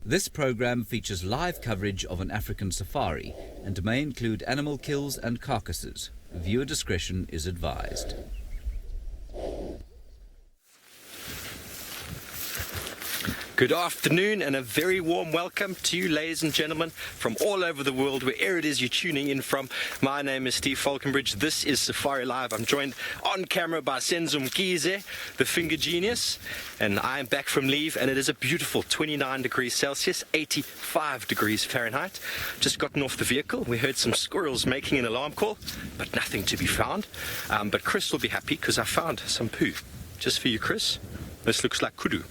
This program features live coverage of an African safari and may include animal kills and carcasses. Viewer discretion is advised. Good afternoon and a very warm welcome to you, ladies and gentlemen, from all over the world, wherever it is you're tuning in from. My name is Steve Falconbridge. This is Safari Live. I'm joined on camera by Senzo Mkhize, the finger genius, and I'm back from leave, and it is a beautiful 29 degrees Celsius, 85 degrees Fahrenheit. Just gotten off the vehicle. We heard some squirrels making an alarm call, but nothing to be found. But Chris will be happy because I found some poo. Just for you, Chris. This looks like kudu.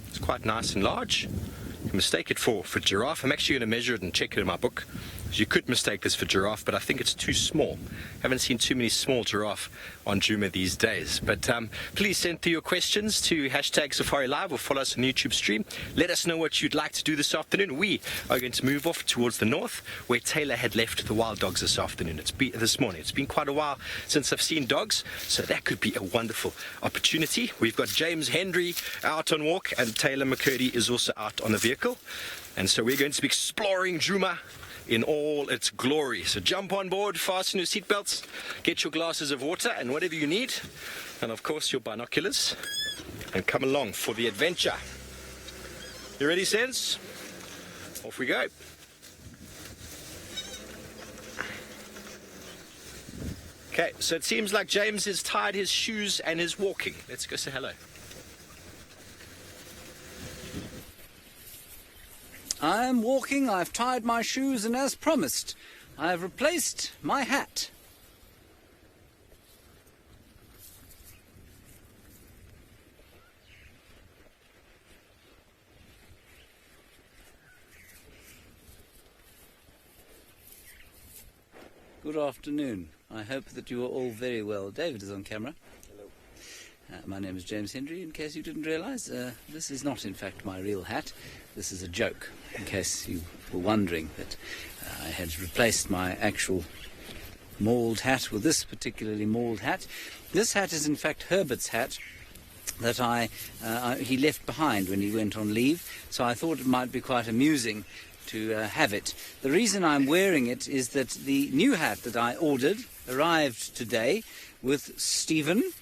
It's quite nice and large. You can mistake it for giraffe. I'm actually going to measure it and check it in my book. You could mistake this for giraffe, but I think it's too small. Haven't seen too many small giraffe on Djuma these days. But please send through your questions to hashtag Safari Live or follow us on YouTube stream. Let us know what you'd like to do this afternoon. We are going to move off towards the north, where Taylor had left the wild dogs this afternoon. This morning. It's been quite a while since I've seen dogs, so that could be a wonderful opportunity. We've got James Hendry out on walk, and Taylor McCurdy is also out on the vehicle. And so we're going to be exploring Djuma in all its glory. So jump on board, fasten your seatbelts, get your glasses of water and whatever you need, and of course your binoculars, and come along for the adventure. You ready, Sense? Off we go. Okay, so it seems like James has tied his shoes and is walking. Let's go say hello. I'm walking, I've tied my shoes, and as promised, I've replaced my hat. Good afternoon. I hope that you are all very well. David is on camera. Hello. My name is James Hendry, in case you didn't realise. This is not, in fact, my real hat. This is a joke, in case you were wondering that I had replaced my actual mauled hat with this particularly mauled hat. This hat is, in fact, Herbert's hat that he left behind when he went on leave, so I thought it might be quite amusing to have it. The reason I'm wearing it is that the new hat that I ordered arrived today with Stephen,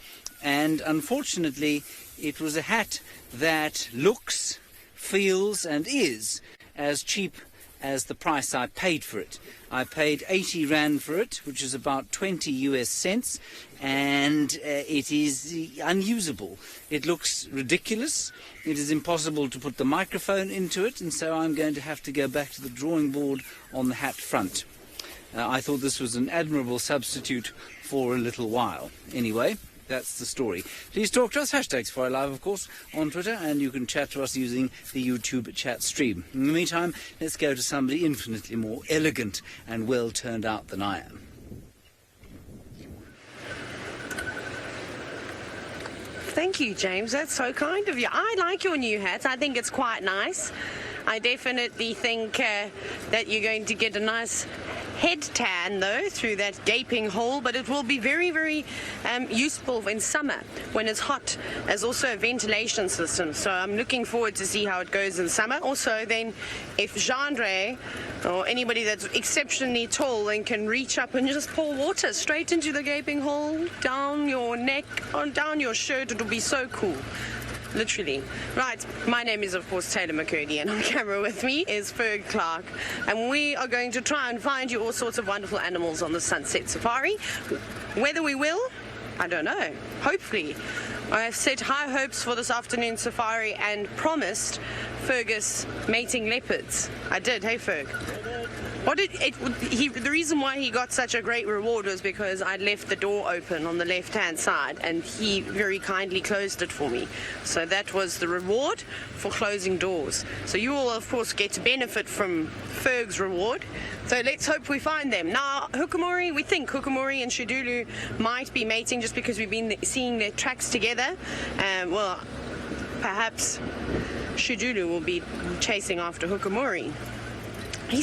and unfortunately it was a hat that looks, feels and is as cheap as the price I paid for it. I paid 80 Rand for it, which is about 20 US cents, and it is unusable. It looks ridiculous. It is impossible to put the microphone into it, and so I'm going to have to go back to the drawing board on the hat front. I thought this was an admirable substitute for a little while. Anyway, that's the story. Please talk to us, hashtag Safari Live, of course, on Twitter, and you can chat to us using the YouTube chat stream. In the meantime, let's go to somebody infinitely more elegant and well turned out than I am. Thank you, James. That's so kind of you. I like your new hat. I think it's quite nice. I definitely think that you're going to get a nice head tan, though, through that gaping hole, but it will be very, very useful in summer when it's hot, as also a ventilation system. So I'm looking forward to see how it goes in summer. Also, then, if Jean-Andre or anybody that's exceptionally tall and can reach up and just pour water straight into the gaping hole, down your neck, on down your shirt, it'll be so cool. Literally. Right, my name is, of course, Taylor McCurdy, and on camera with me is Ferg Clark, and we are going to try and find you all sorts of wonderful animals on the Sunset Safari. Whether we will, I don't know. Hopefully. I have set high hopes for this afternoon safari and promised Fergus mating leopards. I did. Hey, Ferg. The reason why he got such a great reward was because I'd left the door open on the left-hand side, and he very kindly closed it for me. So that was the reward for closing doors. So you all, of course, get to benefit from Ferg's reward. So let's hope we find them. Now, Hukumori, we think Hukumori and Shidulu might be mating just because we've been seeing their tracks together. Well, perhaps Shidulu will be chasing after Hukumori. She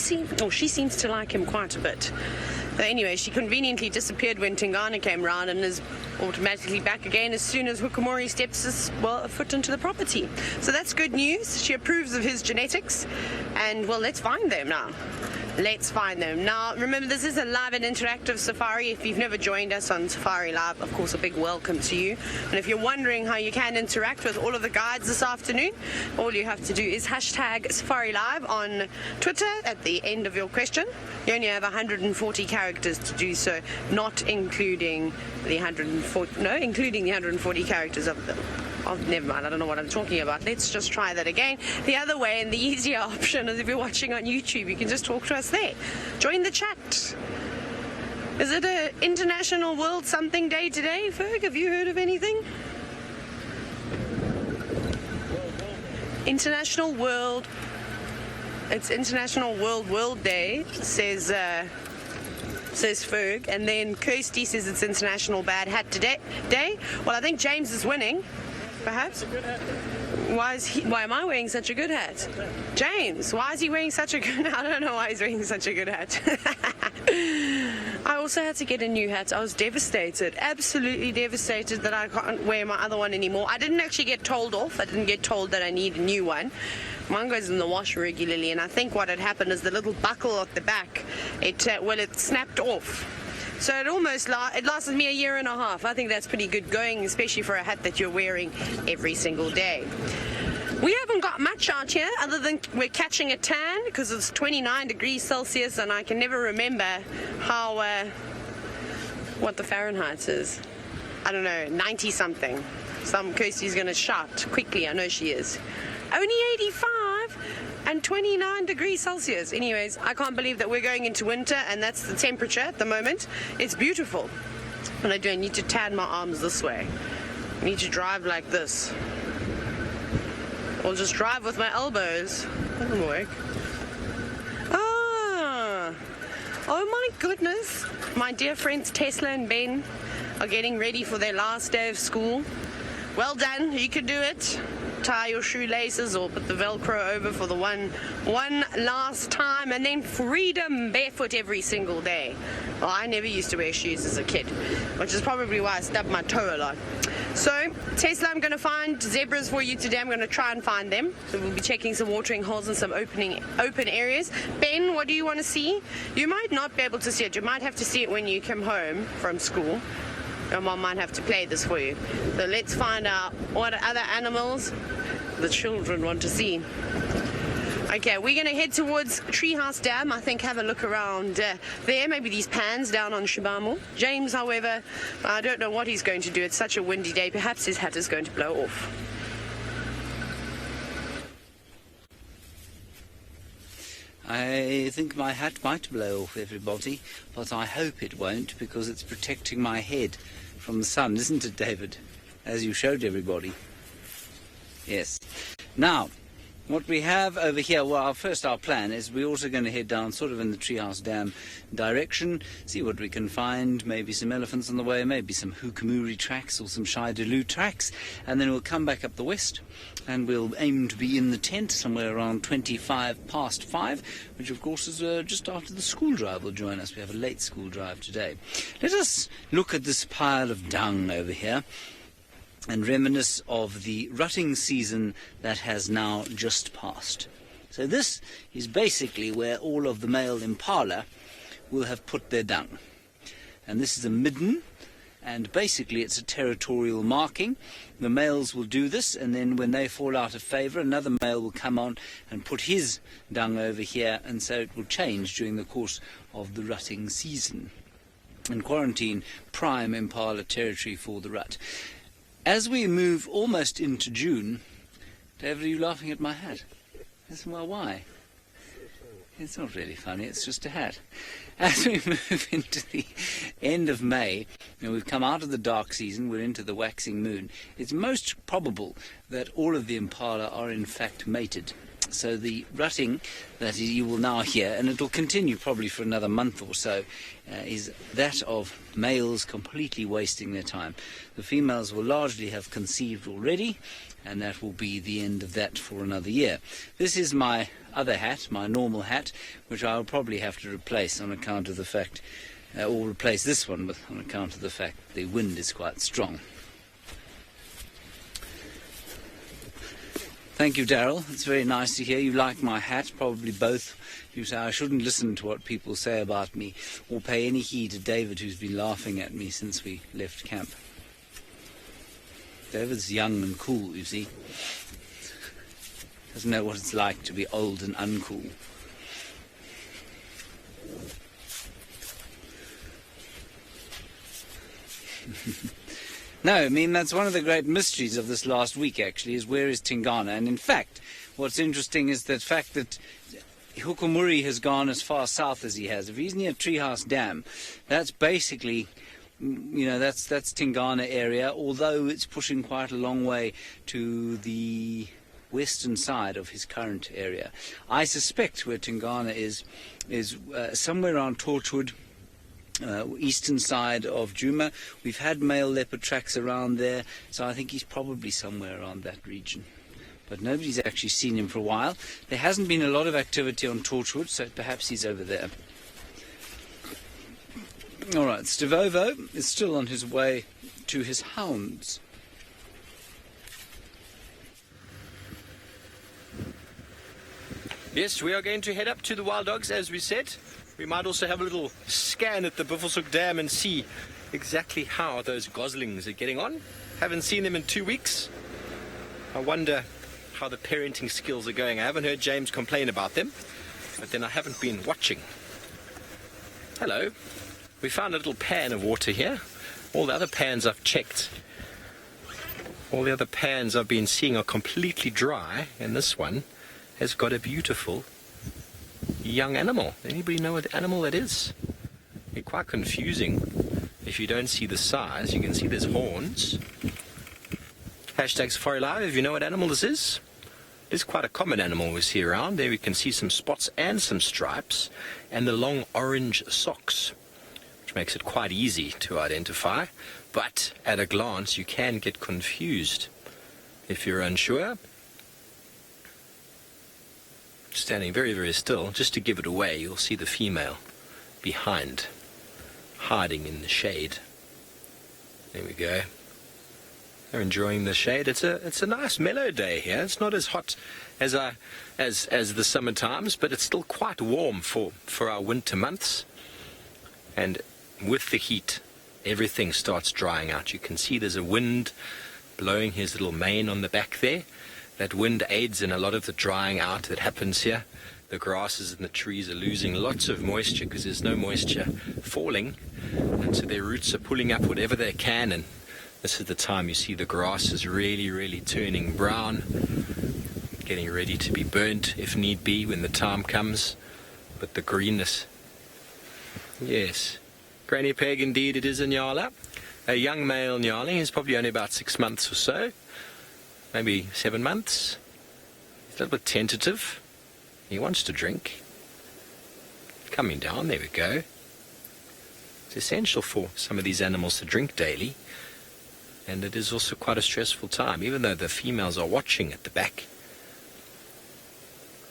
seems to like him quite a bit. So anyway, she conveniently disappeared when Tingana came round and is automatically back again as soon as Hukamori steps a foot into the property. So that's good news. She approves of his genetics, and well, let's find them now. Let's find them. Now, remember, this is a live and interactive safari. If you've never joined us on Safari Live, of course, a big welcome to you. And if you're wondering how you can interact with all of the guides this afternoon, all you have to do is hashtag Safari Live on Twitter at the end of your question. You only have 140 characters to do so, not including the 140 characters of the... Oh, never mind, I don't know what I'm talking about. Let's just try that again. The other way and the easier option is if you're watching on YouTube, you can just talk to us there. Join the chat. Is it a International World Something Day today, Ferg? Have you heard of anything? International World... It's International World Day, says Ferg. And then Kirsty says it's International Bad Hat Day. Well, I think James is winning. Perhaps. Why am I wearing such a good hat? James, why is he wearing such a good hat? I don't know why he's wearing such a good hat. I also had to get a new hat. I was devastated, absolutely devastated that I can't wear my other one anymore. I didn't actually get told off. I didn't get told that I need a new one. Mine goes in the wash regularly, and I think what had happened is the little buckle at the back, it snapped off. So it lasted me a year and a half. I think that's pretty good going, especially for a hat that you're wearing every single day. We haven't got much out here other than we're catching a tan because it's 29 degrees Celsius, and I can never remember what the Fahrenheit is. I don't know, 90 something. Kirsty's going to shout quickly, I know she is. Only 85 and 29 degrees Celsius. Anyways, I can't believe that we're going into winter and that's the temperature at the moment. It's beautiful. What I do, I need to tan my arms this way. I need to drive like this. Or just drive with my elbows. That doesn't work. Oh my goodness. My dear friends Tesla and Ben are getting ready for their last day of school. Well done, you can do it. Tie your shoelaces or put the Velcro over for the one last time, and then freedom barefoot every single day. Well, I never used to wear shoes as a kid, which is probably why I stubbed my toe a lot. So, Tesla, I'm going to find zebras for you today. I'm going to try and find them. So we'll be checking some watering holes and some open areas. Ben, what do you want to see? You might not be able to see it. You might have to see it when you come home from school. Your mom might have to play this for you. So let's find out what other animals the children want to see. Okay, we're going to head towards Treehouse Dam. I think have a look around there. Maybe these pans down on Shibamo. James, however, I don't know what he's going to do. It's such a windy day. Perhaps his hat is going to blow off. I think my hat might blow off, everybody, but I hope it won't, because it's protecting my head from the sun, isn't it, David? As you showed everybody. Yes. Now, what we have over here, well, first our plan is we're also going to head down sort of in the Treehouse Dam direction, see what we can find, maybe some elephants on the way, maybe some Hukamuri tracks or some Shai-Delu tracks, and then we'll come back up the west, and we'll aim to be in the tent somewhere around 5:25, which of course is just after the school drive will join us. We have a late school drive today. Let us look at this pile of dung over here and reminisce of the rutting season that has now just passed. So this is basically where all of the male impala will have put their dung. And this is a midden, and basically it's a territorial marking. The males will do this, and then when they fall out of favour, another male will come on and put his dung over here, and so it will change during the course of the rutting season. And quarantine prime impala territory for the rut. As we move almost into June, David, are you laughing at my hat? Yes, well, why? It's not really funny, it's just a hat. As we move into the end of May, and we've come out of the dark season, we're into the waxing moon, it's most probable that all of the impala are in fact mated. So the rutting that you will now hear, and it will continue probably for another month or so, is that of males completely wasting their time. The females will largely have conceived already, and that will be the end of that for another year. This is my other hat, my normal hat, which I'll probably have to replace on account of the fact or replace this one on account of the fact the wind is quite strong. Thank you, Daryl. It's very nice to hear you like my hat. Probably both. You say I shouldn't listen to what people say about me or pay any heed to David, who's been laughing at me since we left camp. David's young and cool, you see. Doesn't know what it's like to be old and uncool. No, I mean, that's one of the great mysteries of this last week, actually, is where is Tingana? And in fact, what's interesting is the fact that Hukumuri has gone as far south as he has. If he's near Treehouse Dam, that's basically, that's Tingana area, although it's pushing quite a long way to the western side of his current area. I suspect where Tingana is somewhere around Torchwood, eastern side of Djuma. We've had male leopard tracks around there, so I think he's probably somewhere around that region. But nobody's actually seen him for a while. There hasn't been a lot of activity on Torchwood, so perhaps he's over there. All right, Stivovo is still on his way to his hounds. Yes, we are going to head up to the wild dogs, as we said. We might also have a little scan at the Buffelshoek Dam and see exactly how those goslings are getting on. Haven't seen them in 2 weeks. I wonder how the parenting skills are going. I haven't heard James complain about them, but then I haven't been watching. Hello. We found a little pan of water here. All the other pans I've checked, all the other pans I've been seeing are completely dry, and this one has got a beautiful young animal. Anybody know what animal that is? It's quite confusing if you don't see the size. You can see there's horns. Hashtag Safari Live, if you know what animal this is. It's quite a common animal we see around. There we can see some spots and some stripes, and the long orange socks, which makes it quite easy to identify. But at a glance you can get confused if you're unsure. Standing very, very still, just to give it away, you'll see the female behind, hiding in the shade. There we go. They're enjoying the shade. It's a nice mellow day here. It's not as hot as the summer times, but it's still quite warm for our winter months. And with the heat, everything starts drying out. You can see there's a wind blowing his little mane on the back there. That wind aids in a lot of the drying out that happens here. The grasses and the trees are losing lots of moisture because there's no moisture falling, and so their roots are pulling up whatever they can, and this is the time you see the grass is really, really turning brown, getting ready to be burnt if need be when the time comes. But the greenness, yes, Granny Peg, indeed it is a nyala, a young male nyala. He's probably only about 6 months or so. Maybe 7 months. He's a little bit tentative. He wants to drink. Coming down, there we go. It's essential for some of these animals to drink daily. And it is also quite a stressful time, even though the females are watching at the back.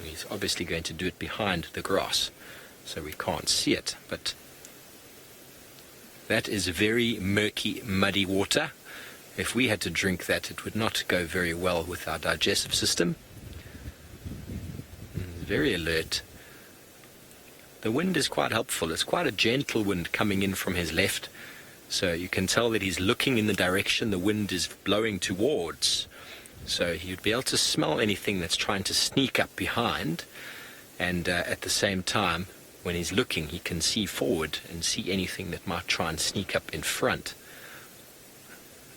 He's obviously going to do it behind the grass, so we can't see it. But that is very murky, muddy water. If we had to drink that, it would not go very well with our digestive system. Very alert. The wind is quite helpful. It's quite a gentle wind coming in from his left. So you can tell that he's looking in the direction the wind is blowing towards. So he'd be able to smell anything that's trying to sneak up behind. And at the same time, when he's looking, he can see forward and see anything that might try and sneak up in front.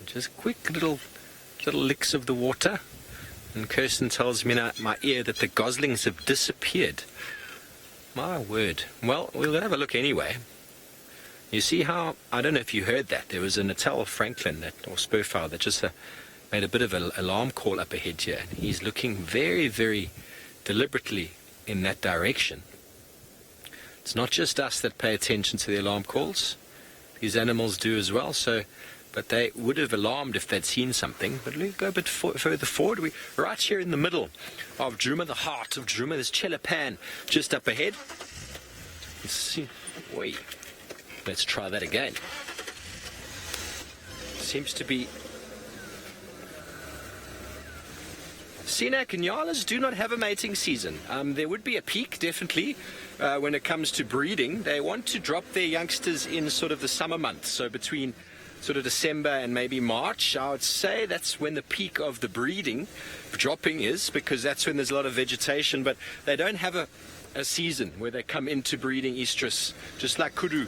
Just quick little licks of the water, and Kirsten tells me in my ear that the goslings have disappeared. My word. Well, we'll have a look anyway. You see how, I don't know if you heard that, there was a Natal Franklin or spurfowl that just made a bit of an alarm call up ahead here. He's looking very, very deliberately in that direction. It's not just us that pay attention to the alarm calls. These animals do as well, but they would have alarmed if they'd seen something. But let's go a bit further forward. We're right here in the middle of Djuma, the heart of Djuma. There's Chelapan just up ahead. Let's see. Wait. Let's try that again. Seems to be... Senak and Nyalas do not have a mating season. There would be a peak, definitely, when it comes to breeding. They want to drop their youngsters in sort of the summer months, so between sort of December and maybe March. I would say that's when the peak of the breeding dropping is, because that's when there's a lot of vegetation, but they don't have a season where they come into breeding estrus, just like kudu.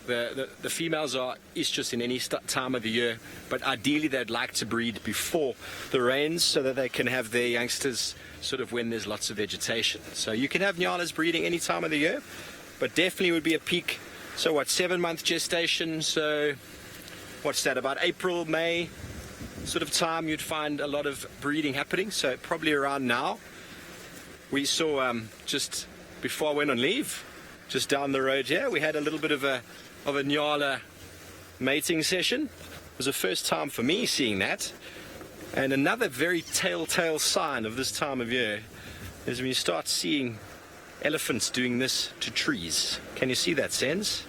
The females are estrus in any time of the year, but ideally they'd like to breed before the rains so that they can have their youngsters sort of when there's lots of vegetation. So you can have Nyalas breeding any time of the year, but definitely would be a peak. So what, 7-month gestation, so what's that, about April, May sort of time you'd find a lot of breeding happening, so probably around now. We saw just before I went on leave, just down the road here, we had a little bit of a Nyala mating session. It was the first time for me seeing that. And another very telltale sign of this time of year is when you start seeing elephants doing this to trees. Can you see that, Sens?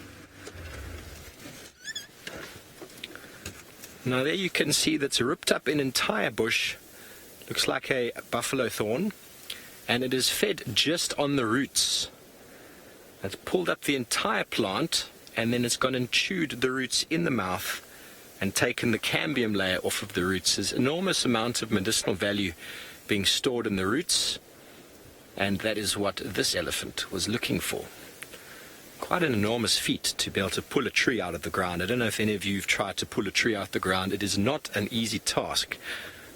Now there you can see that's ripped up an entire bush. Looks like a buffalo thorn. And it is fed just on the roots. It's pulled up the entire plant, and then it's gone and chewed the roots in the mouth and taken the cambium layer off of the roots. There's an enormous amount of medicinal value being stored in the roots, and that is what this elephant was looking for. Quite an enormous feat to be able to pull a tree out of the ground. I don't know if any of you have tried to pull a tree out of the ground. It is not an easy task,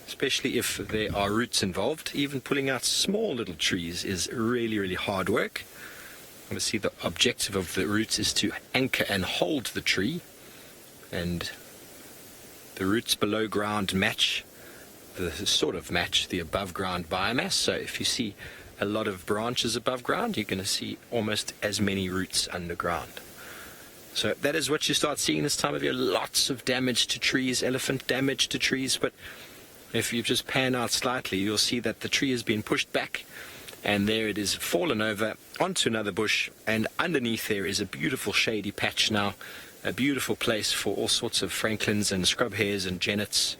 especially if there are roots involved. Even pulling out small little trees is really, really hard work. Obviously the objective of the roots is to anchor and hold the tree, and the roots below ground match the above ground biomass. So if you see a lot of branches above ground, you're going to see almost as many roots underground. So that is what you start seeing this time of year. Lots of damage to trees, elephant damage to trees, but if you just pan out slightly, you'll see that the tree has been pushed back, and there it is fallen over onto another bush, and underneath there is a beautiful shady patch now, a beautiful place for all sorts of franklins and scrub hares and jennets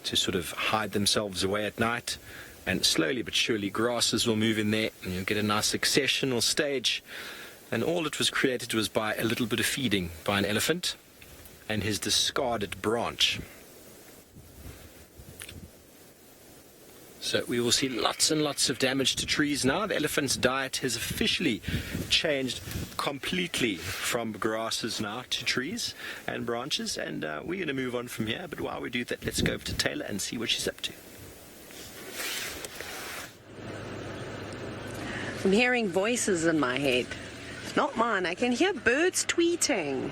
to sort of hide themselves away at night. And slowly but surely grasses will move in there, and you'll get a nice successional stage. And all it was created was by a little bit of feeding by an elephant and his discarded branch. So we will see lots and lots of damage to trees now. The elephant's diet has officially changed completely from grasses now to trees and branches, and we're going to move on from here. But while we do that, let's go over to Taylor and see what she's up to. I'm hearing voices in my head. Not mine. I can hear birds tweeting.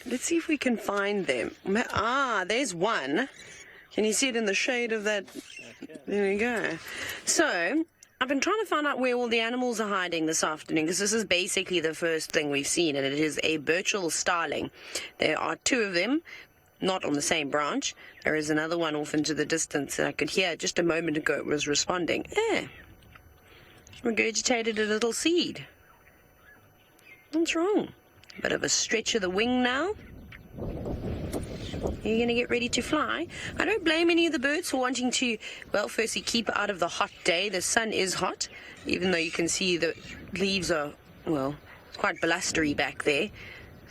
Let's see if we can find them. Ah, there's one. Can you see it in the shade of that? There we go. So, I've been trying to find out where all the animals are hiding this afternoon, because this is basically the first thing we've seen, and it is a Birchall starling. There are two of them, not on the same branch. There is another one off into the distance that I could hear just a moment ago. It was responding. Regurgitated a little seed. What's wrong? Bit of a stretch of the wing now. You're going to get ready to fly. I don't blame any of the birds for wanting to, well, firstly, keep out of the hot day. The sun is hot, even though you can see the leaves are, well, it's quite blustery back there.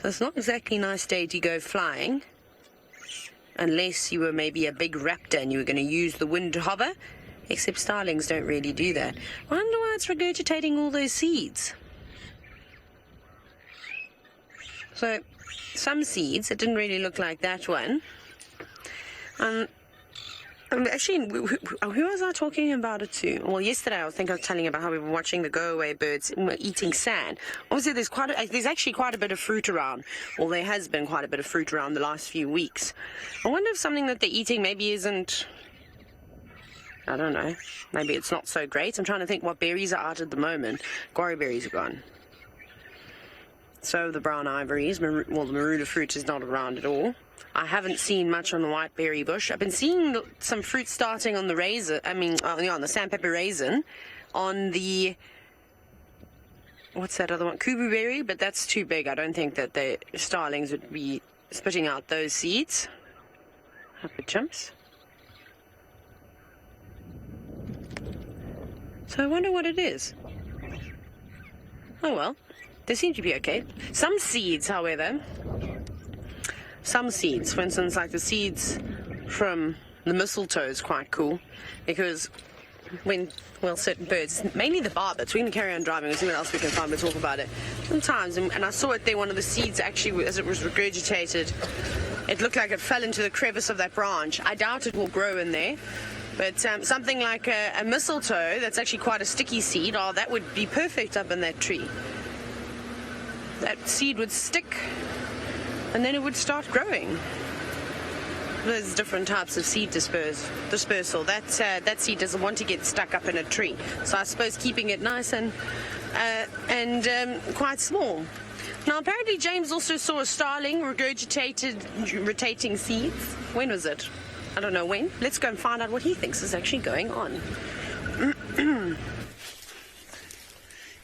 So it's not exactly a nice day to go flying, unless you were maybe a big raptor and you were going to use the wind to hover. Except starlings don't really do that. I wonder why it's regurgitating all those seeds. So, some seeds, it didn't really look like that one. Actually, who was I talking about it to? Well, yesterday I was telling you about how we were watching the go-away birds eating sand. Obviously, there's actually quite a bit of fruit around. Well, there has been quite a bit of fruit around the last few weeks. I wonder if something that they're eating maybe isn't... I don't know. Maybe it's not so great. I'm trying to think what berries are out at the moment. Guarri berries are gone. So the brown ivories. Well, the marula fruit is not around at all. I haven't seen much on the white berry bush. I've been seeing some fruit starting on the raisin. On the sandpepper raisin. On the what's that other one? Kubu but that's too big. I don't think that the starlings would be spitting out those seeds. Up it jumps. So I wonder what it is. Oh well, they seem to be okay. Some seeds, however, for instance, like the seeds from the mistletoe is quite cool, because when, well, certain birds, mainly the barbets, we can carry on driving and see what else we can find, we'll talk about it. Sometimes, and I saw it there, one of the seeds actually, as it was regurgitated, it looked like it fell into the crevice of that branch. I doubt it will grow in there. But something like a mistletoe, that's actually quite a sticky seed, that would be perfect up in that tree. That seed would stick, and then it would start growing. There's different types of seed dispersal. That seed doesn't want to get stuck up in a tree. So I suppose keeping it nice and quite small. Now, apparently James also saw a starling rotating seeds. When was it? I don't know when. Let's go and find out what he thinks is actually going on.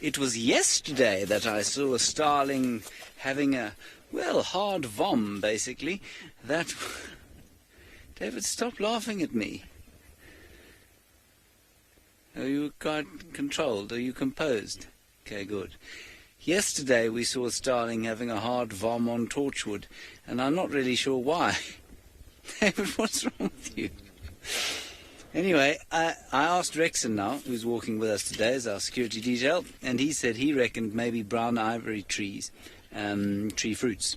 It was yesterday that I saw a starling having a, well, hard vom, basically. That... David, stop laughing at me. Are you quite controlled? Are you composed? Okay, good. Yesterday we saw a starling having a hard vom on Torchwood, and I'm not really sure why. David, what's wrong with you? Anyway, I asked Rexon now, who's walking with us today as our security detail, and he said he reckoned maybe brown ivory trees, tree fruits.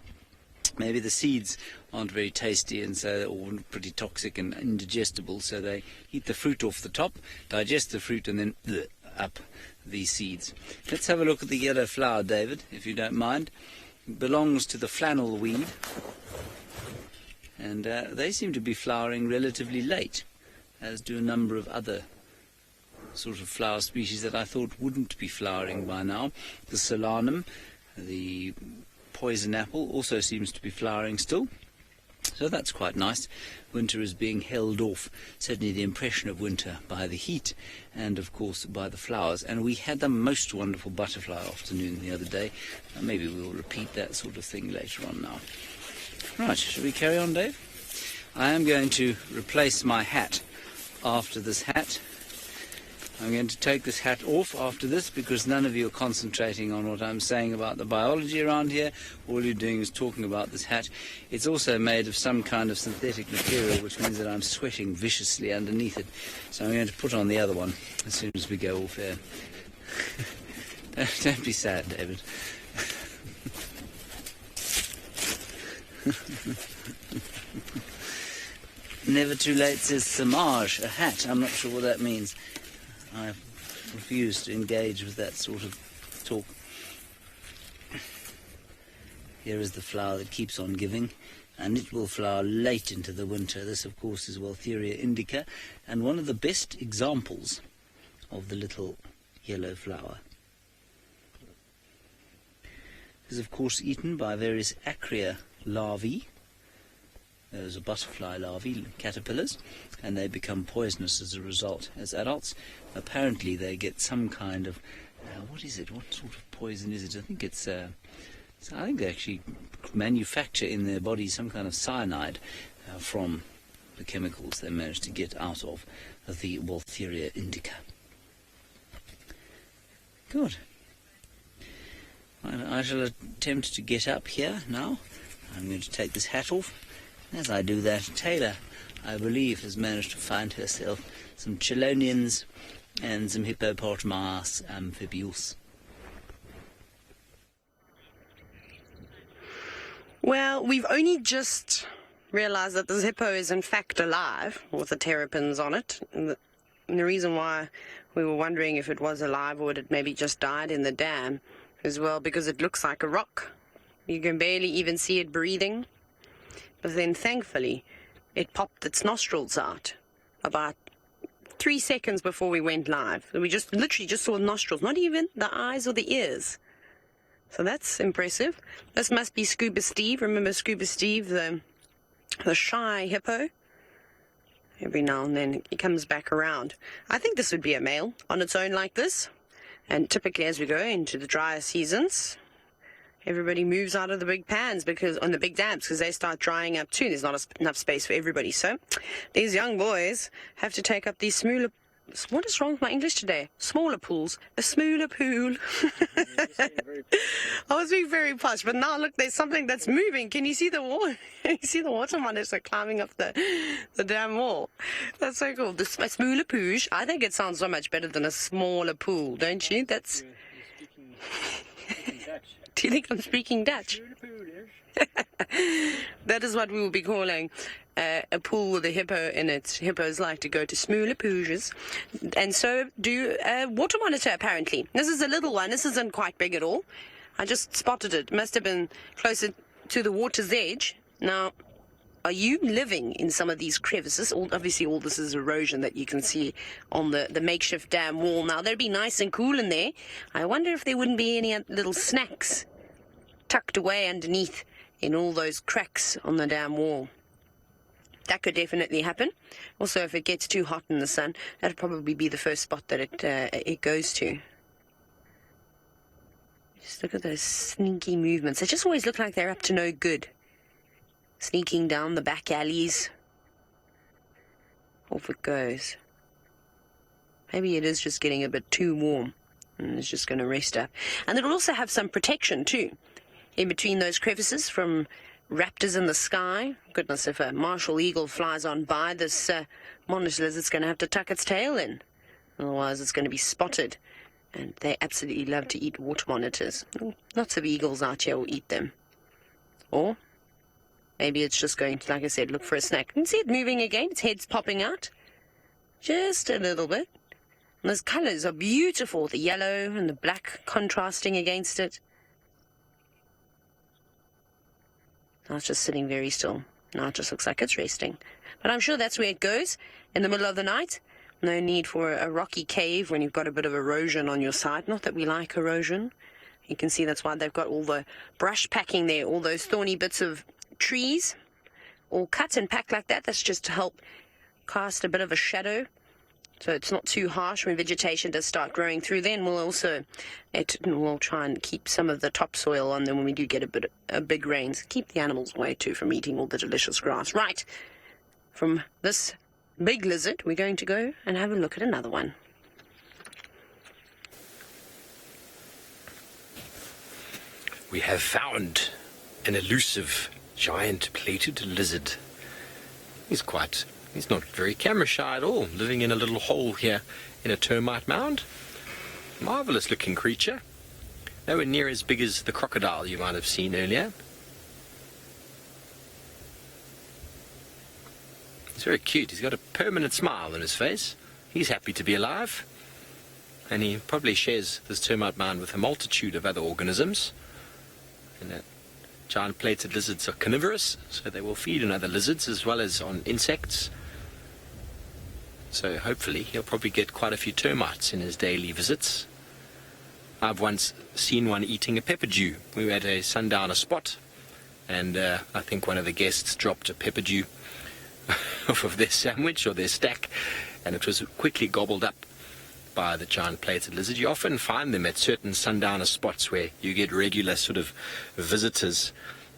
Maybe the seeds aren't very tasty and so, or pretty toxic and indigestible, so they eat the fruit off the top, digest the fruit, and then up these seeds. Let's have a look at the yellow flower, David, if you don't mind. It belongs to the flannel weed, and they seem to be flowering relatively late, as do a number of other sort of flower species that I thought wouldn't be flowering by now. The solanum, the poison apple, also seems to be flowering still. So that's quite nice. Winter is being held off, certainly the impression of winter, by the heat and, of course, by the flowers. And we had the most wonderful butterfly afternoon the other day. Maybe we'll repeat that sort of thing later on now. Right, shall we carry on, Dave? I am going to replace my hat after this hat. I'm going to take this hat off after this because none of you are concentrating on what I'm saying about the biology around here. All you're doing is talking about this hat. It's also made of some kind of synthetic material, which means that I'm sweating viciously underneath it. So I'm going to put on the other one as soon as we go off air. Don't be sad, David. Never too late, says Samaj. A hat. I'm not sure what that means. I refuse to engage with that sort of talk. Here is the flower that keeps on giving, and it will flower late into the winter. This, of course, is Waltheria indica, and one of the best examples of the little yellow flower. It is, of course, eaten by various acria larvae. Those are butterfly larvae, caterpillars, and they become poisonous as a result. As adults, apparently they get some kind of, what is it? What sort of poison is it? I think it's, I think they actually manufacture in their body some kind of cyanide from the chemicals they manage to get out of the Waltheria indica. Good. I shall attempt to get up here now. I'm going to take this hat off. As I do that, Taylor, I believe, has managed to find herself some chelonians and some Hippopotamus amphibius. Well, we've only just realized that this hippo is in fact alive with the terrapins on it. And the reason why we were wondering if it was alive or it maybe just died in the dam as well, because it looks like a rock. You can barely even see it breathing. But then, thankfully, it popped its nostrils out about 3 seconds before we went live. We literally just saw nostrils, not even the eyes or the ears. So that's impressive. This must be Scuba Steve. Remember Scuba Steve, the shy hippo? Every now and then he comes back around. I think this would be a male on its own like this. And typically as we go into the drier seasons, everybody moves out of the big pans on the big dams because they start drying up too. There's not enough space for everybody. So these young boys have to take up these smaller. What is wrong with my English today? Smaller pools. A smaller pool. I was being very posh, but now look, there's something that's moving. Can you see the water? Can you see the water monitor climbing up the dam wall? That's so cool. A smaller pool. I think it sounds so much better than a smaller pool, don't you? That's. Do you think I'm speaking Dutch? That is what we will be calling a pool with a hippo in it. Hippos like to go to smaller pools, and so do a water monitor, apparently. This is a little one. This isn't quite big at all. I just spotted it. Must have been closer to the water's edge. Now, are you living in some of these crevices? Obviously, all this is erosion that you can see on the makeshift dam wall. Now, they'd be nice and cool in there. I wonder if there wouldn't be any little snacks tucked away underneath in all those cracks on the dam wall. That could definitely happen. Also, if it gets too hot in the sun, that'd probably be the first spot that it goes to. Just look at those sneaky movements. They just always look like they're up to no good. Sneaking down the back alleys. Off it goes. Maybe it is just getting a bit too warm and it's just going to rest up. And it'll also have some protection too in between those crevices from raptors in the sky. Goodness, if a martial eagle flies on by this monitor lizard, it's going to have to tuck its tail in. Otherwise, it's going to be spotted. And they absolutely love to eat water monitors. Lots of eagles out here will eat them. Or maybe it's just going to, like I said, look for a snack. You can see it moving again. Its head's popping out. Just a little bit. And those colours are beautiful. The yellow and the black contrasting against it. Now it's just sitting very still. Now it just looks like it's resting. But I'm sure that's where it goes, in the middle of the night. No need for a rocky cave when you've got a bit of erosion on your side. Not that we like erosion. You can see that's why they've got all the brush packing there, all those thorny bits of trees, all cut and packed like that. That's just to help cast a bit of a shadow, so it's not too harsh when vegetation does start growing through. Then we'll try and keep some of the topsoil on them when we do get a big rains. Keep the animals away too from eating all the delicious grass. Right, from this big lizard, we're going to go and have a look at another one. We have found an elusive giant plated lizard. He's not very camera shy at all, living in a little hole here in a termite mound. Marvelous looking creature. Nowhere near as big as the crocodile you might have seen earlier. He's very cute. He's got a permanent smile on his face. He's happy to be alive. And he probably shares this termite mound with a multitude of other organisms. And giant plated lizards are carnivorous, so they will feed on other lizards as well as on insects. So hopefully he'll probably get quite a few termites in his daily visits. I've once seen one eating a pepper dew. We were at a sundowner spot, and I think one of the guests dropped a pepper dew off of their sandwich or their stack, and it was quickly gobbled up by the giant plated lizard. You often find them at certain sundowner spots where you get regular sort of visitors.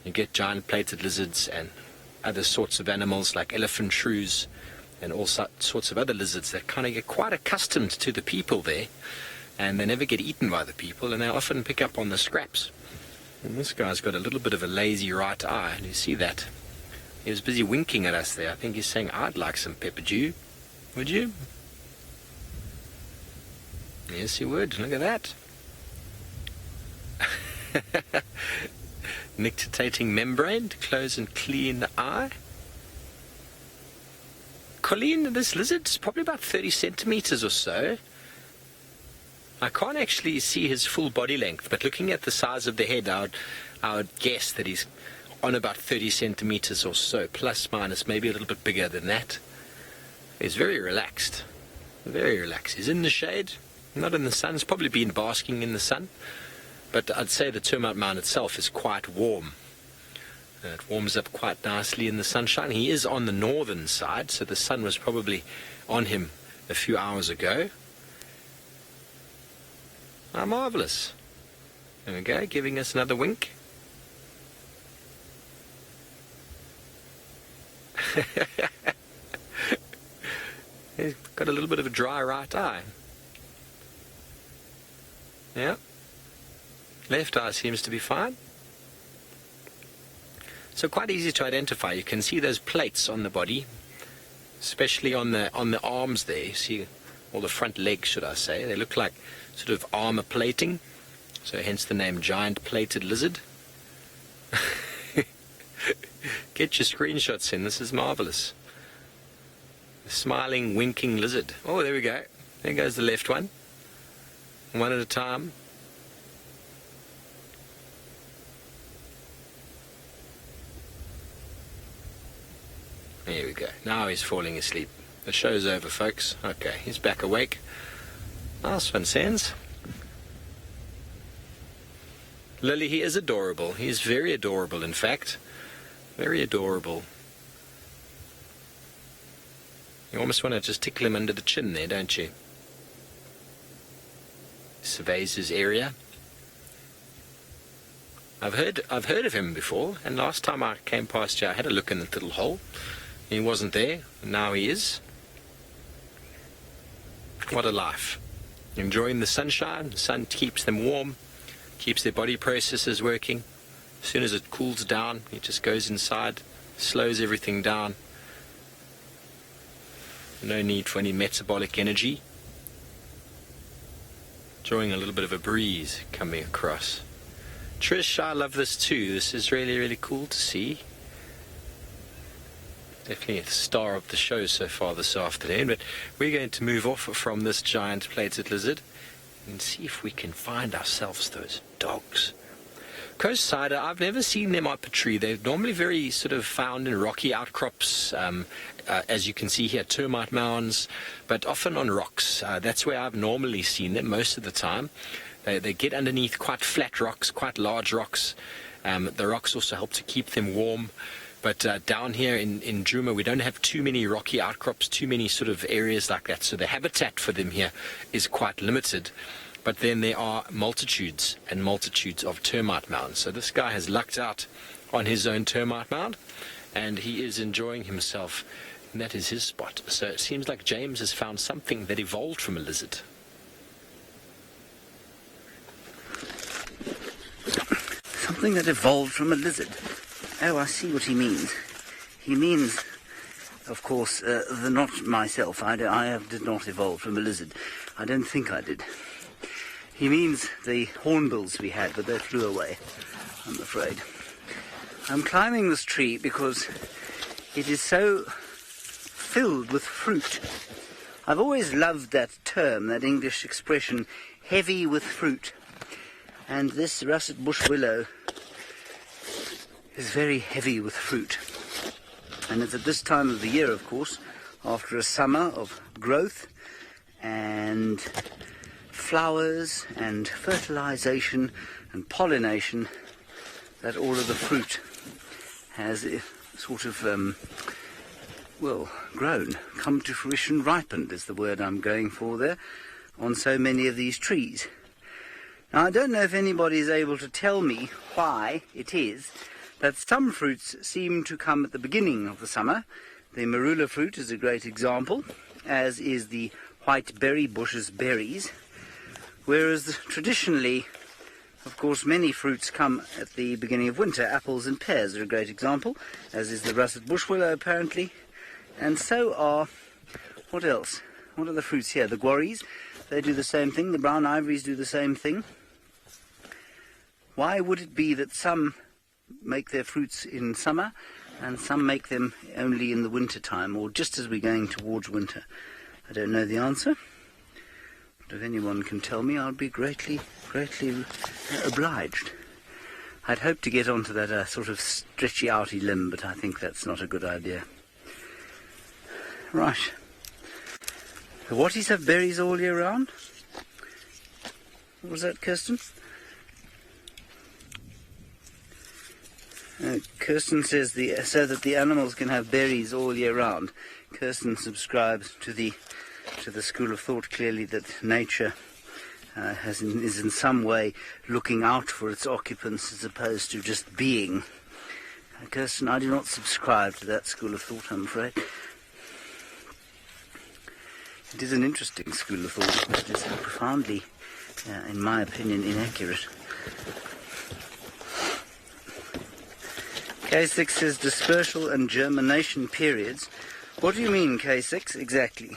You get giant plated lizards and other sorts of animals like elephant shrews and all sorts of other lizards that kind of get quite accustomed to the people there, and they never get eaten by the people, and they often pick up on the scraps. And this guy's got a little bit of a lazy right eye, and you see that. He was busy winking at us there. I think he's saying, "I'd like some pepper dew. Would you?" Yes, he would. Look at that. Nictitating membrane to close and clean the eye. Colleen, this lizard's probably about 30 centimeters or so. I can't actually see his full body length, but looking at the size of the head, I would guess that he's on about 30 centimeters or so, plus minus, maybe a little bit bigger than that. He's very relaxed. Very relaxed. He's in the shade, not in the sun. He's probably been basking in the sun, but I'd say the termite mound itself is quite warm. It warms up quite nicely in the sunshine. He is on the northern side, so the sun was probably on him a few hours ago. How marvellous. There we go, giving us another wink. He's got a little bit of a dry right eye. Yeah. Left eye seems to be fine. So quite easy to identify. You can see those plates on the body, especially on the arms there. You see, or the front legs, should I say. They look like sort of armor plating. So hence the name giant plated lizard. Get your screenshots in. This is marvelous. The smiling, winking lizard. Oh, there we go. There goes the left one. One at a time. There we go. Now he's falling asleep. The show's over, folks. Okay, he's back awake. Nice one, Sands. Lily, he is adorable. He is very adorable, in fact. Very adorable. You almost want to just tickle him under the chin there, don't you? Surveys his area. I've heard of him before, and last time I came past here I had a look in the little hole. He wasn't there, and now he is. What a life. Enjoying the sunshine. The sun keeps them warm, keeps their body processes working. As soon as it cools down, he just goes inside, slows everything down. No need for any metabolic energy. Enjoying a little bit of a breeze coming across. Trish, I love this too. This is really, really cool to see. Definitely the star of the show so far this afternoon. But we're going to move off from this giant plated lizard and see if we can find ourselves those dogs. Coast cider, I've never seen them up a tree. They're normally very sort of found in rocky outcrops, as you can see here, termite mounds, but often on rocks. That's where I've normally seen them most of the time. They get underneath quite flat rocks, quite large rocks. The rocks also help to keep them warm. But down here in Djuma, we don't have too many rocky outcrops, too many sort of areas like that. So the habitat for them here is quite limited. But then there are multitudes and multitudes of termite mounds. So this guy has lucked out on his own termite mound, and he is enjoying himself, and that is his spot. So it seems like James has found something that evolved from a lizard. Something that evolved from a lizard. Oh, I see what he means. He means, of course, not myself. I did not evolve from a lizard. I don't think I did. He means the hornbills we had, but they flew away, I'm afraid. I'm climbing this tree because it is so filled with fruit. I've always loved that term, that English expression, heavy with fruit. And this russet bush willow is very heavy with fruit. And it's at this time of the year, of course, after a summer of growth and flowers and fertilization and pollination, that all of the fruit has sort of, grown, come to fruition, ripened is the word I'm going for there, on so many of these trees. Now, I don't know if anybody is able to tell me why it is that some fruits seem to come at the beginning of the summer. The marula fruit is a great example, as is the white berry bush's berries, whereas traditionally, of course, many fruits come at the beginning of winter. Apples and pears are a great example, as is the russet bush willow apparently, and so are, what else? What are the fruits here? The guarries, they do the same thing. The brown ivories do the same thing. Why would it be that some make their fruits in summer and some make them only in the winter time, or just as we're going towards winter? I don't know the answer, but if anyone can tell me, I'll be greatly obliged. I'd hoped to get onto that sort of stretchy outy limb, but I think that's not a good idea. Right. The Watties have berries all year round? What was that, Kirsten? Kirsten says so that the animals can have berries all year round. Kirsten subscribes to the school of thought, clearly, that nature is in some way looking out for its occupants as opposed to just being. Kirsten, I do not subscribe to that school of thought, I'm afraid. It is an interesting school of thought, but it is profoundly, in my opinion, inaccurate. K6 says dispersal and germination periods. What do you mean, K6, exactly?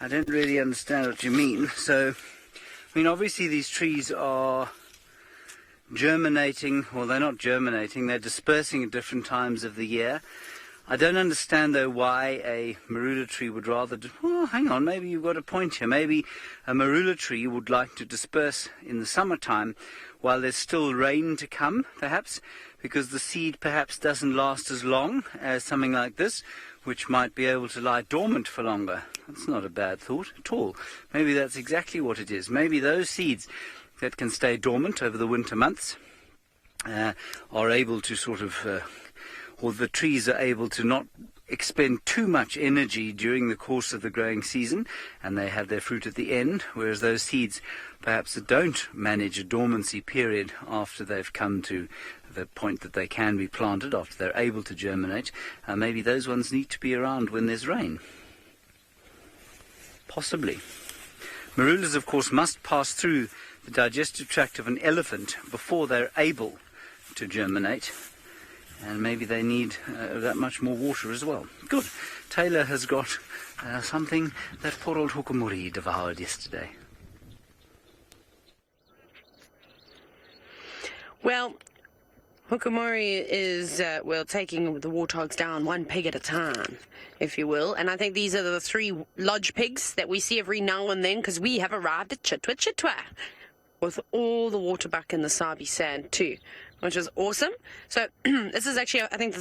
I don't really understand what you mean. So, I mean, obviously these trees are germinating, well, they're not germinating, they're dispersing at different times of the year. I don't understand, though, why a marula tree would rather... Well, hang on, maybe you've got a point here. Maybe a marula tree would like to disperse in the summertime while there's still rain to come, perhaps, because the seed perhaps doesn't last as long as something like this, which might be able to lie dormant for longer. That's not a bad thought at all. Maybe that's exactly what it is. Maybe those seeds that can stay dormant over the winter months are able to sort of, or the trees are able to not expend too much energy during the course of the growing season, and they have their fruit at the end, whereas those seeds perhaps that don't manage a dormancy period after they've come to the point that they can be planted, after they're able to germinate, maybe those ones need to be around when there's rain. Possibly. Marulas, of course, must pass through the digestive tract of an elephant before they're able to germinate, and maybe they need that much more water as well. Good. Taylor has got something that poor old Hukumuri devoured yesterday. Well, Hukumuri is, taking the warthogs down one pig at a time, if you will. And I think these are the 3 lodge pigs that we see every now and then, because we have arrived at Chitwa Chitwa, with all the water back in the Sabi Sand too, which is awesome. So this is actually, I think,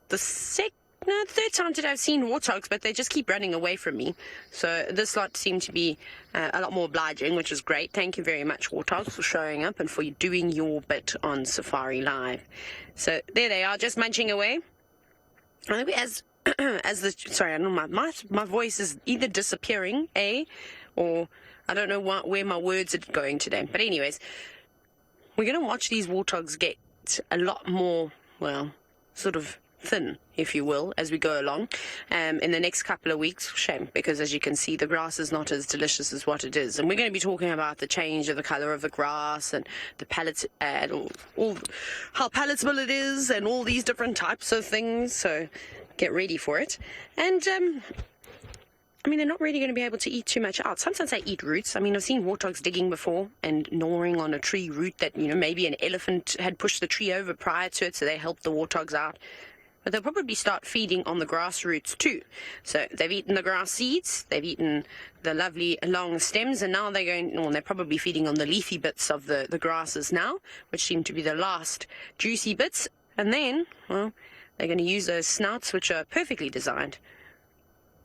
the third time today I've seen warthogs, but they just keep running away from me. So this lot seemed to be a lot more obliging, which is great. Thank you very much, warthogs, for showing up and for doing your bit on Safari Live. So there they are, just munching away. I think sorry, I know my voice is either disappearing, or I don't know where my words are going today. But anyways, we're going to watch these warthogs get a lot more, well, sort of thin, if you will, as we go along in the next couple of weeks. Shame, because as you can see, the grass is not as delicious as what it is. And we're going to be talking about the change of the colour of the grass and the pellets and all how palatable it is and all these different types of things. So get ready for it. And I mean, they're not really going to be able to eat too much out. Sometimes they eat roots. I mean, I've seen warthogs digging before and gnawing on a tree root that, maybe an elephant had pushed the tree over prior to it, so they helped the warthogs out. But they'll probably start feeding on the grass roots too. So they've eaten the grass seeds, they've eaten the lovely long stems, and now they're probably feeding on the leafy bits of the grasses now, which seem to be the last juicy bits. And then, well, they're going to use those snouts, which are perfectly designed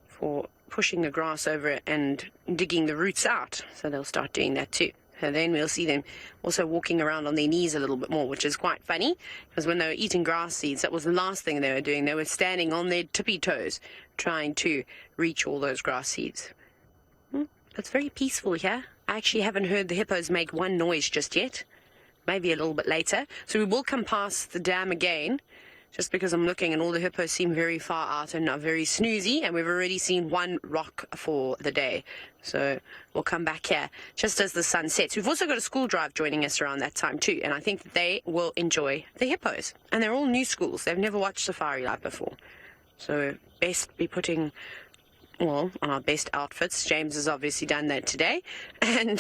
for pushing the grass over and digging the roots out. So they'll start doing that too. And then we'll see them also walking around on their knees a little bit more, which is quite funny, because when they were eating grass seeds, that was the last thing they were doing. They were standing on their tippy toes, trying to reach all those grass seeds. It's very peaceful here. I actually haven't heard the hippos make one noise just yet. Maybe a little bit later. So we will come past the dam again, just because I'm looking and all the hippos seem very far out and are very snoozy, and we've already seen one rock for the day. So we'll come back here just as the sun sets. We've also got a school drive joining us around that time too, and I think that they will enjoy the hippos. And they're all new schools. They've never watched Safari Live before. So best be putting, well, on our best outfits. James has obviously done that today, and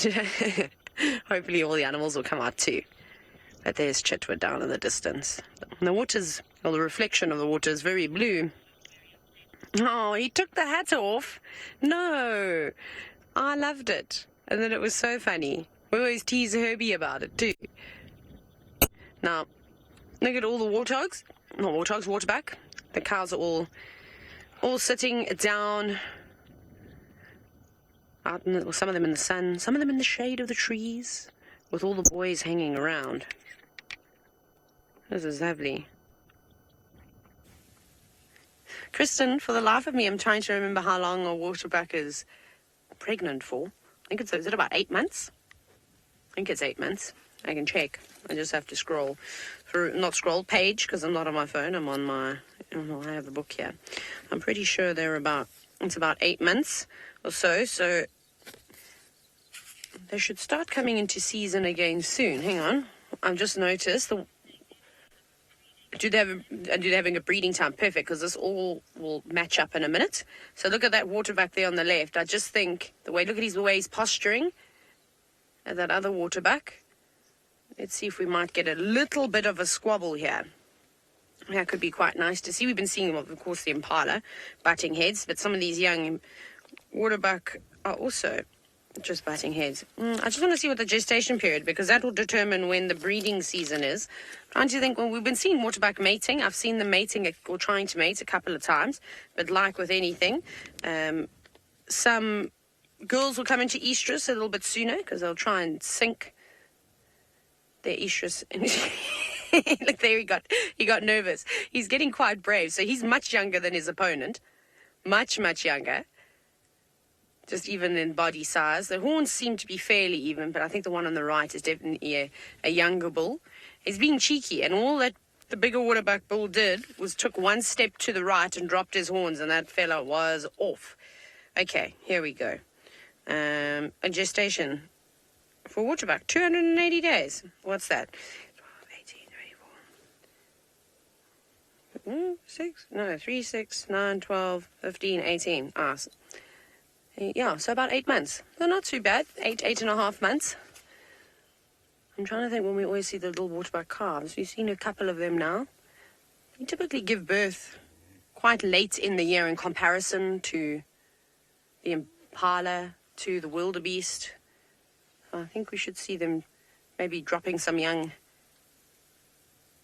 hopefully all the animals will come out too. But there's Chitwa down in the distance. And the water's, well, the reflection of the water is very blue. Oh, he took the hat off. No. I loved it. And then it was so funny. We always tease Herbie about it too. Now, look at all the warthogs. Not warthogs, waterbuck. The cows are all sitting down. Some of them in the sun, some of them in the shade of the trees, with all the boys hanging around. This is lovely. Kristen, for the life of me, I'm trying to remember how long a waterbuck is pregnant for. I think is it about 8 months? think it's 8 months. I can check. I just have to scroll through, not scroll, page, because I'm not on my phone. I'm on my, I have the book here. I'm pretty sure it's about 8 months or so. So they should start coming into season again soon. Hang on. I've just noticed they're having a breeding time? Perfect, because this all will match up in a minute. So look at that waterbuck there on the left. I just think look at the way he's posturing. And that other waterbuck. Let's see if we might get a little bit of a squabble here. That could be quite nice to see. We've been seeing, of course, the impala butting heads, but some of these young waterbuck are also just butting heads. I just want to see what the gestation period, because that will determine when the breeding season is. Trying to think, well, we've been seeing waterbuck mating. I've seen them mating or trying to mate a couple of times, but like with anything, some girls will come into estrus a little bit sooner because they'll try and sink their estrus. Look there, he got nervous. He's getting quite brave, so he's much younger than his opponent. Much, much younger. Just even in body size. The horns seem to be fairly even, but I think the one on the right is definitely a younger bull. He's being cheeky, and all that the bigger waterbuck bull did was took one step to the right and dropped his horns, and that fella was off. Okay, here we go. A gestation for waterbuck, 280 days. What's that? 3, 6, 9, 12, 15, 18. Yeah, so about 8 months. So not too bad. 8.5 months. I'm trying to think when we always see the little waterbuck calves. We've seen a couple of them now. They typically give birth quite late in the year in comparison to the impala, to the wildebeest. I think we should see them maybe dropping some young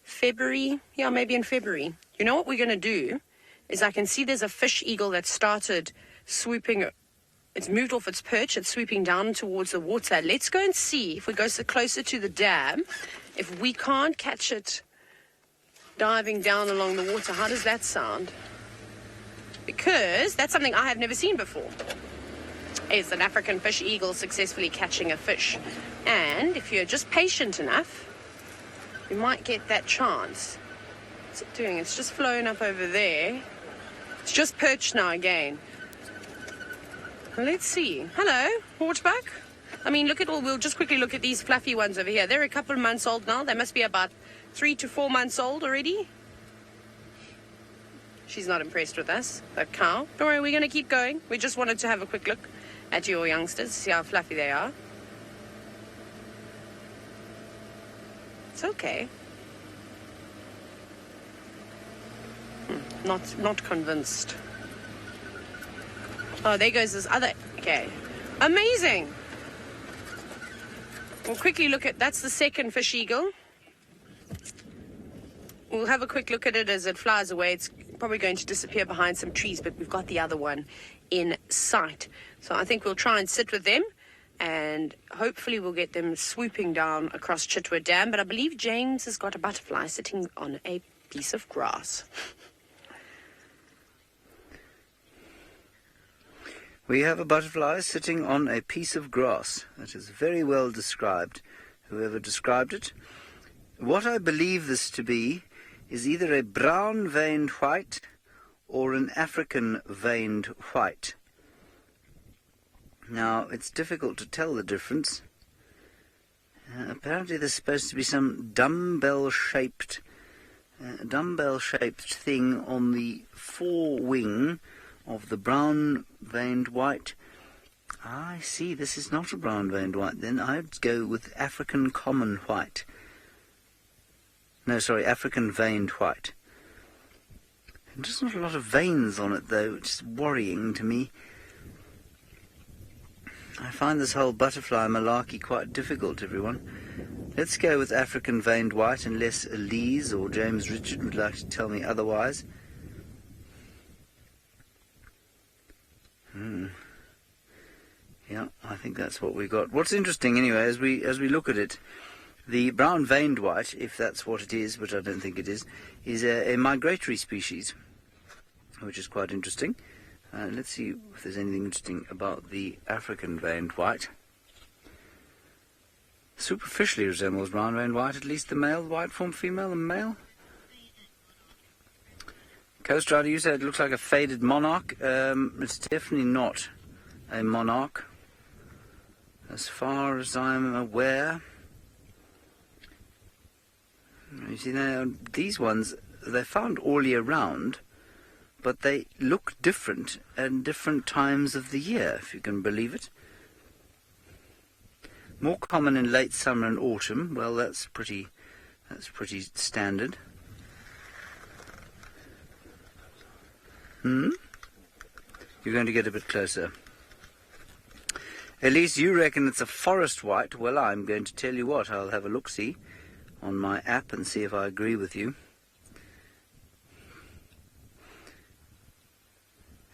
February. Yeah, maybe in February. You know what we're going to do is I can see there's a fish eagle that started swooping. It's moved off its perch. It's swooping down towards the water. Let's go and see if we go closer to the dam, if we can't catch it diving down along the water. How does that sound? Because that's something I have never seen before. Is an African fish eagle successfully catching a fish. And if you're just patient enough, you might get that chance. What's it doing? It's just flown up over there. It's just perched now again. Let's see. Hello, waterbuck. I mean, we'll just quickly look at these fluffy ones over here. They're a couple of months old now. They must be about 3 to 4 months old already. She's not impressed with us, that cow. Don't worry, we're going to keep going. We just wanted to have a quick look at your youngsters, see how fluffy they are. It's okay. Not convinced. Oh, there goes this other. Okay. Amazing. We'll quickly look at, that's the second fish eagle. We'll have a quick look at it as it flies away. It's probably going to disappear behind some trees, but we've got the other one in sight. So I think we'll try and sit with them, and hopefully we'll get them swooping down across Chitwa Dam. But I believe James has got a butterfly sitting on a piece of grass. We have a butterfly sitting on a piece of grass. That is very well described, whoever described it. What I believe this to be is either a brown-veined white or an African-veined white. Now, it's difficult to tell the difference. Apparently there's supposed to be some dumbbell-shaped thing on the forewing of the brown-veined white. I see, this is not a brown-veined white then. I'd go with African common white. No, sorry, African veined white. There's not a lot of veins on it though, which is worrying to me. I find this whole butterfly malarkey quite difficult, everyone. Let's go with African veined white, unless Elise or James Richard would like to tell me otherwise. Yeah, I think that's what we got. What's interesting, anyway, as we look at it, the brown-veined white, if that's what it is, which I don't think it is a migratory species, which is quite interesting. Let's see if there's anything interesting about the African-veined white. superficially resembles brown-veined white, at least the male. White form female, the male. Coast Rider, you said it looks like a faded monarch. It's definitely not a monarch, as far as I'm aware. You see, now these ones, they're found all year round, but they look different at different times of the year, if you can believe it. More common in late summer and autumn. Well, that's pretty standard. You're going to get a bit closer. Elise, you reckon it's a forest white. Well, I'm going to tell you what. I'll have a look-see on my app and see if I agree with you.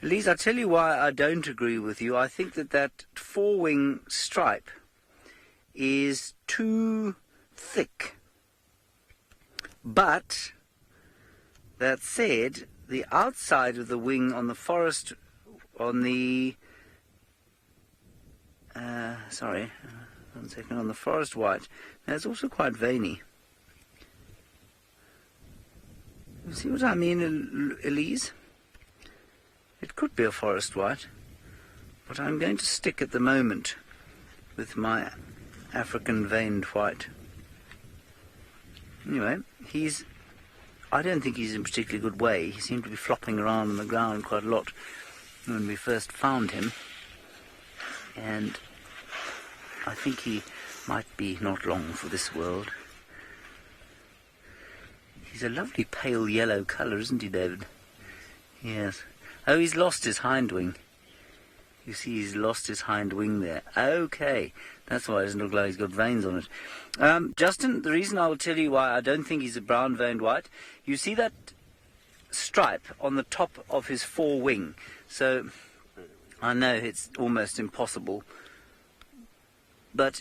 Elise, I'll tell you why I don't agree with you. I think that forewing stripe is too thick. But, that said, the outside of the wing on the forest, on the, on the forest white, that's also quite veiny. You see what I mean, Elise? It could be a forest white, but I'm going to stick at the moment with my African veined white. Anyway, I don't think he's in a particularly good way. He seemed to be flopping around on the ground quite a lot when we first found him, and I think he might be not long for this world. He's a lovely pale yellow colour, isn't he, David? Yes. Oh, he's lost his hind wing. You see, he's lost his hind wing there. Okay, that's why it doesn't look like he's got veins on it. Justin, the reason I will tell you why I don't think he's a brown-veined white, you see that stripe on the top of his forewing. So, I know it's almost impossible. But,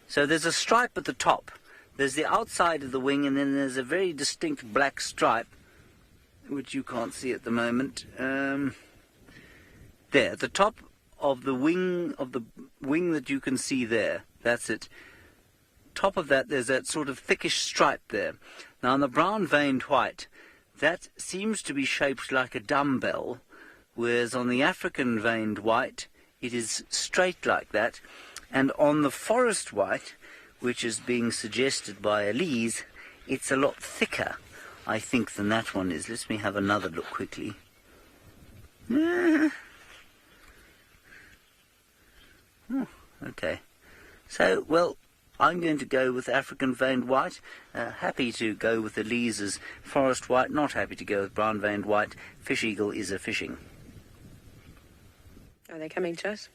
so there's a stripe at the top. There's the outside of the wing, and then there's a very distinct black stripe, which you can't see at the moment. There, at the top of the wing that you can see there, that's it. Top of that, there's that sort of thickish stripe there. Now, on the brown-veined white, that seems to be shaped like a dumbbell, whereas on the African-veined white, it is straight like that. And on the forest white, which is being suggested by Elise, it's a lot thicker, I think, than that one is. Let me have another look quickly. Okay. So, well, I'm going to go with African veined white. Happy to go with Elise's forest white. Not happy to go with brown veined white. Fish eagle is a fishing. Are they coming to us?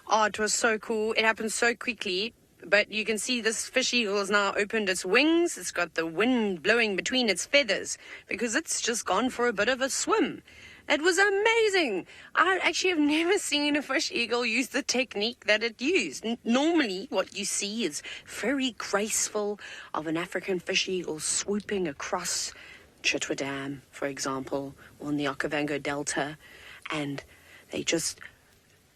Oh, it was so cool. It happened so quickly. But you can see this fish eagle has now opened its wings. It's got the wind blowing between its feathers because it's just gone for a bit of a swim. It was amazing. I actually have never seen a fish eagle use the technique that it used. Normally, what you see is very graceful of an African fish eagle swooping across Chitwa Dam, for example, on the Okavango Delta, and they just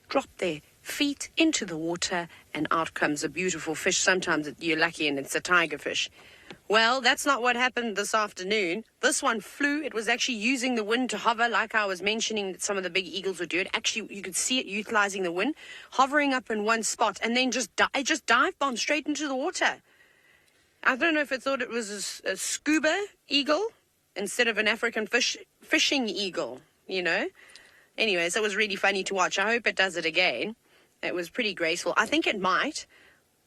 drop their feet into the water and out comes a beautiful fish. Sometimes you're lucky and it's a tiger fish. Well, that's not what happened this afternoon. This one flew. It was actually using the wind to hover, like I was mentioning that some of the big eagles would do it. Actually, you could see it utilizing the wind, hovering up in one spot, and then just dive bombed straight into the water. I don't know if it thought it was a scuba eagle instead of an African fishing eagle, you know. Anyways, it was really funny to watch. I hope it does it again. It was pretty graceful. I think it might.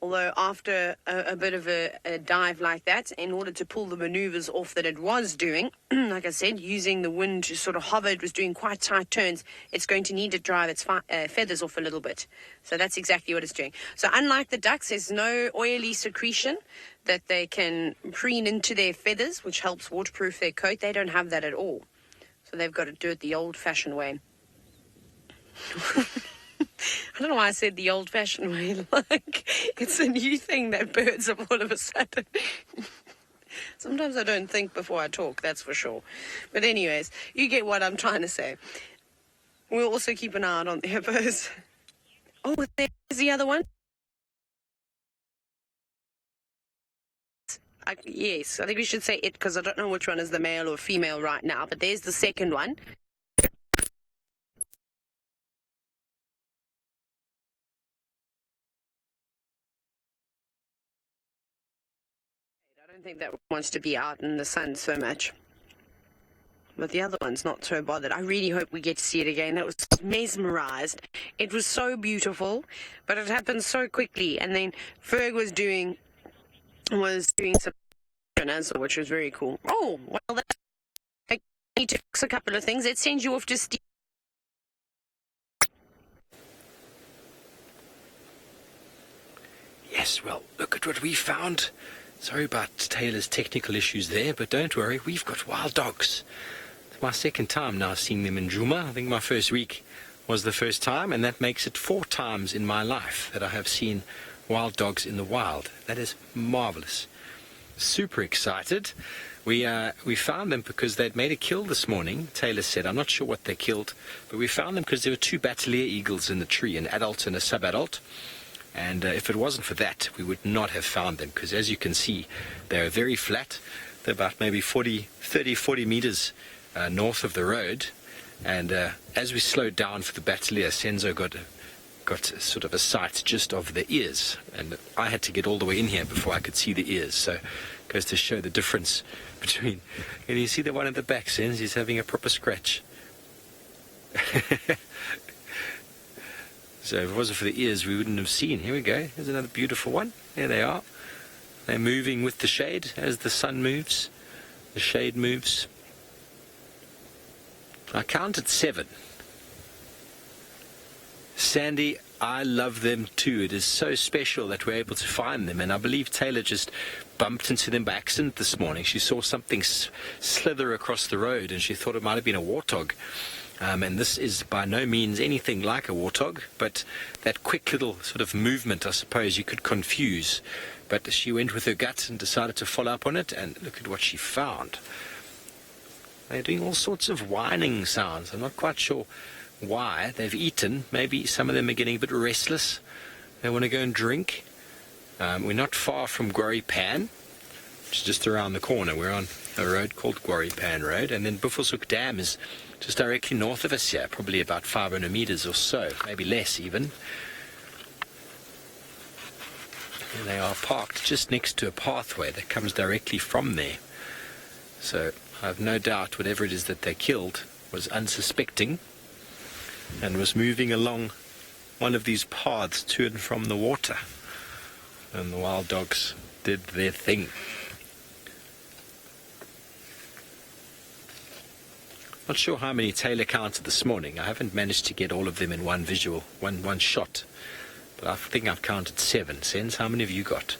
Although after a bit of a dive like that, in order to pull the maneuvers off that it was doing, like I said, using the wind to sort of hover, it was doing quite tight turns, it's going to need to drive its feathers off a little bit. So that's exactly what it's doing. So unlike the ducks, there's no oily secretion that they can preen into their feathers, which helps waterproof their coat. They don't have that at all. So they've got to do it the old-fashioned way. I don't know why I said the old-fashioned way. Like, it's a new thing that birds have all of a sudden. Sometimes I don't think before I talk, that's for sure. But anyways, you get what I'm trying to say. We'll also keep an eye out on the hippos. Oh, there's the other one. Yes, I think we should say it because I don't know which one is the male or female right now, but there's the second one. I don't think that one wants to be out in the sun so much. But the other one's not so bothered. I really hope we get to see it again. That was mesmerized. It was so beautiful, but it happened so quickly. And then Ferg was doing some as well, which was very cool. Oh, well, I need to fix a couple of things. Let's send you off to Steve. Yes, well, look at what we found. Sorry about Taylor's technical issues there, but don't worry, we've got wild dogs. It's my second time now seeing them in Djuma. I think my first week was the first time, and that makes it 4 times in my life that I have seen wild dogs in the wild. That is marvelous. Super excited. We found them because they'd made a kill this morning, Taylor said. I'm not sure what they killed, but we found them because there were 2 Battalier eagles in the tree, an adult and a sub-adult. And if it wasn't for that, we would not have found them, because as you can see, they're very flat. They're about maybe 40 meters north of the road. And as we slowed down for the Battalier, Senzo got sort of a sight just of the ears. And I had to get all the way in here before I could see the ears. So it goes to show the difference between... And you see the one at the back, Senz? He's having a proper scratch. So if it wasn't for the ears, we wouldn't have seen. Here we go. There's another beautiful one. There they are. They're moving with the shade as the sun moves. The shade moves. I counted 7. Sandy, I love them too. It is so special that we're able to find them. And I believe Taylor just bumped into them by accident this morning. She saw something slither across the road and she thought it might have been a warthog. And this is by no means anything like a warthog, but that quick little sort of movement, I suppose, you could confuse. But she went with her gut and decided to follow up on it, and look at what she found. They're doing all sorts of whining sounds. I'm not quite sure why. They've eaten. Maybe some of them are getting a bit restless. They want to go and drink. We're not far from Gwari Pan, which is just around the corner. We're on a road called Gwari Pan Road, and then Buffelshoek Dam is just directly north of us here, probably about 500 meters or so, maybe less even. And they are parked just next to a pathway that comes directly from there. So I have no doubt whatever it is that they killed was unsuspecting and was moving along one of these paths to and from the water. And the wild dogs did their thing. Not sure how many Taylor counted this morning. I haven't managed to get all of them in one visual, one shot. But I think I've counted 7. Senz, how many have you got?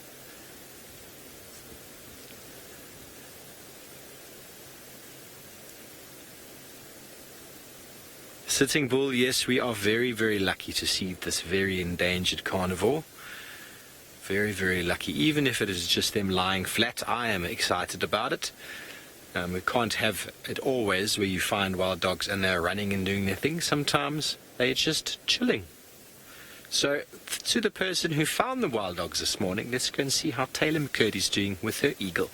Sitting Bull, yes, we are very, very lucky to see this very endangered carnivore. Very, very lucky. Even if it is just them lying flat, I am excited about it. We can't have it always where you find wild dogs and they're running and doing their thing. Sometimes they're just chilling. So, to the person who found the wild dogs this morning, let's go and see how Taylor McCurdy's doing with her eagle.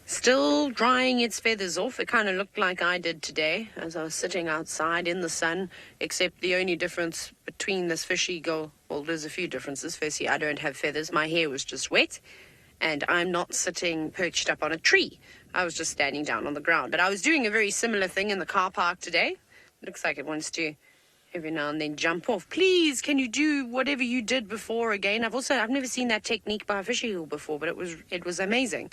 Still drying its feathers off. It kind of looked like I did today as I was sitting outside in the sun, except the only difference between this fish eagle, well, there's a few differences. Firstly, I don't have feathers. My hair was just wet, and I'm not sitting perched up on a tree. I was just standing down on the ground. But I was doing a very similar thing in the car park today. Looks like it wants to every now and then jump off. Please, can you do whatever you did before again? I've never seen that technique by a fish eagle before, but it was amazing.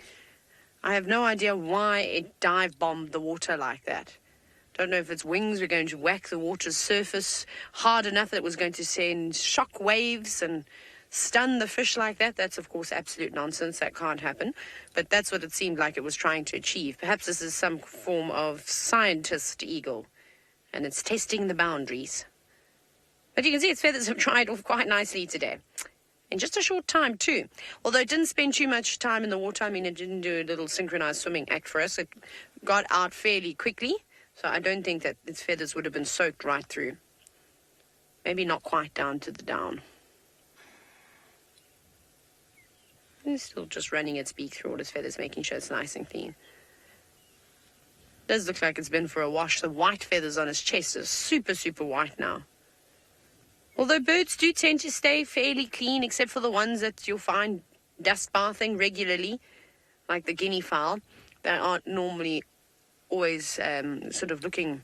I have no idea why it dive bombed the water like that. Don't know if its wings were going to whack the water's surface hard enough that it was going to send shock waves and stun the fish like that. That's, of course, absolute nonsense. That can't happen. But that's what it seemed like it was trying to achieve. Perhaps this is some form of scientist eagle, and it's testing the boundaries. But you can see its feathers have dried off quite nicely today. In just a short time, too. Although it didn't spend too much time in the water. I mean, it didn't do a little synchronized swimming act for us. It got out fairly quickly. So I don't think that its feathers would have been soaked right through. Maybe not quite down to the down. It's still just running its beak through all its feathers, making sure it's nice and clean. Does look like it's been for a wash. The white feathers on its chest are super, super white now. Although birds do tend to stay fairly clean, except for the ones that you'll find dust bathing regularly, like the guinea fowl. They aren't normally always sort of looking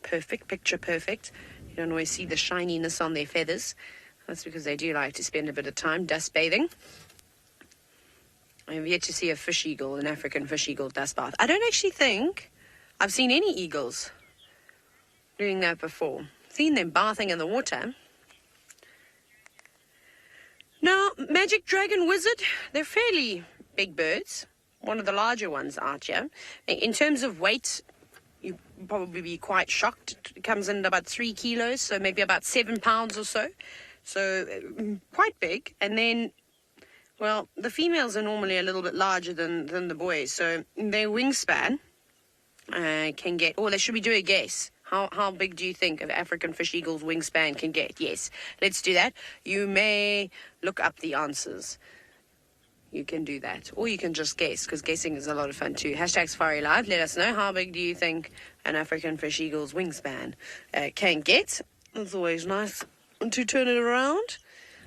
perfect, picture perfect. You don't always see the shininess on their feathers. That's because they do like to spend a bit of time dust bathing. I have yet to see a fish eagle, an African fish eagle dust bath. I don't actually think I've seen any eagles doing that before. Seen them bathing in the water. Now, magic dragon wizard, they're fairly big birds. One of the larger ones out here. In terms of weight, you'd probably be quite shocked. It comes in about 3 kilos, so maybe about 7 pounds or so. So quite big. And then, well, the females are normally a little bit larger than the boys. So their wingspan can get, oh, they should we do a guess? How big do you think an African fish eagle's wingspan can get? Yes, let's do that. You may look up the answers. You can do that. Or you can just guess, because guessing is a lot of fun too. Hashtag Safari Live. Let us know, how big do you think an African fish eagle's wingspan can get? It's always nice to turn it around.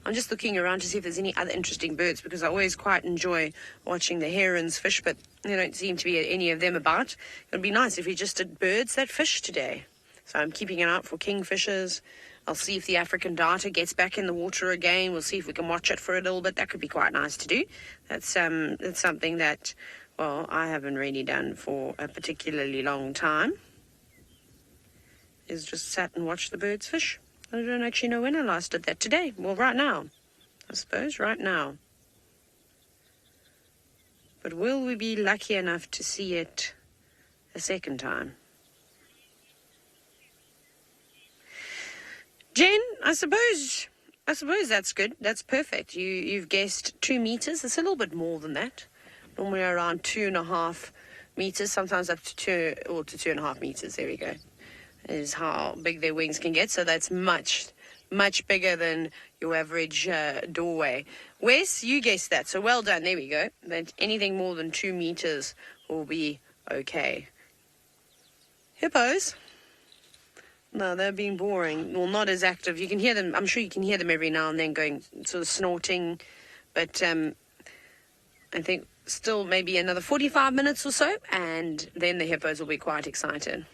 I'm just looking around to see if there's any other interesting birds, because I always quite enjoy watching the herons fish, but there don't seem to be any of them about. It would be nice if we just did birds that fish today. So I'm keeping an eye out for kingfishers. I'll see if the African darter gets back in the water again. We'll see if we can watch it for a little bit. That could be quite nice to do. That's something that, well, I haven't really done for a particularly long time. Is just sat and watched the birds fish. I don't actually know when I last did that. Today. Well, right now. I suppose, right now. But will we be lucky enough to see it a second time? Jen, I suppose that's good. That's perfect. You've guessed 2 meters. It's a little bit more than that. Normally around 2.5 meters, sometimes up to 2.5 meters. There we go. Is how big their wings can get. So that's much, much bigger than your average doorway. Wes, you guessed that. So well done. There we go. But anything more than 2 meters will be okay. Hippos. No, they're being boring. Well, not as active. You can hear them. I'm sure you can hear them every now and then going sort of snorting. But I think still maybe another 45 minutes or so, and then the hippos will be quite excited.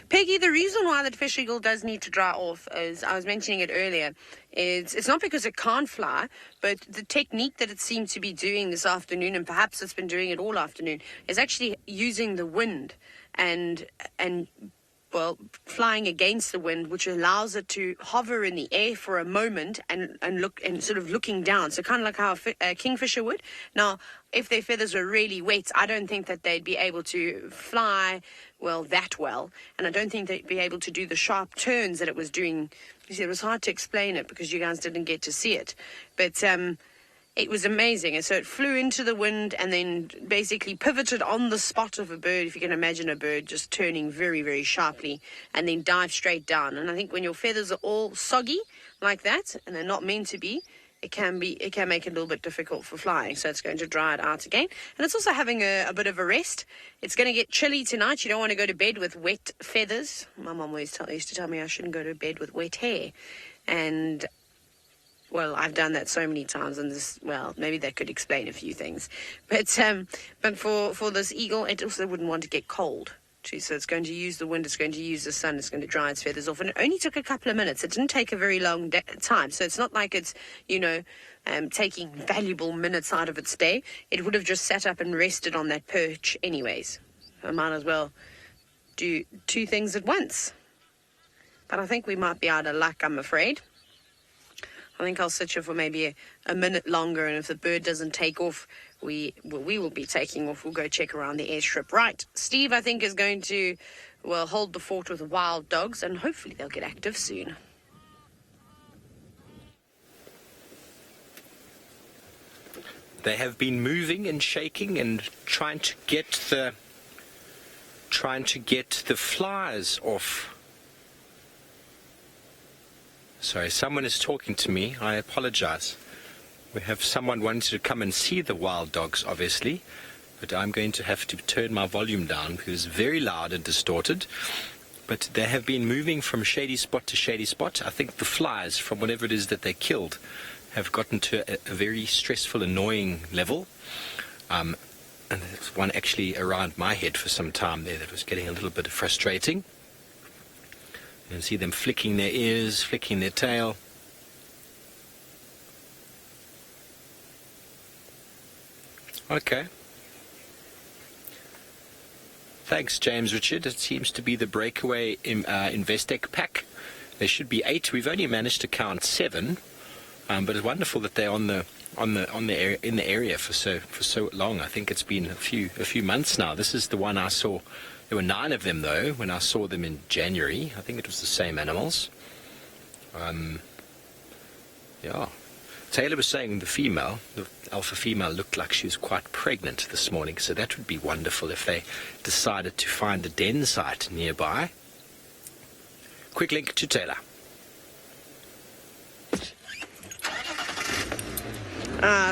Peggy, the reason why that fish eagle does need to dry off, as I was mentioning it earlier, is it's not because it can't fly, but the technique that it seemed to be doing this afternoon, and perhaps it's been doing it all afternoon, is actually using the wind and well, flying against the wind, which allows it to hover in the air for a moment and look and sort of looking down. So kind of like how a kingfisher would. Now, if their feathers were really wet, I don't think that they'd be able to fly that well. And I don't think they'd be able to do the sharp turns that it was doing. You see, it was hard to explain it because you guys didn't get to see it. But it was amazing. And so it flew into the wind and then basically pivoted on the spot of a bird, if you can imagine a bird just turning very, very sharply, and then dive straight down. And I think when your feathers are all soggy like that, and they're not meant to be, it can make it a little bit difficult for flying. So it's going to dry it out again. And it's also having a bit of a rest. It's going to get chilly tonight. You don't want to go to bed with wet feathers. My mum always used to tell me I shouldn't go to bed with wet hair. And well, I've done that so many times, and maybe that could explain a few things. But for this eagle, it also wouldn't want to get cold too. So it's going to use the wind, it's going to use the sun, it's going to dry its feathers off. And it only took a couple of minutes. It didn't take a very long time. So it's not like it's, taking valuable minutes out of its day. It would have just sat up and rested on that perch anyways. I might as well do 2 things at once. But I think we might be out of luck, I'm afraid. I think I'll sit here for maybe a minute longer, and if the bird doesn't take off, we will be taking off. We'll go check around the airstrip. Right, Steve, I think, is going to, hold the fort with the wild dogs, and hopefully they'll get active soon. They have been moving and shaking and trying to get the flies off. Sorry, someone is talking to me. I apologize. We have someone wanting to come and see the wild dogs, obviously, but I'm going to have to turn my volume down because it's very loud and distorted. But they have been moving from shady spot to shady spot. I think the flies, from whatever it is that they killed, have gotten to a very stressful, annoying level. And there's one actually around my head for some time there that was getting a little bit frustrating. You can see them flicking their ears, flicking their tail. Okay. Thanks, James Richard. It seems to be the breakaway Investec pack. There should be 8. We've only managed to count 7, but it's wonderful that they're in the area for so long. I think it's been a few months now. This is the one I saw. There were 9 of them though when I saw them in January. I think it was the same animals. Yeah. Taylor was saying the alpha female looked like she was quite pregnant this morning, so that would be wonderful if they decided to find a den site nearby. Quick link to Taylor.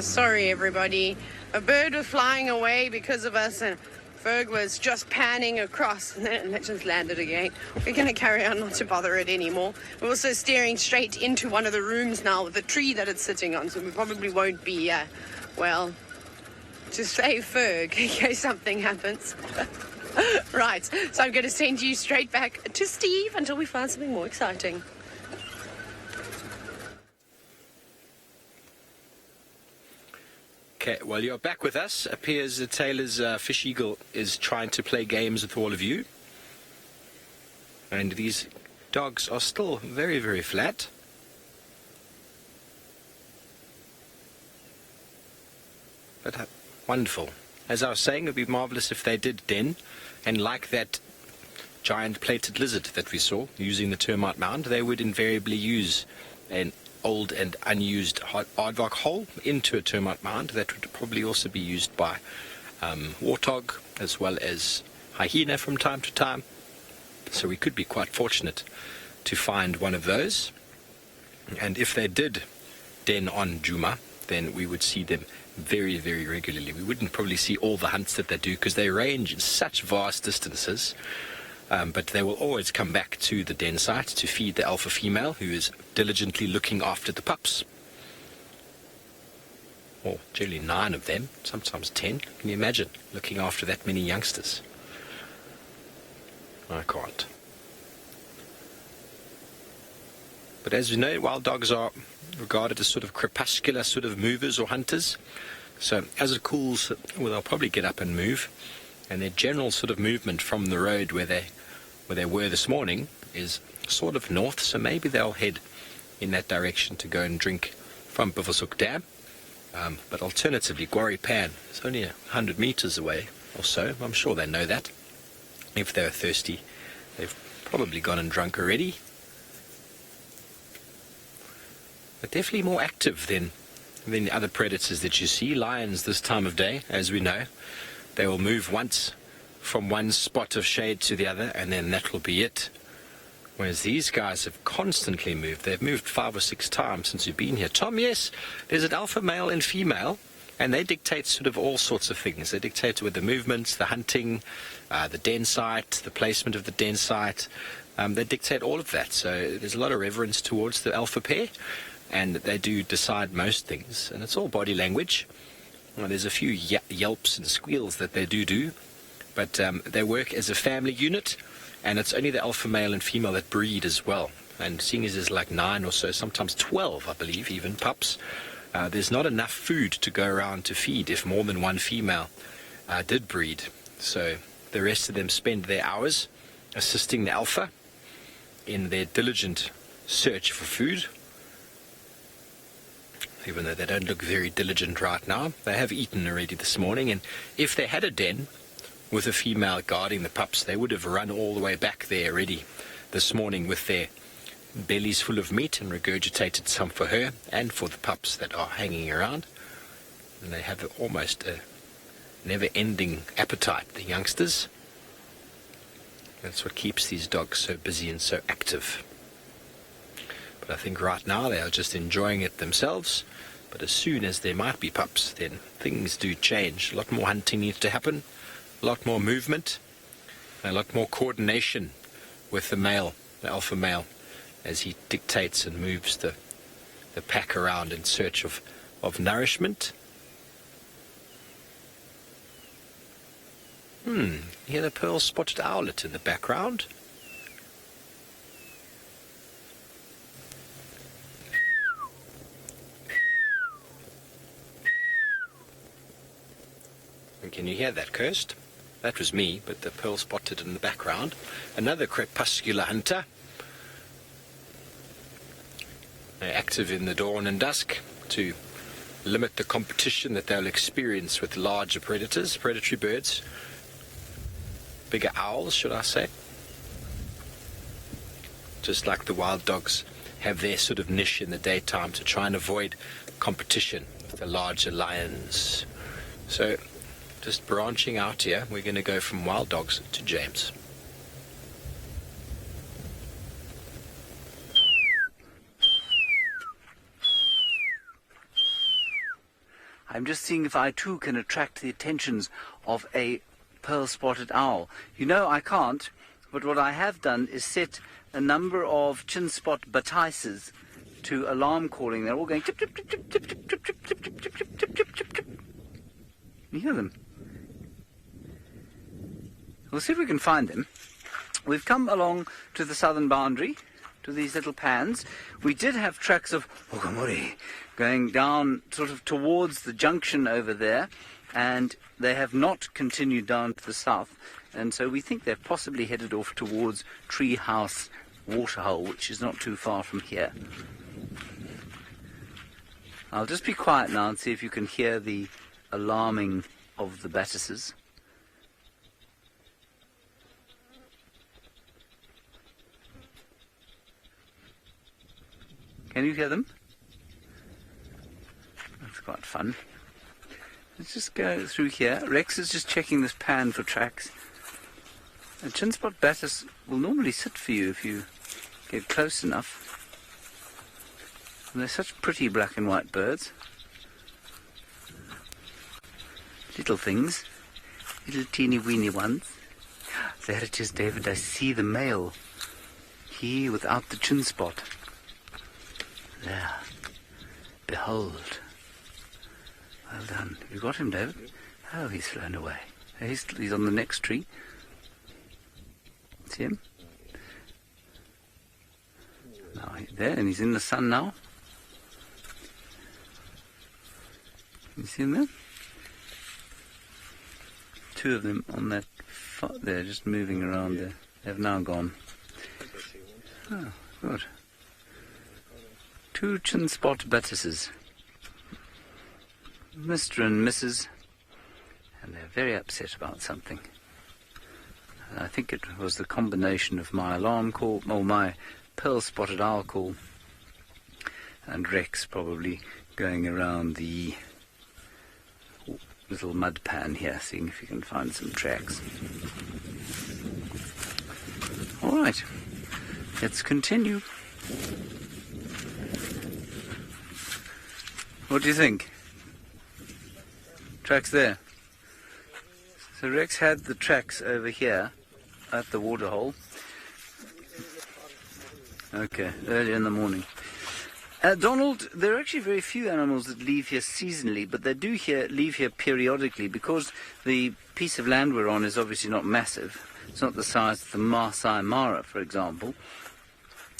Sorry everybody. A bird was flying away because of us and Ferg was just panning across and then it just landed again. We're going to carry on not to bother it anymore. We're also staring straight into one of the rooms now with the tree that it's sitting on, so we probably won't be, well, to save Ferg in case something happens. Right, so I'm going to send you straight back to Steve until we find something more exciting. Okay, well, you're back with us. Appears that Taylor's fish eagle is trying to play games with all of you. And these dogs are still very, very flat. But wonderful. As I was saying, it would be marvelous if they did den. And like that giant plated lizard that we saw using the termite mound, they would invariably use an old and unused aardvark hole into a termite mound. That would probably also be used by warthog as well as hyena from time to time. So we could be quite fortunate to find one of those. And if they did den on Djuma, then we would see them very, very regularly. We wouldn't probably see all the hunts that they do because they range in such vast distances. But they will always come back to the den site to feed the alpha female, who is diligently looking after the pups. Or generally 9 of them, sometimes 10. Can you imagine looking after that many youngsters? I can't. But as you know, wild dogs are regarded as sort of crepuscular sort of movers or hunters. So as it cools, well, they'll probably get up and move. And their general sort of movement from the road where they were this morning is sort of north, so maybe they'll head in that direction to go and drink from Buffelshoek Dam. But alternatively, Quarry Pan is only 100 meters away or so. I'm sure they know that. If they're thirsty, they've probably gone and drunk already. But definitely more active than the other predators that you see. Lions this time of day, as we know, they will move once from one spot of shade to the other, and then that will be it. Whereas these guys have constantly moved. They've moved 5 or 6 times since you've been here. Tom, yes, there's an alpha male and female, and they dictate sort of all sorts of things. They dictate with the movements, the hunting, the den site, the placement of the den site. They dictate all of that. So there's a lot of reverence towards the alpha pair, and they do decide most things. And it's all body language. Well, there's a few yelps and squeals that they do, but they work as a family unit, and it's only the alpha male and female that breed as well. And seeing as there's like 9 or so, sometimes 12, I believe, even pups, there's not enough food to go around to feed if more than one female did breed. So the rest of them spend their hours assisting the alpha in their diligent search for food. Even though they don't look very diligent right now, they have eaten already this morning, and if they had a den with a female guarding the pups, they would have run all the way back there already this morning with their bellies full of meat and regurgitated some for her and for the pups that are hanging around. And they have almost a never-ending appetite, the youngsters. That's what keeps these dogs so busy and so active. But I think right now they are just enjoying it themselves. But as soon as there might be pups, then things do change. A lot more hunting needs to happen, a lot more movement, and a lot more coordination with the male, the alpha male, as he dictates and moves the pack around in search of nourishment. Hear the pearl-spotted owlet in the background. And can you hear that, Kirst? That was me, but the pearl-spotted in the background. Another crepuscular hunter. They're active in the dawn and dusk to limit the competition that they'll experience with larger predators, predatory birds. Bigger owls, should I say. Just like the wild dogs have their sort of niche in the daytime to try and avoid competition with the larger lions. So, just branching out here, we're going to go from wild dogs to James. I'm just seeing if I too can attract the attentions of a pearl-spotted owl. You know I can't, but what I have done is set a number of chin-spot batices to alarm calling. They're all going tip, tip, tip, tip, tip, tip, tip, tip, tip, tip, tip, tip, tip, tip, tip. You hear them? We'll see if we can find them. We've come along to the southern boundary, to these little pans. We did have tracks of okamori going down sort of towards the junction over there, and they have not continued down to the south, and so we think they've possibly headed off towards Treehouse Waterhole, which is not too far from here. I'll just be quiet now and see if you can hear the alarming of the batises. Can you hear them? That's quite fun. Let's just go through here. Rex is just checking this pan for tracks. A chin-spot batis will normally sit for you if you get close enough. And they're such pretty black and white birds. Little things. Little teeny weeny ones. There it is, David. I see the male. He without the chin spot. There. Behold. Well done. You got him, David? Oh, he's flown away. He's on the next tree. See him? Now he's there, and he's in the sun now. You see him there? Two of them on that there, just moving around there. They've now gone. Oh, good. Two chin-spot batises. Mr. and Mrs. And they're very upset about something. And I think it was the combination of my alarm call, or my pearl-spotted owl call, and Rex probably going around the little mud pan here, seeing if you can find some tracks. All right, let's continue. What do you think? Tracks there. So Rex had the tracks over here at the waterhole. Okay, early in the morning. Donald, there are actually very few animals that leave here seasonally, but they do leave here periodically because the piece of land we're on is obviously not massive. It's not the size of the Maasai Mara, for example.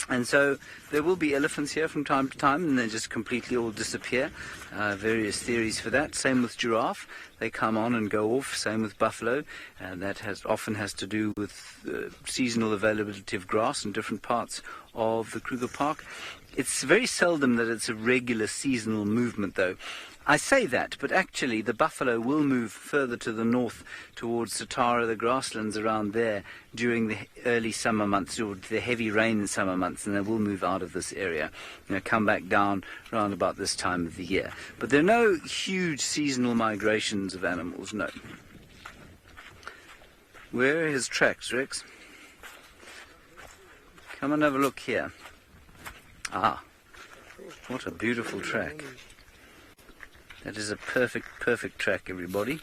And so there will be elephants here from time to time, and they just completely all disappear. Various theories for that. Same with giraffe. They come on and go off. Same with buffalo. And that often has to do with seasonal availability of grass in different parts of the Kruger Park. It's very seldom that it's a regular seasonal movement, though. I say that, but actually the buffalo will move further to the north towards Satara, the grasslands around there, during the early summer months, or the heavy rain summer months, and they will move out of this area, come back down around about this time of the year. But there are no huge seasonal migrations of animals, no. Where are his tracks, Rex? Come and have a look here. Ah, what a beautiful track. That is a perfect track, everybody.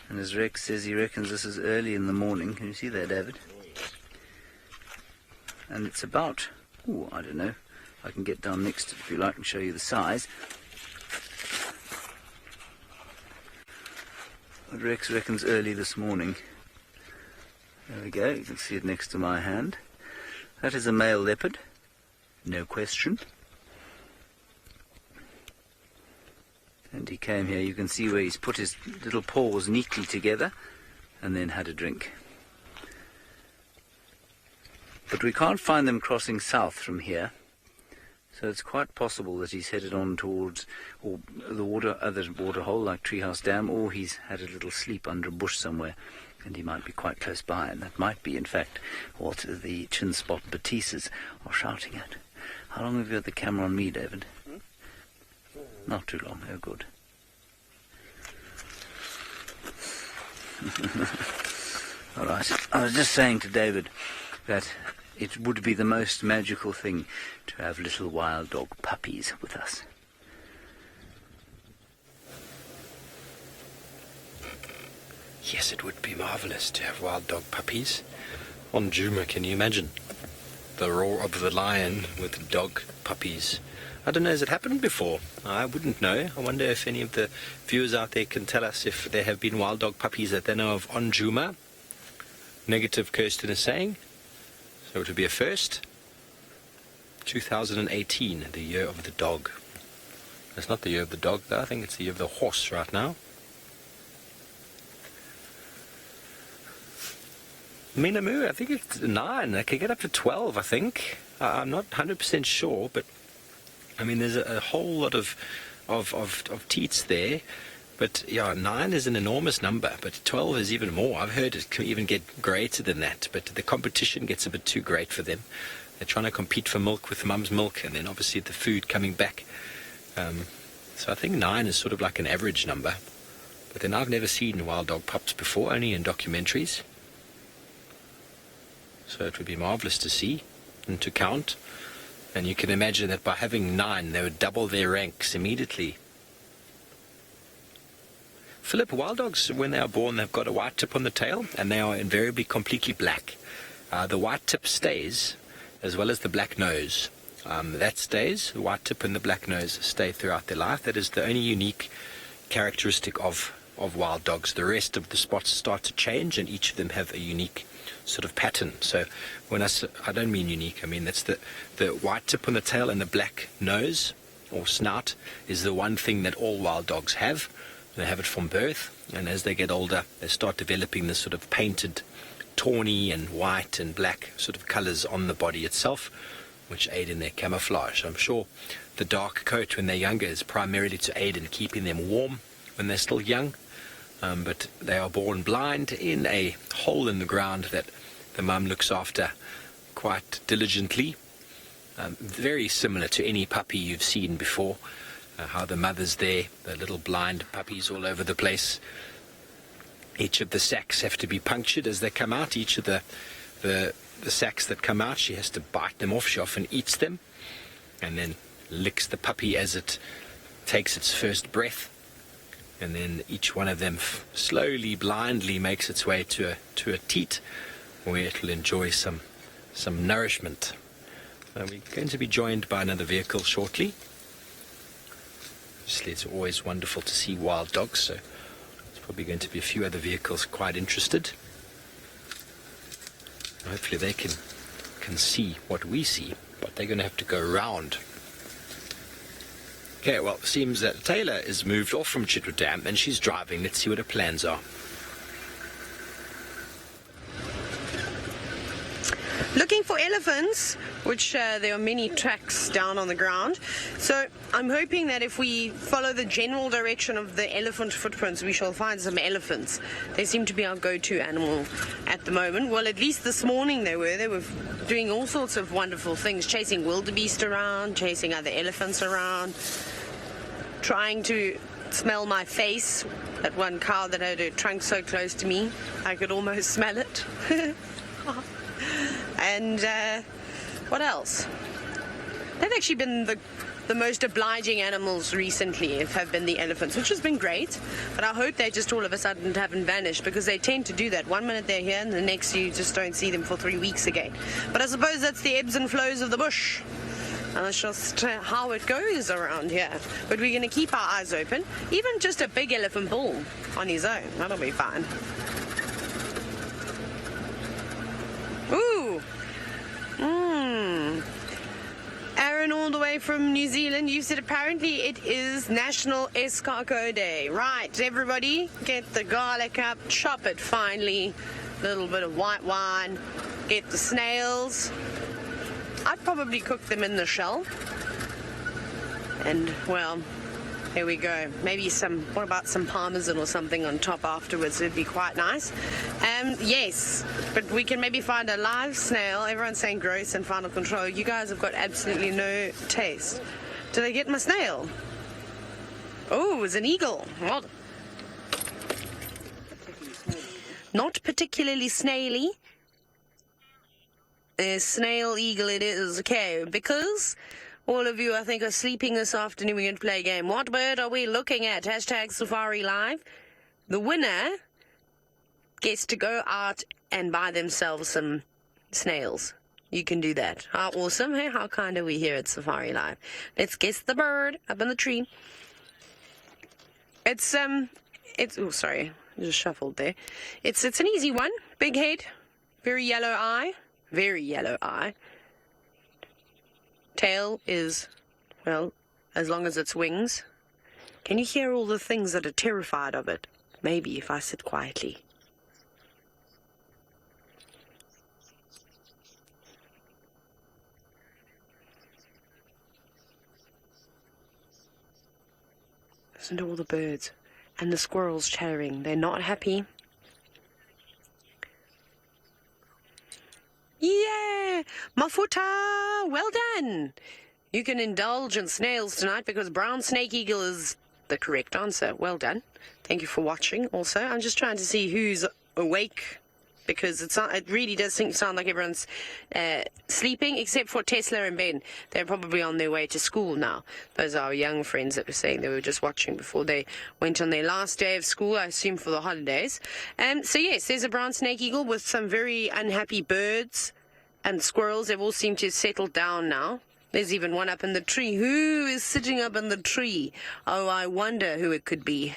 And as Rex says, he reckons this is early in the morning. Can you see that, David? And it's about, I don't know. I can get down next to it if you like and show you the size. But Rex reckons early this morning. There we go, you can see it next to my hand. That is a male leopard, no question. And he came here, you can see where he's put his little paws neatly together and then had a drink. But we can't find them crossing south from here, so it's quite possible that he's headed on towards the other water hole like Treehouse Dam, or he's had a little sleep under a bush somewhere, and he might be quite close by, and that might be, in fact, what the chin spot Batisas are shouting at. How long have you had the camera on me, David? Not too long, oh good. All right, I was just saying to David that it would be the most magical thing to have little wild dog puppies with us. Yes, it would be marvellous to have wild dog puppies. On Juma, can you imagine? The roar of the lion with dog puppies. I don't know, has it happened before? I wouldn't know. I wonder if any of the viewers out there can tell us if there have been wild dog puppies that they know of on Juma. Negative, Kirsten is saying. So it would be a first. 2018, the year of the dog. It's not the year of the dog, though. I think it's the year of the horse right now. Minamu, I think it's 9. I can get up to 12, I think. I'm not 100% sure, but I mean, there's a whole lot of teats there. But yeah, 9 is an enormous number, but 12 is even more. I've heard it can even get greater than that, but the competition gets a bit too great for them. They're trying to compete for milk with mum's milk, and then obviously the food coming back. So I think 9 is sort of like an average number. But then I've never seen wild dog pups before, only in documentaries. So it would be marvellous to see and to count. And you can imagine that by having 9, they would double their ranks immediately. Philip, wild dogs, when they are born, they've got a white tip on the tail, and they are invariably completely black. The white tip stays, as well as the black nose. That stays. The white tip and the black nose stay throughout their life. That is the only unique characteristic of wild dogs. The rest of the spots start to change, and each of them have a unique sort of pattern. So when I don't mean unique, I mean that's the white tip on the tail and the black nose or snout is the one thing that all wild dogs have. They have it from birth, and as they get older they start developing this sort of painted tawny and white and black sort of colors on the body itself, which aid in their camouflage. I'm sure the dark coat when they're younger is primarily to aid in keeping them warm when they're still young. But they are born blind in a hole in the ground that the mum looks after quite diligently. Very similar to any puppy you've seen before, how the mother's there, the little blind puppies all over the place. Each of the sacs have to be punctured as they come out. Each of the sacs that come out, she has to bite them off. She often eats them and then licks the puppy as it takes its first breath. And then each one of them slowly, blindly makes its way to a teat where it will enjoy some nourishment. We're going to be joined by another vehicle shortly. Obviously, it's always wonderful to see wild dogs, so there's probably going to be a few other vehicles quite interested. Hopefully they can see what we see, but they're going to have to go round. Okay, well, it seems that Taylor is moved off from Chitwa Dam and she's driving. Let's see what her plans are. looking for elephants, which there are many tracks down on the ground. So I'm hoping that if we follow the general direction of the elephant footprints, we shall find some elephants. They seem to be our go-to animal at the moment. Well, at least this morning they were. They were doing all sorts of wonderful things, chasing wildebeest around, chasing other elephants around, trying to smell my face. That one cow that had her trunk so close to me, I could almost smell it. And what else? They've actually been the most obliging animals recently, have been the elephants, which has been great. But I hope they just all of a sudden haven't vanished, because they tend to do that. One minute they're here and the next you just don't see them for 3 weeks again. But I suppose that's the ebbs and flows of the bush. And that's just how it goes around here. But we're going to keep our eyes open. Even just a big elephant bull on his own, that'll be fine. Ooh. Aaron, all the way from New Zealand, you said apparently it is National Escargot Day. Right, everybody, get the garlic up, chop it finely, a little bit of white wine, get the snails. I'd probably cook them in the shell. And, well, here we go. Maybe what about some parmesan or something on top afterwards? It'd be quite nice. Yes, but we can maybe find a live snail. Everyone's saying gross and final control. You guys have got absolutely no taste. Did I get my snail? Oh, it's an eagle. Well, not particularly snaily. A snail eagle it is, okay, because all of you, I think, are sleeping this afternoon. We're going to play a game. What bird are we looking at? Hashtag Safari Live. The winner gets to go out and buy themselves some snails. You can do that. How awesome, hey? How kind are we here at Safari Live? Let's guess the bird up in the tree. It's, oh, sorry, I just shuffled there. It's an easy one. Big head, very yellow eye. Very yellow eye. Tail is, well, as long as it's wings. Can you hear all the things that are terrified of it? Maybe if I sit quietly. Listen to all the birds and the squirrels chattering. They're not happy. Yeah, Mafuta, well done. You can indulge in snails tonight because brown snake eagle is the correct answer. Well done. Thank you for watching also. I'm just trying to see who's awake, because it really does sound like everyone's sleeping, except for Tesla and Ben. They're probably on their way to school now. Those are our young friends that were saying they were just watching before they went on their last day of school, I assume for the holidays. So yes, there's a brown snake eagle with some very unhappy birds and squirrels. They've all seemed to have settled down now. There's even one up in the tree. Who is sitting up in the tree? Oh, I wonder who it could be.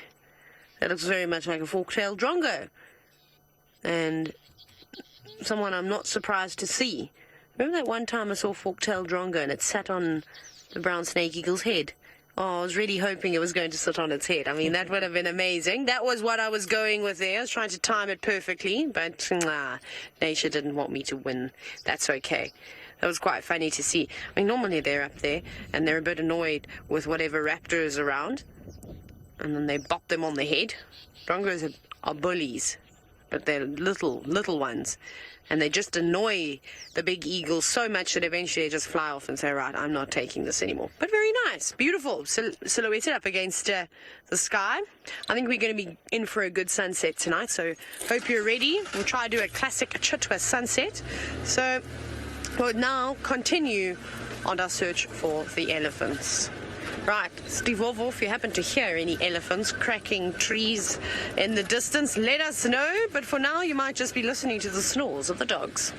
That looks very much like a fork-tailed drongo. And someone I'm not surprised to see. Remember that one time I saw fork-tailed drongo and it sat on the brown snake eagle's head? Oh, I was really hoping it was going to sit on its head. I mean, that would have been amazing. That was what I was going with there. I was trying to time it perfectly, but nature didn't want me to win. That's okay. That was quite funny to see. I mean, normally they're up there and they're a bit annoyed with whatever raptor is around, and then they bop them on the head. Drongos are bullies, but they're little ones, and they just annoy the big eagles so much that eventually they just fly off and say, right, I'm not taking this anymore. But very nice, beautiful, silhouetted up against the sky. I think we're going to be in for a good sunset tonight, so hope you're ready. We'll try to do a classic Chitwa sunset. So we'll now continue on our search for the elephants. Right, Stivovo, if you happen to hear any elephants cracking trees in the distance, let us know. But for now, you might just be listening to the snores of the dogs.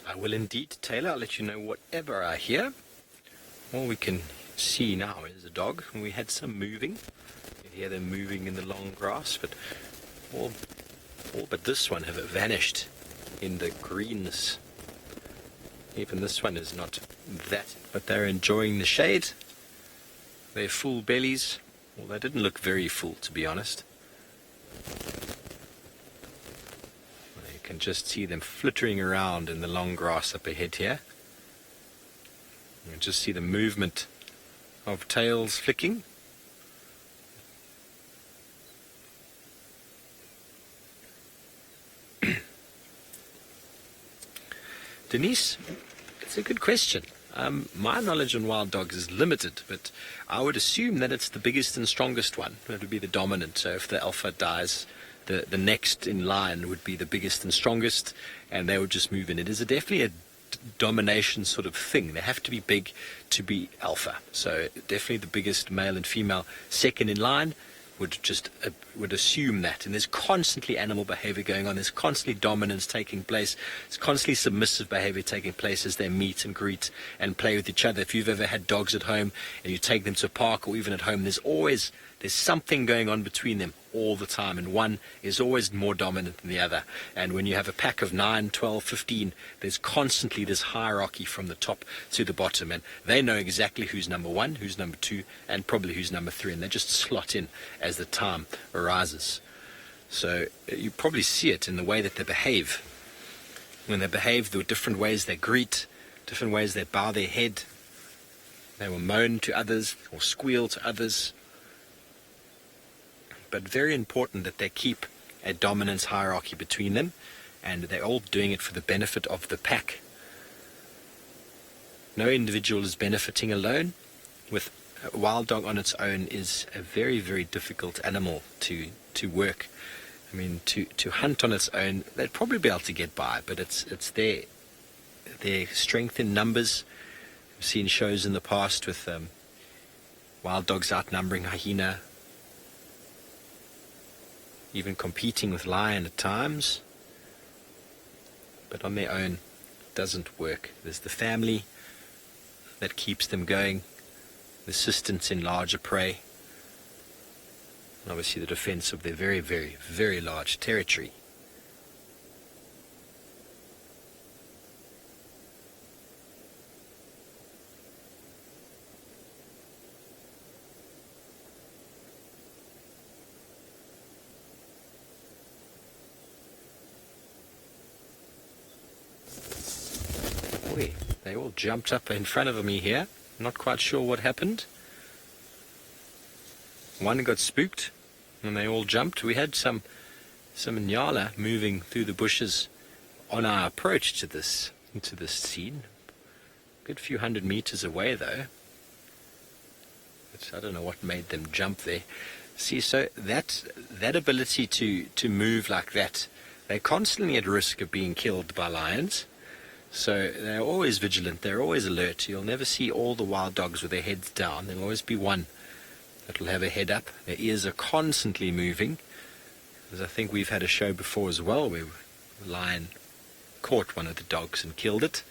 I will indeed, Taylor. I'll let you know whatever I hear. All we can see now is a dog, and we had some moving. You hear them moving in the long grass, but all but this one have vanished in the greenness. Even this one is not that, but they're enjoying the shade. They're full bellies. Well, they didn't look very full, to be honest. can just see them flittering around in the long grass up ahead here. You can just see the movement of tails flicking. Denise, it's a good question. My knowledge on wild dogs is limited, but I would assume that it's the biggest and strongest one. It would be the dominant. So if the alpha dies, the next in line would be the biggest and strongest, and they would just move in. It is definitely a domination sort of thing. They have to be big to be alpha. So definitely the biggest male and female second in line would assume that. And there's constantly animal behavior going on. There's constantly dominance taking place. There's constantly submissive behavior taking place as they meet and greet and play with each other. If you've ever had dogs at home and you take them to a park or even at home, there's something going on between them all the time, and one is always more dominant than the other. And when you have a pack of 9, 12, 15, there's constantly this hierarchy from the top to the bottom, and they know exactly who's number 1, who's number 2, and probably who's number 3, and they just slot in as the time arises. So you probably see it in the way that they behave. When they behave, there are different ways they greet, different ways they bow their head. They will moan to others or squeal to others. But very important that they keep a dominance hierarchy between them, and they're all doing it for the benefit of the pack. No individual is benefiting alone. With a wild dog on its own is a very, very difficult animal to work. I mean, to hunt on its own, they'd probably be able to get by, but it's their strength in numbers. I've seen shows in the past with wild dogs outnumbering hyena, even competing with lion at times, but on their own it doesn't work. There's the family that keeps them going, the assistance in larger prey, and obviously the defense of their very, very, very large territory. They all jumped up in front of me here. Not quite sure what happened. One got spooked and they all jumped. We had some nyala moving through the bushes on our approach to this scene. A good few hundred meters away though. But I don't know what made them jump there. See, so that ability to move like that, they're constantly at risk of being killed by lions. So they're always vigilant, they're always alert. You'll never see all the wild dogs with their heads down. There'll always be one that will have a head up. Their ears are constantly moving. As I think we've had a show before as well where a lion caught one of the dogs and killed it.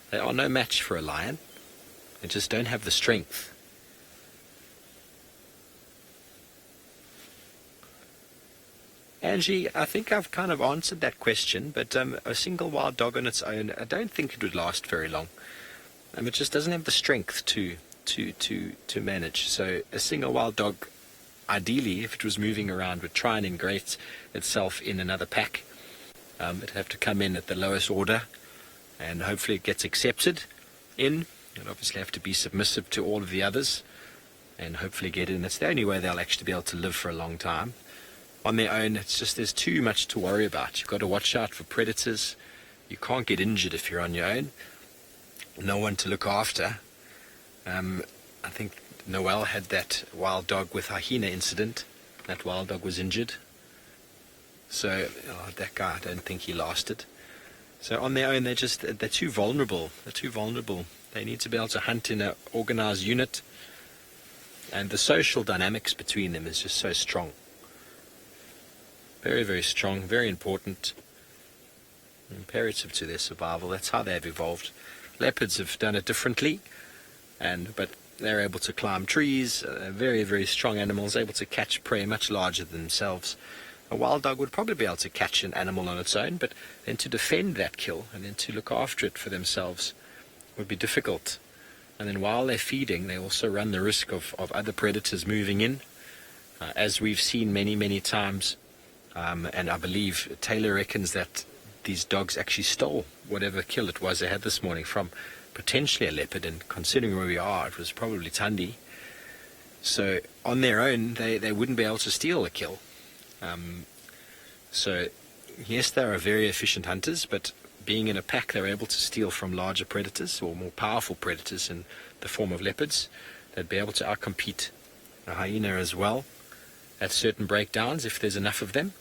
They are no match for a lion. They just don't have the strength. Angie, I think I've kind of answered that question, but a single wild dog on its own, I don't think it would last very long. It just doesn't have the strength to manage. So a single wild dog, ideally, if it was moving around, would try and integrate itself in another pack. It'd have to come in at the lowest order, and hopefully it gets accepted in. It'd obviously have to be submissive to all of the others, and hopefully get in. That's the only way they'll actually be able to live for a long time. On their own, it's just there's too much to worry about. You've got to watch out for predators. You can't get injured if you're on your own. No one to look after. I think Noel had that wild dog with hyena incident. That wild dog was injured. So that guy, I don't think he lasted. So on their own, they're too vulnerable. They're too vulnerable. They need to be able to hunt in an organized unit. And the social dynamics between them is just so strong. Very, very strong, very important, imperative to their survival. That's how they've evolved. Leopards have done it differently, but they're able to climb trees, very, very strong animals, able to catch prey much larger than themselves. A wild dog would probably be able to catch an animal on its own, but then to defend that kill and then to look after it for themselves would be difficult. And then while they're feeding, they also run the risk of other predators moving in, as we've seen many, many times. And I believe Taylor reckons that these dogs actually stole whatever kill it was they had this morning from potentially a leopard, and considering where we are, it was probably Thandi. So on their own, they wouldn't be able to steal a kill. So yes, they are very efficient hunters, but being in a pack, they're able to steal from larger predators or more powerful predators in the form of leopards. They'd be able to outcompete a hyena as well at certain breakdowns if there's enough of them.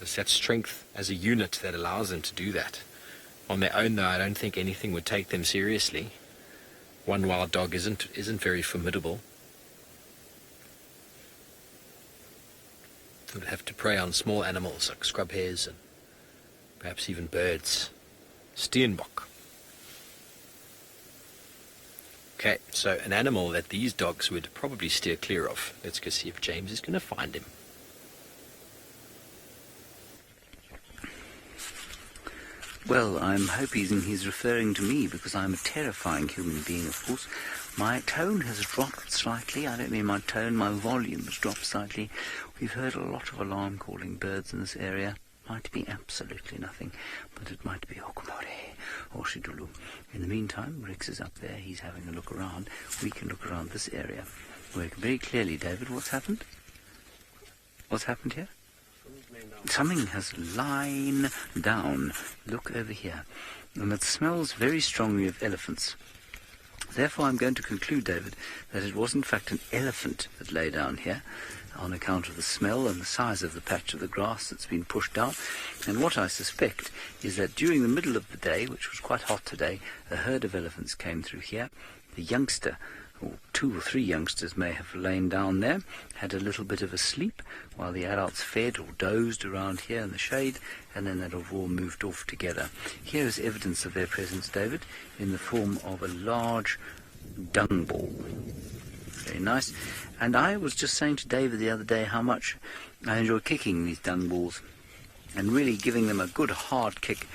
It's that strength as a unit that allows them to do that. On their own, though, I don't think anything would take them seriously. One wild dog isn't very formidable. It would have to prey on small animals like scrub hares and perhaps even birds. Steenbok. Okay, so an animal that these dogs would probably steer clear of. Let's go see if James is going to find him. Well, I'm hoping he's referring to me because I'm a terrifying human being, of course. My tone has dropped slightly. I don't mean my tone, my volume has dropped slightly. We've heard a lot of alarm calling birds in this area. Might be absolutely nothing, but it might be Okumare or Shidulu. In the meantime, Rex is up there. He's having a look around. We can look around this area. Where very clearly, David, what's happened? What's happened here? Something has lain down. Look over here. And it smells very strongly of elephants. Therefore, I'm going to conclude, David, that it was in fact an elephant that lay down here on account of the smell and the size of the patch of the grass that's been pushed down. And what I suspect is that during the middle of the day, which was quite hot today, a herd of elephants came through here. The youngster, or 2 or 3 youngsters may have lain down there, had a little bit of a sleep while the adults fed or dozed around here in the shade, and then they'd have all moved off together. Here is evidence of their presence, David, in the form of a large dung ball. Very nice. And I was just saying to David the other day how much I enjoy kicking these dung balls and really giving them a good hard kick.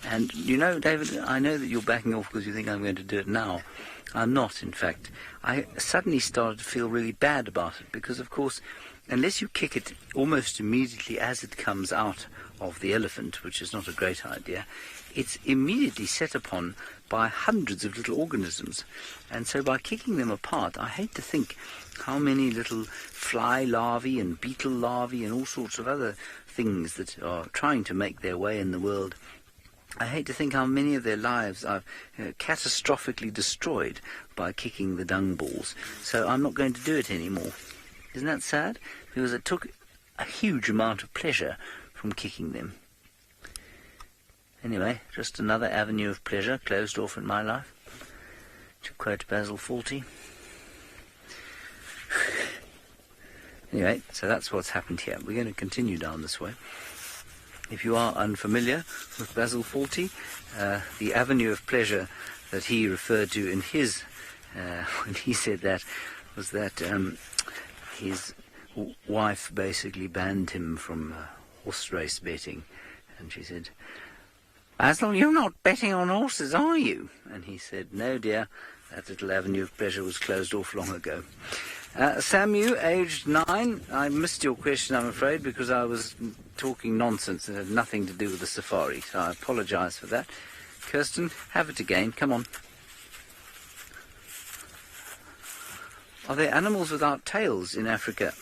And you know, David, I know that you're backing off because you think I'm going to do it now. I'm not, in fact. I suddenly started to feel really bad about it because, of course, unless you kick it almost immediately as it comes out of the elephant, which is not a great idea, it's immediately set upon by hundreds of little organisms. And so by kicking them apart, I hate to think how many little fly larvae and beetle larvae and all sorts of other things that are trying to make their way in the world. I hate to think how many of their lives are catastrophically destroyed by kicking the dung balls. So I'm not going to do it anymore. Isn't that sad? Because it took a huge amount of pleasure from kicking them. Anyway, just another avenue of pleasure closed off in my life, to quote Basil Fawlty. Anyway, so that's what's happened here. We're going to continue down this way. If you are unfamiliar with Basil Fawlty, the avenue of pleasure that he referred to in his, when he said that, was that his wife basically banned him from horse race betting. And she said, "Basil, you're not betting on horses, are you?" And he said, "No, dear, that little avenue of pleasure was closed off long ago." Samu, aged 9. I missed your question, I'm afraid, because I was talking nonsense and had nothing to do with the safari, so I apologise for that. Kirsten, have it again. Come on. Are there animals without tails in Africa?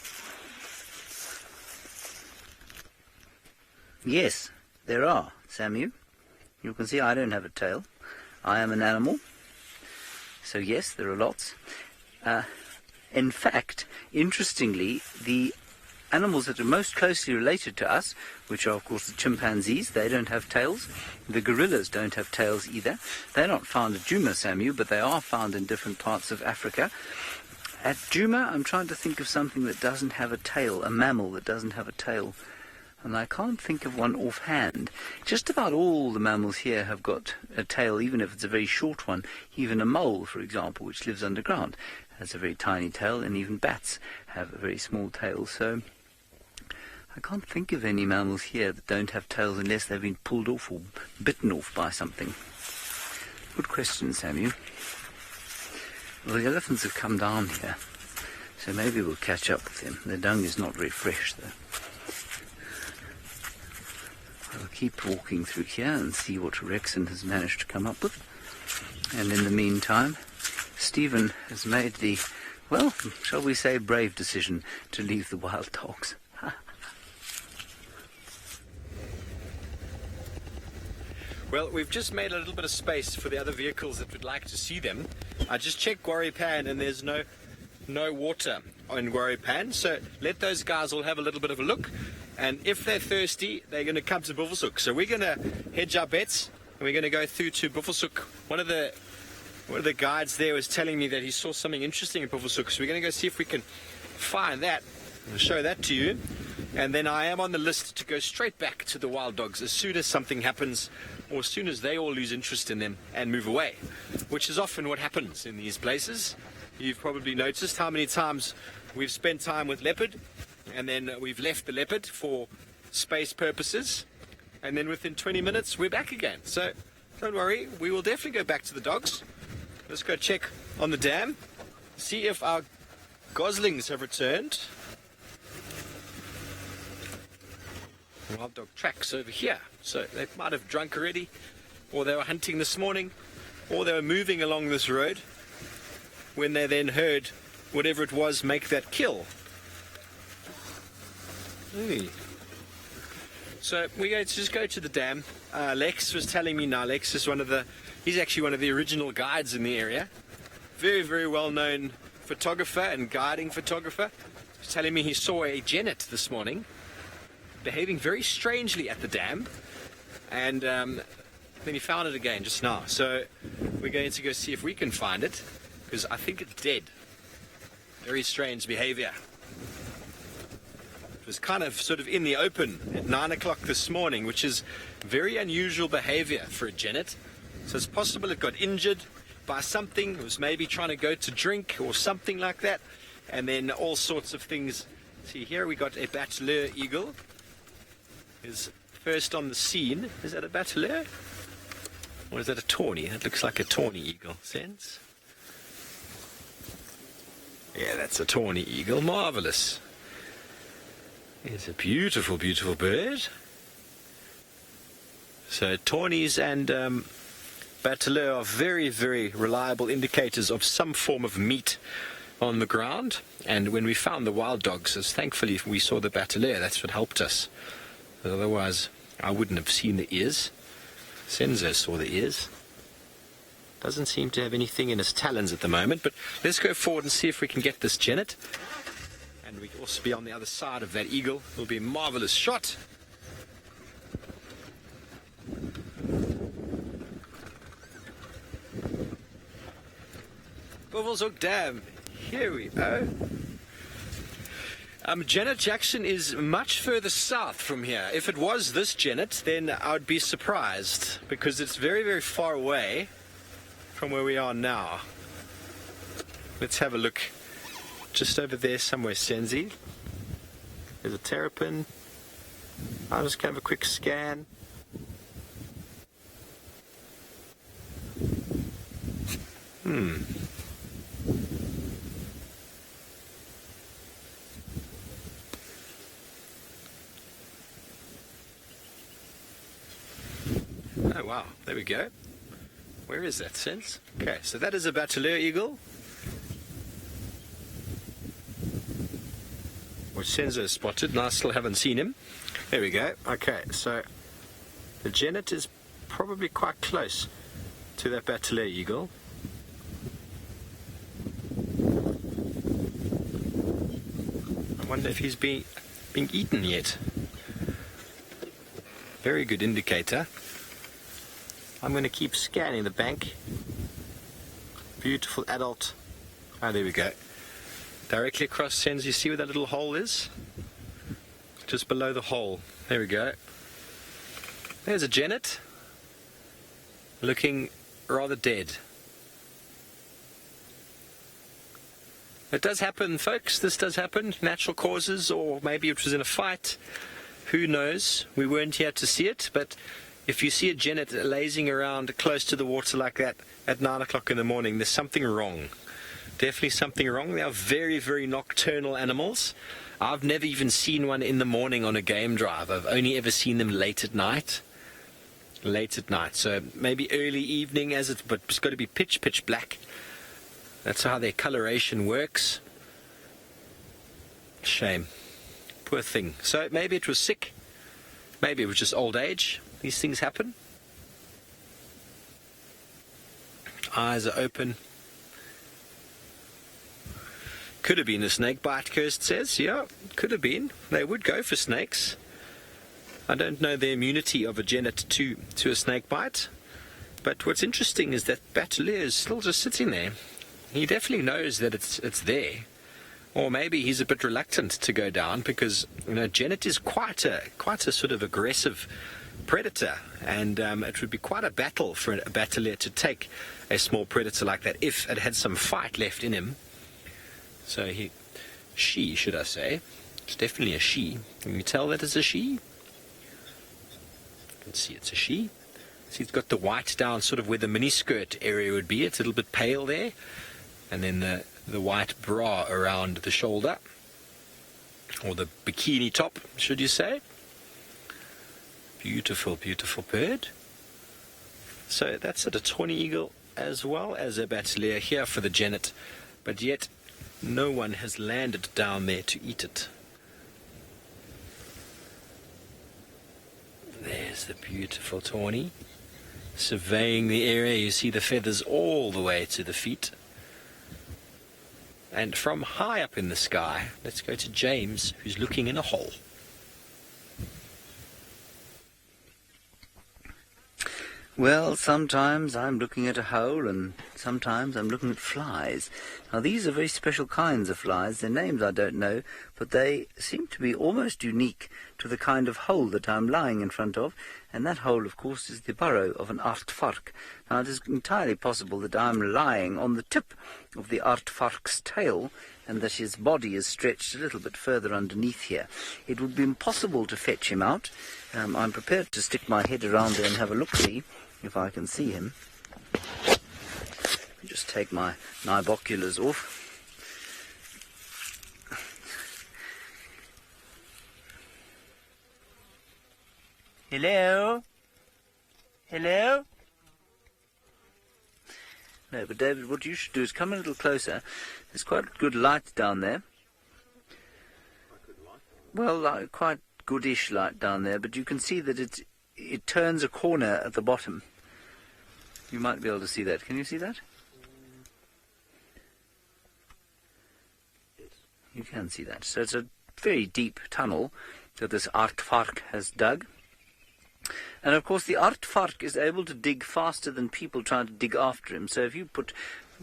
Yes, there are, Samu. You can see I don't have a tail. I am an animal. So yes, there are lots. In fact, interestingly, the animals that are most closely related to us, which are of course the chimpanzees, they don't have tails. The gorillas don't have tails either. They're not found at Djuma, Samu, but they are found in different parts of Africa. At Djuma, I'm trying to think of something that doesn't have a tail, a mammal that doesn't have a tail. And I can't think of one offhand. Just about all the mammals here have got a tail, even if it's a very short one. Even a mole, for example, which lives underground, has a very tiny tail, and even bats have a very small tail. So I can't think of any mammals here that don't have tails unless they've been pulled off or bitten off by something. Good question, Samuel. Well, the elephants have come down here, so maybe we'll catch up with them. The dung is not very fresh, though. I'll keep walking through here and see what Rexon has managed to come up with. And in the meantime, Stephen has made the, well, shall we say, brave decision to leave the Warthogs. Well, we've just made a little bit of space for the other vehicles that would like to see them. I just checked Pan and there's no water on Pan, so let those guys all have a little bit of a look. And if they're thirsty, they're going to come to Buffelshoek. So we're going to hedge our bets and we're going to go through to Buffelshoek. One of the guides there was telling me that he saw something interesting in Buffelshoek, so we're going to go see if we can find that. I'll show that to you. And then I am on the list to go straight back to the wild dogs as soon as something happens, or as soon as they all lose interest in them and move away, which is often what happens in these places. You've probably noticed how many times we've spent time with leopard and then we've left the leopard for space purposes, and then within 20 minutes we're back again. So don't worry, we will definitely go back to the dogs. Let's go check on the dam, see if our goslings have returned. Wild dog tracks over here, so they might have drunk already, or they were hunting this morning, or they were moving along this road when they then heard whatever it was make that kill. Hey. So we're going to just go to the dam. Lex was telling me now, Lex is he's actually one of the original guides in the area, very, very well known photographer and guiding photographer. He's telling me he saw a genet this morning behaving very strangely at the dam, and then he found it again just now. So we're going to go see if we can find it, because I think it's dead. Very strange behavior. It was kind of sort of in the open at 9 o'clock this morning, which is very unusual behavior for a genet. So it's possible it got injured by something. It was maybe trying to go to drink or something like that, and then all sorts of things. See, here we got a bateleur eagle. Is first on the scene. Is that a bateleur? Or is that a tawny? That looks like a tawny eagle. Sense? Yeah, that's a tawny eagle. Marvelous. It's a beautiful, beautiful bird. So tawnies and bateleur are very, very reliable indicators of some form of meat on the ground. And when we found the wild dogs, as thankfully we saw the bateleur, that's what helped us. Otherwise, I wouldn't have seen the ears. Senzo saw the ears. Doesn't seem to have anything in his talons at the moment, but let's go forward and see if we can get this genet. And we can also be on the other side of that eagle. It'll be a marvelous shot. Buffelshoek Dam. Here we go. Janet Jackson is much further south from here. If it was this Janet, then I would be surprised, because it's very, very far away from where we are now. Let's have a look. Just over there somewhere, Senzi. There's a terrapin. I'll just have a quick scan. Oh wow, there we go. Where is that, Sense? Okay, so that is a bateleur eagle, which Senzo spotted, and I still haven't seen him. There we go. Okay, so the genet is probably quite close to that bateleur eagle. I wonder if he's being eaten yet. Very good indicator. I'm going to keep scanning the bank. Beautiful adult. Oh, there we go. Directly across, Sens, you see where that little hole is? Just below the hole. There we go. There's a genet. Looking rather dead. It does happen, folks. This does happen. Natural causes, or maybe it was in a fight. Who knows? We weren't here to see it, but if you see a genet lazing around close to the water like that at 9 o'clock in the morning, there's something wrong. definitely something wrong. They are very, very nocturnal animals. I've never even seen one in the morning on a game drive. I've only ever seen them late at night. So maybe early evening, but it's got to be pitch black. That's how their coloration works. Shame. Poor thing. So maybe it was sick. Maybe it was just old age. These things happen. Eyes are open. Could have been a snake bite, Kirst says. Yeah, could have been. They would go for snakes. I don't know the immunity of a genet to a snake bite. But what's interesting is that Bateleur is still just sitting there. He definitely knows that it's there. Or maybe he's a bit reluctant to go down because, genet is quite a sort of aggressive predator, and it would be quite a battle for a Bateleur to take a small predator like that if it had some fight left in him. So she, should I say, it's definitely a she. Can you tell that it's a she? You can see it's a she. See, it's got the white down sort of where the miniskirt area would be. It's a little bit pale there, and then the white bra around the shoulder, or the bikini top, should you say. Beautiful, beautiful bird. So that's at a tawny eagle as well as a Bateleur here for the genet, but yet no one has landed down there to eat it. There's the beautiful tawny surveying the area. You see the feathers all the way to the feet. And from high up in the sky, let's go to James, who's looking in a hole. Well, sometimes I'm looking at a hole and sometimes I'm looking at flies. Now, these are very special kinds of flies. Their names I don't know, but they seem to be almost unique to the kind of hole that I'm lying in front of. And that hole, of course, is the burrow of an aardvark. Now, it is entirely possible that I'm lying on the tip of the aardvark's tail and that his body is stretched a little bit further underneath here. It would be impossible to fetch him out. I'm prepared to stick my head around there and have a look-see if I can see him. Just take my binoculars off. Hello? Hello? No, but David, what you should do is come a little closer. There's quite good light down there. Well, quite goodish light down there, but you can see that it turns a corner at the bottom. You might be able to see that. Can you see that? You can see that. So it's a very deep tunnel that this aardvark has dug. And of course the aardvark is able to dig faster than people trying to dig after him. So if you put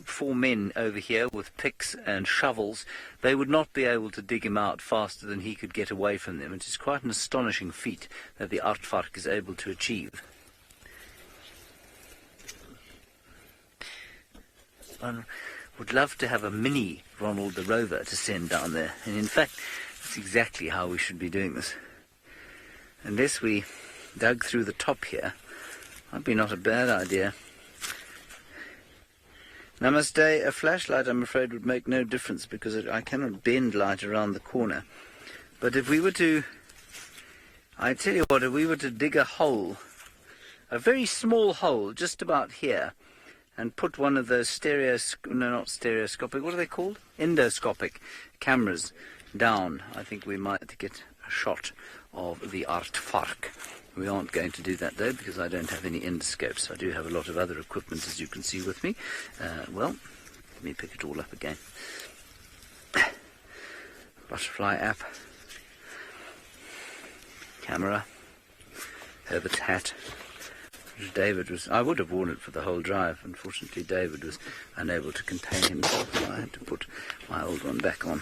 4 men over here with picks and shovels, they would not be able to dig him out faster than he could get away from them. It is quite an astonishing feat that the aardvark is able to achieve. I would love to have a mini Ronald the Rover to send down there, and in fact that's exactly how we should be doing this. Unless we dug through the top here, that'd be not a bad idea. Namaste. A flashlight, I'm afraid, would make no difference because I cannot bend light around the corner. But if we were to, I tell you what, if we were to dig a hole, a very small hole just about here, and put one of those not stereoscopic, what are they called? Endoscopic cameras down, I think we might get a shot of the aardvark. We aren't going to do that, though, because I don't have any endoscopes. I do have a lot of other equipment, as you can see with me. Well, let me pick it all up again. Butterfly app. Camera. Herbert's hat. I would have worn it for the whole drive. Unfortunately, David was unable to contain himself, so I had to put my old one back on.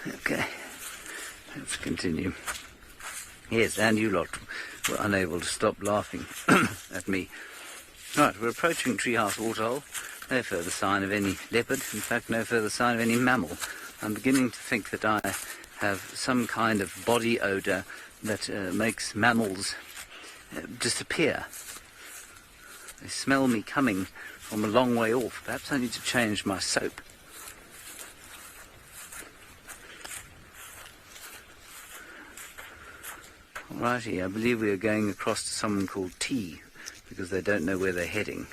Okay, let's continue. Yes, and you lot were unable to stop laughing at me. Right, we're approaching Treehouse Waterhole. No further sign of any leopard. In fact, no further sign of any mammal. I'm beginning to think that I have some kind of body odour that makes mammals disappear. They smell me coming from a long way off. Perhaps I need to change my soap. Righty, I believe we are going across to someone called T, because they don't know where they're heading.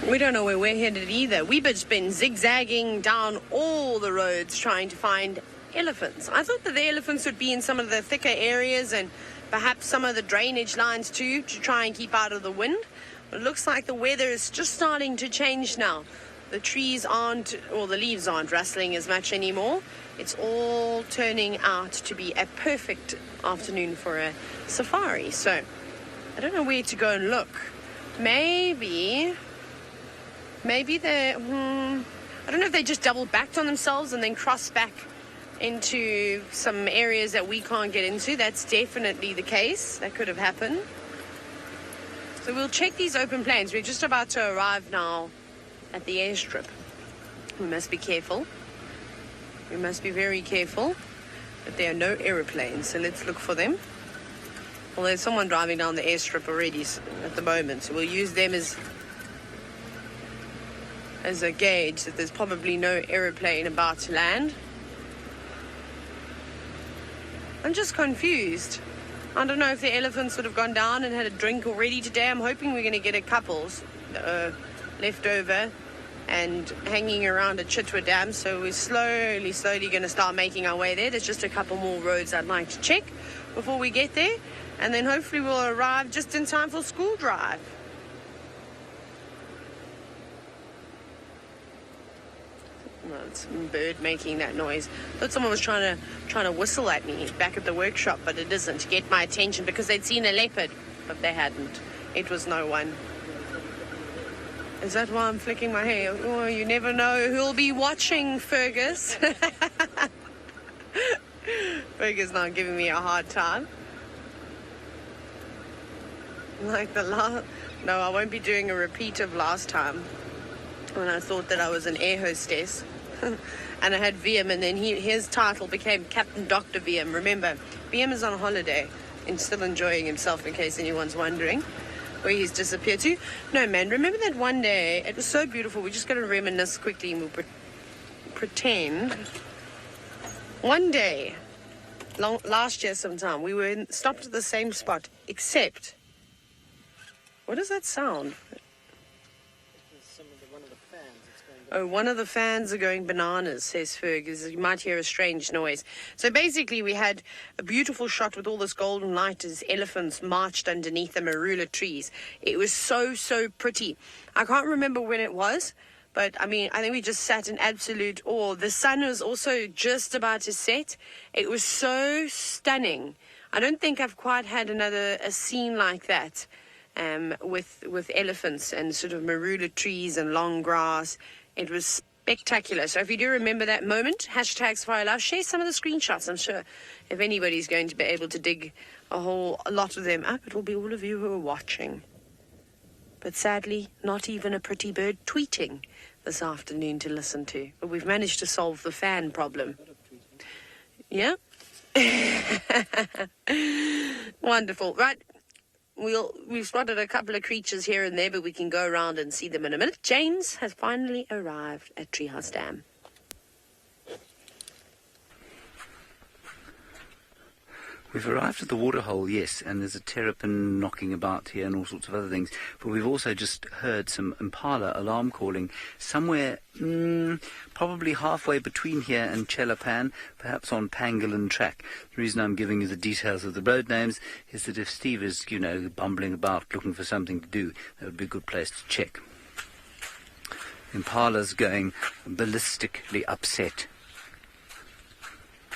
We don't know where we're headed either. We've just been zigzagging down all the roads trying to find elephants. I thought that the elephants would be in some of the thicker areas and perhaps some of the drainage lines too, to try and keep out of the wind. But it looks like the weather is just starting to change now. The trees aren't, or the leaves aren't rustling as much anymore. It's all turning out to be a perfect afternoon for a safari. So I don't know where to go and look. Maybe they're, I don't know if they just double backed on themselves and then crossed back into some areas that we can't get into. That's definitely the case. That could have happened. So we'll check these open plains. We're just about to arrive now at the airstrip. We must be careful. We must be very careful. But there are no aeroplanes, so let's look for them. Well, there's someone driving down the airstrip already at the moment, so we'll use them as a gauge that there's probably no aeroplane about to land. I'm just confused. I don't know if the elephants would have gone down and had a drink already today. I'm hoping we're going to get a couple left over and hanging around at Chitwa Dam. So we're slowly going to start making our way there. There's just a couple more roads I'd like to check before we get there. And then hopefully we'll arrive just in time for school drive. No, it's a bird making that noise. I thought someone was trying to whistle at me back at the workshop, but it isn't, to get my attention because they'd seen a leopard, but they hadn't. It was no one. Is that why I'm flicking my hair? Oh, you never know who'll be watching, Fergus. Fergus not giving me a hard time. Like the last... No, I won't be doing a repeat of last time when I thought that I was an air hostess. And I had VM, and then his title became Captain Dr. VM. Remember, VM is on holiday and still enjoying himself, in case anyone's wondering where he's disappeared to. No, man, remember that one day? It was so beautiful. We're just going to reminisce quickly, and we'll pretend. One day, last year sometime, we were stopped at the same spot, except... What does that sound? Oh, one of the fans are going bananas, says Fergus. You might hear a strange noise. So basically we had a beautiful shot with all this golden light as elephants marched underneath the marula trees. It was so pretty. I can't remember when it was, but I mean, I think we just sat in absolute awe. The sun was also just about to set. It was so stunning. I don't think I've quite had a scene like that with elephants and sort of marula trees and long grass. It was spectacular. So if you do remember that moment, #SafariLive, share some of the screenshots. I'm sure if anybody's going to be able to dig a lot of them up, it will be all of you who are watching. But sadly, not even a pretty bird tweeting this afternoon to listen to. But we've managed to solve the fan problem. Yeah? Wonderful. Right. We've spotted a couple of creatures here and there, but we can go around and see them in a minute. James has finally arrived at Treehouse Dam. We've arrived at the waterhole, yes, and there's a terrapin knocking about here and all sorts of other things. But we've also just heard some impala alarm calling somewhere, probably halfway between here and Chelapan, perhaps on Pangolin Track. The reason I'm giving you the details of the road names is that if Steve is, bumbling about looking for something to do, that would be a good place to check. Impala's going ballistically upset,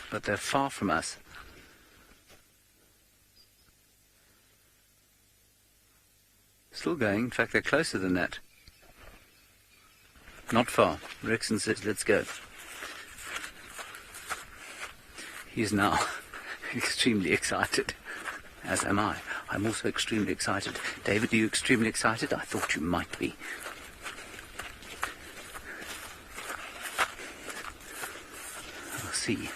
but they're far from us. Still going. In fact, they're closer than that. Not far. Rexon says, let's go. He's now extremely excited, as am I. I'm also extremely excited. David, are you extremely excited? I thought you might be. I'll see.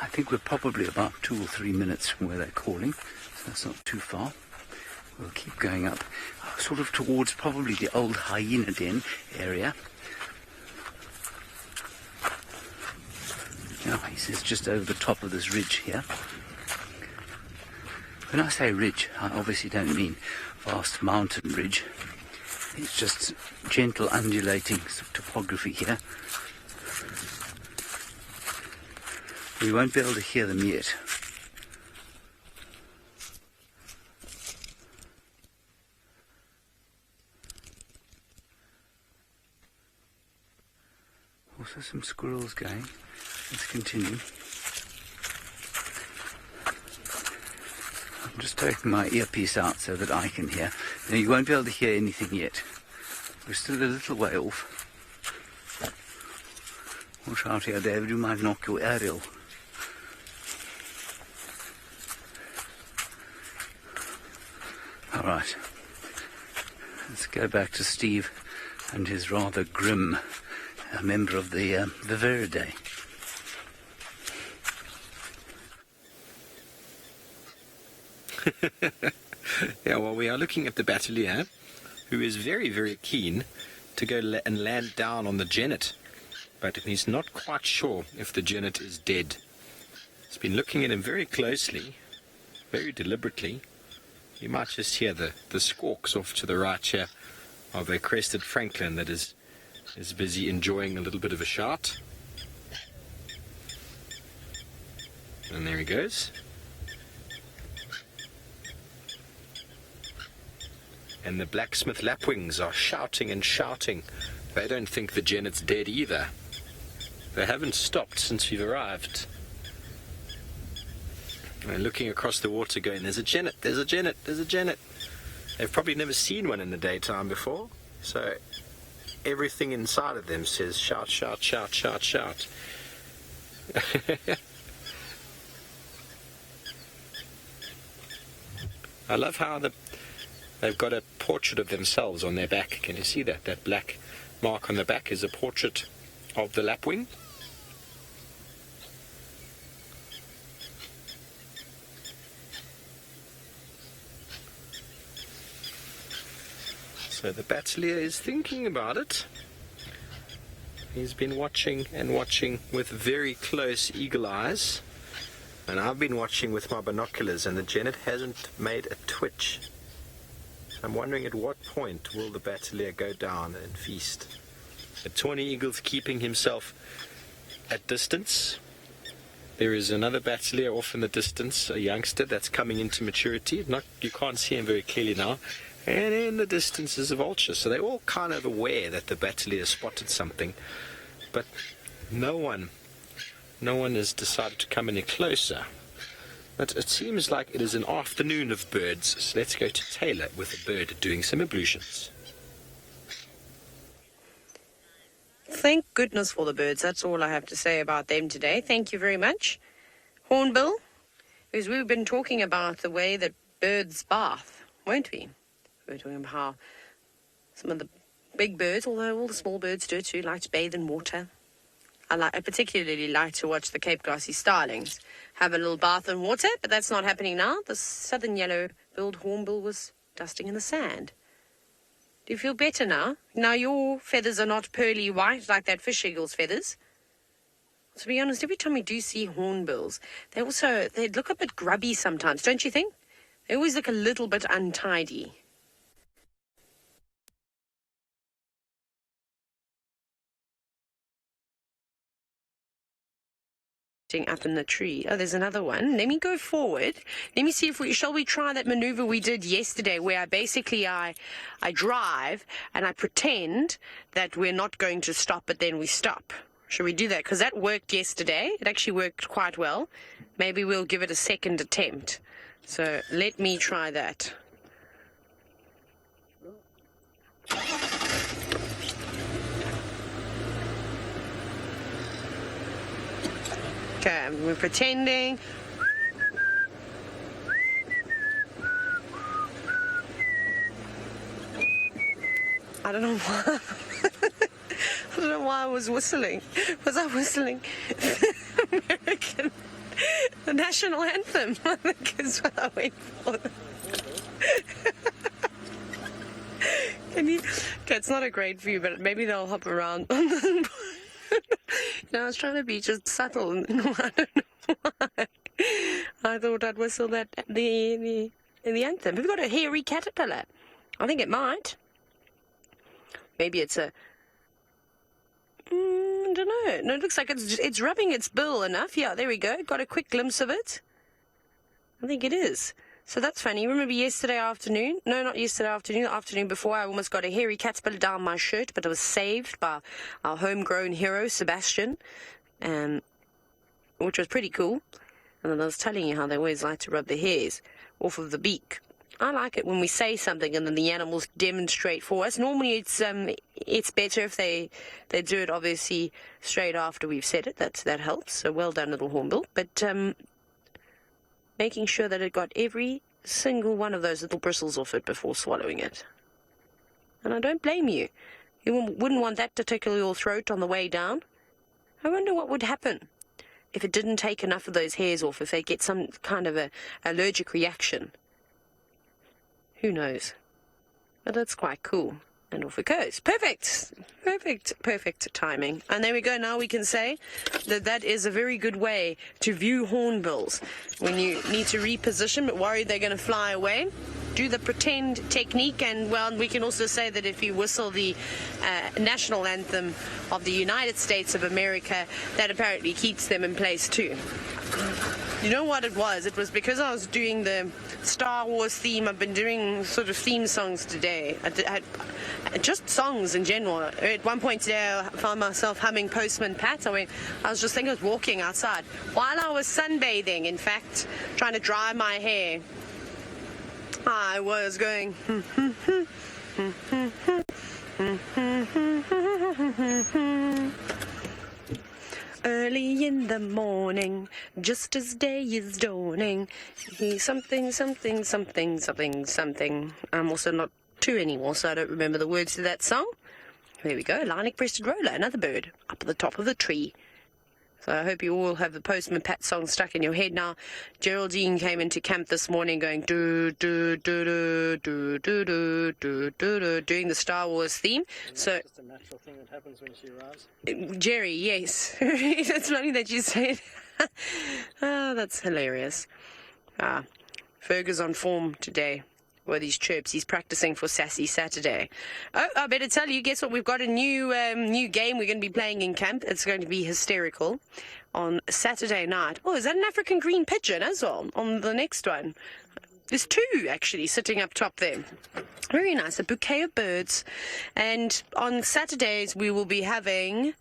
I think we're probably about 2 or 3 minutes from where they're calling, so that's not too far. We'll keep going up, sort of towards probably the old hyena den area. Now, he says just over the top of this ridge here. When I say ridge, I obviously don't mean vast mountain ridge. It's just gentle undulating topography here. We won't be able to hear them yet. Also some squirrels going. Let's continue. I'm just taking my earpiece out so that I can hear. Now, you won't be able to hear anything yet. We're still a little way off. Watch out here, David, you might knock your aerial. Alright. Let's go back to Steve and his rather grim member of the Viridae. Yeah, well, we are looking at the Battalier, who is very, very keen to go and land down on the genet, but he's not quite sure if the genet is dead. He's been looking at him very closely, very deliberately. You might just hear the squawks off to the right here of a crested francolin that is busy enjoying a little bit of a shot. And there he goes. And the blacksmith lapwings are shouting and shouting. They don't think the genet's dead either. They haven't stopped since we've arrived. They're looking across the water going, there's a genet, there's a genet, there's a genet. They've probably never seen one in the daytime before, so everything inside of them says shout, shout, shout, shout, shout. I love how they've got a portrait of themselves on their back. Can you see that? That black mark on the back is a portrait of the lapwing. So the Battalier is thinking about it. He's been watching and watching with very close eagle eyes. And I've been watching with my binoculars, and the genet hasn't made a twitch. I'm wondering at what point will the Battalier go down and feast. The tawny eagle's keeping himself at distance. There is another Battalier off in the distance, a youngster that's coming into maturity. You can't see him very clearly now. And in the distance is a vulture. So they're all kind of aware that the Battalier spotted something. But no one has decided to come any closer. But it seems like it is an afternoon of birds. So let's go to Taylor with a bird doing some ablutions. Thank goodness for the birds. That's all I have to say about them today. Thank you very much. Hornbill, because we've been talking about the way that birds bath, won't we? We're talking about how some of the big birds, although all the small birds do too, like to bathe in water. I particularly like to watch the Cape Grassy starlings have a little bath in water, but that's not happening now. The southern yellow-billed hornbill was dusting in the sand. Do you feel better now? Now your feathers are not pearly white like that fish eagle's feathers. To be honest, every time we do see hornbills, they look a bit grubby sometimes, don't you think? They always look a little bit untidy. Up in the tree. Oh, there's another one. Let me go forward. Let me see shall we try that maneuver we did yesterday where I drive and I pretend that we're not going to stop, but then we stop. Should we do that? Because that worked yesterday. It actually worked quite well. Maybe we'll give it a second attempt. So let me try that. Okay, we're pretending. I don't know why. I don't know why I was whistling. Was I whistling the national anthem? I think is what I went for. Okay, it's not a great view, but maybe they'll hop around on the I was trying to be just subtle. I don't know why. I thought I'd whistle that the anthem. Have we got a hairy caterpillar? I think it might. Maybe it's a... I don't know. No, it looks like it's rubbing its bill enough. Yeah, there we go. Got a quick glimpse of it. I think it is. So that's funny. Remember yesterday afternoon? No, not yesterday afternoon. The afternoon before, I almost got a hairy caterpillar down my shirt, but it was saved by our homegrown hero, Sebastian, which was pretty cool. And then I was telling you how they always like to rub the hairs off of the beak. I like it when we say something and then the animals demonstrate for us. Normally it's better if they do it obviously straight after we've said it. That helps. So well done, little hornbill. But making sure that it got every single one of those little bristles off it before swallowing it. And I don't blame you. You wouldn't want that to tickle your throat on the way down. I wonder what would happen if it didn't take enough of those hairs off, if they get some kind of a allergic reaction. Who knows? But that's quite cool. And off it goes. Perfect. Perfect timing. And there we go. Now we can say that is a very good way to view hornbills. When you need to reposition but worried they're going to fly away, do the pretend technique. And, well, we can also say that if you whistle the national anthem of the United States of America, that apparently keeps them in place too. You know what it was? It was because I was doing the Star Wars theme. I've been doing sort of theme songs today. Just songs in general. At one point today, I found myself humming Postman Pat. I was just thinking I was walking outside while I was sunbathing, in fact, trying to dry my hair. I was going... Early in the morning, just as day is dawning, something. I'm also not 2 anymore, so I don't remember the words to that song. There we go, Lilac-breasted roller, another bird, up at the top of the tree. So I hope you all have the Postman Pat song stuck in your head now. Geraldine came into camp this morning going do do do do do do do do do, doing the Star Wars theme. So it's just a natural thing that happens when she arrives. Jerry, yes. It's funny that you say it. Oh, that's hilarious. Ferg is on form today. With these chirps, he's practicing for Sassy Saturday. Oh, I better tell you, guess what? We've got a new game we're going to be playing in camp. It's going to be hysterical on Saturday night. Oh, is that an African green pigeon as well on the next one? There's 2 actually sitting up top there. Very nice, a bouquet of birds. And on Saturdays we will be having,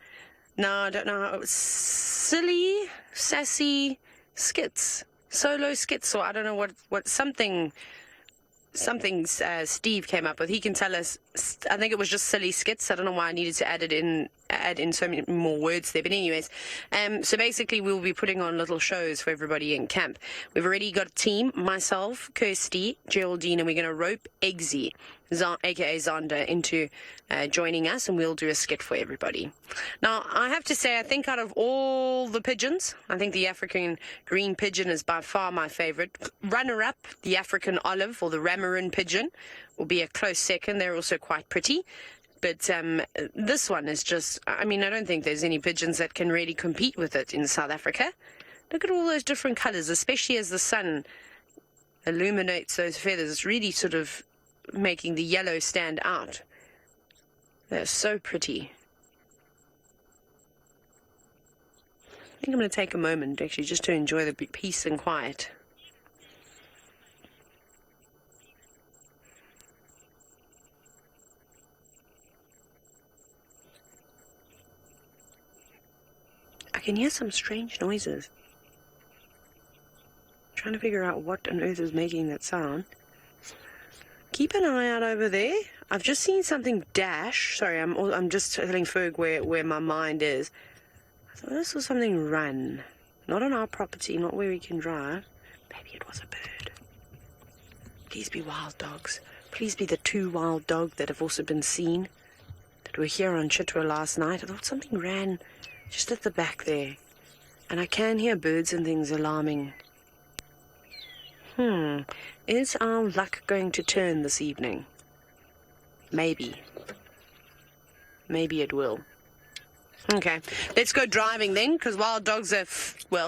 I don't know, silly, sassy skits, solo skits, or I don't know what something Steve came up with. He can tell us. I think it was just silly skits. I don't know why I needed to add in so many more words there. But anyways, so basically we'll be putting on little shows for everybody in camp. We've already got a team, myself, Kirsty, Geraldine, and we're going to rope Eggsy, aka Zonda, into joining us, and we'll do a skit for everybody. Now, I have to say, I think out of all the pigeons, I think the African green pigeon is by far my favorite. Runner-up, the African olive or the Ramarin pigeon will be a close second. They're also quite pretty. But this one is just, I mean, I don't think there's any pigeons that can really compete with it in South Africa. Look at all those different colors, especially as the sun illuminates those feathers. It's really sort of making the yellow stand out. They're so pretty. I think I'm going to take a moment actually just to enjoy the peace and quiet. I can hear some strange noises. I'm trying to figure out what on earth is making that sound. Keep an eye out over there. I've just seen something dash. Sorry, I'm just telling Ferg where my mind is. I thought this was something run. Not on our property, not where we can drive. Maybe it was a bird. Please be wild dogs. Please be the 2 wild dogs that have also been seen, that were here on Chitwa last night. I thought something ran just at the back there. And I can hear birds and things alarming. Is our luck going to turn this evening? Maybe. Maybe it will. Okay, let's go driving then, because wild dogs are,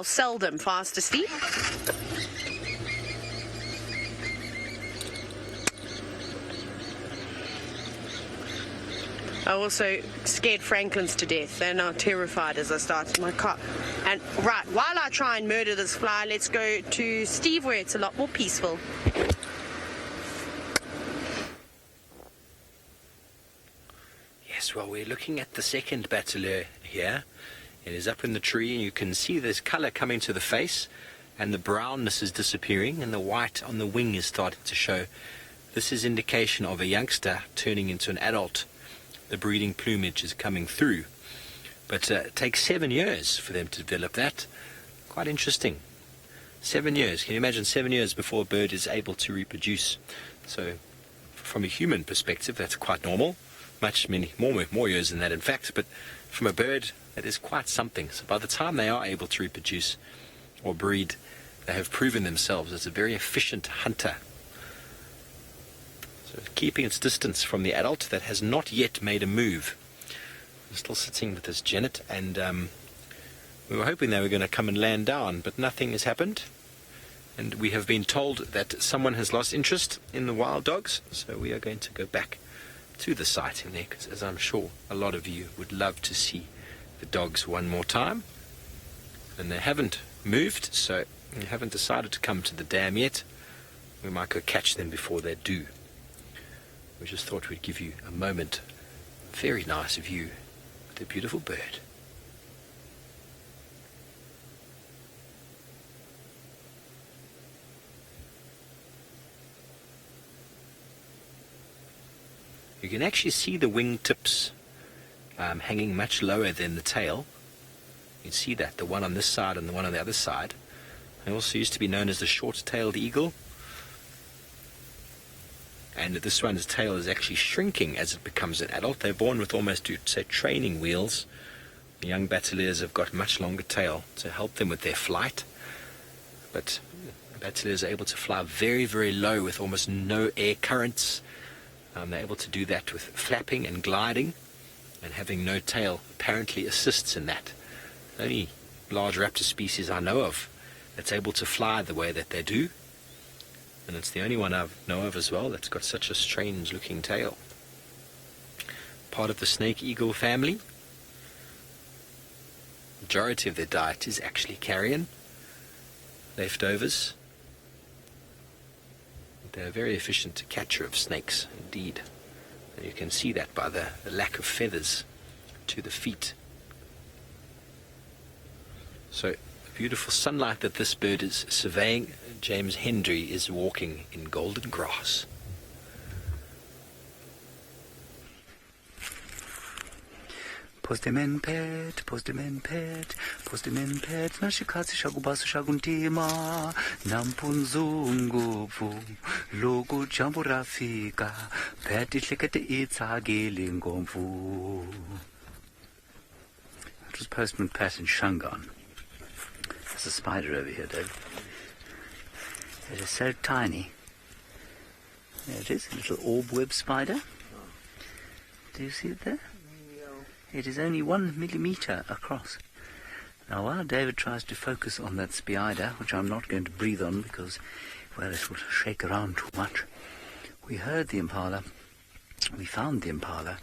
seldom fast asleep. I also scared Franklins to death. They're now terrified as I started my car. And right, while I try and murder this fly, let's go to Steve where it's a lot more peaceful. Yes, well, we're looking at the second bateleur here. It is up in the tree, and you can see there's colour coming to the face, and the brownness is disappearing, and the white on the wing is starting to show. This is indication of a youngster turning into an adult. The breeding plumage is coming through. But it takes 7 years for them to develop that. Quite interesting. 7 years. Can you imagine 7 years before a bird is able to reproduce? So from a human perspective, that's quite normal. Many more years than that, in fact. But from a bird, that is quite something. So by the time they are able to reproduce or breed, they have proven themselves as a very efficient hunter. So keeping its distance from the adult that has not yet made a move. I'm still sitting with this genet, and we were hoping they were going to come and land down, but nothing has happened. And we have been told that someone has lost interest in the wild dogs, so we are going to go back to the site in there, because as I'm sure a lot of you would love to see the dogs one more time. And they haven't moved, so they haven't decided to come to the dam yet. We might go catch them before they do. We just thought we'd give you a moment. Very nice view with a beautiful bird. You can actually see the wing tips hanging much lower than the tail. You can see that, the one on this side and the one on the other side. They also used to be known as the short-tailed eagle. And this one's tail is actually shrinking as it becomes an adult. They're born with almost, you'd say, training wheels. The young bateleurs have got much longer tail to help them with their flight. But bateleurs are able to fly very, very low with almost no air currents. They're able to do that with flapping and gliding, and having no tail apparently assists in that. The only large raptor species I know of that's able to fly the way that they do. And it's the only one I know of as well that's got such a strange looking tail. Part of the snake eagle family. Majority of their diet is actually carrion, leftovers. They're a very efficient catcher of snakes indeed. And you can see that by the lack of feathers to the feet. So the beautiful sunlight that this bird is surveying. James Hendry is walking in golden grass. Postman pet, nashikhatsi shakubasu shakuntima, nampunzungupu, loku jambu rafika, pet ihlekete itsagili ngomfu. That was Postman Pat in Shangaan. There's a spider over here, Dave. It is so tiny. There it is, a little orb web spider. Do you see it there? It is only 1 millimetre across. Now, while David tries to focus on that spider, which I'm not going to breathe on because, well, it will shake around too much, we heard the impala, we found the impala,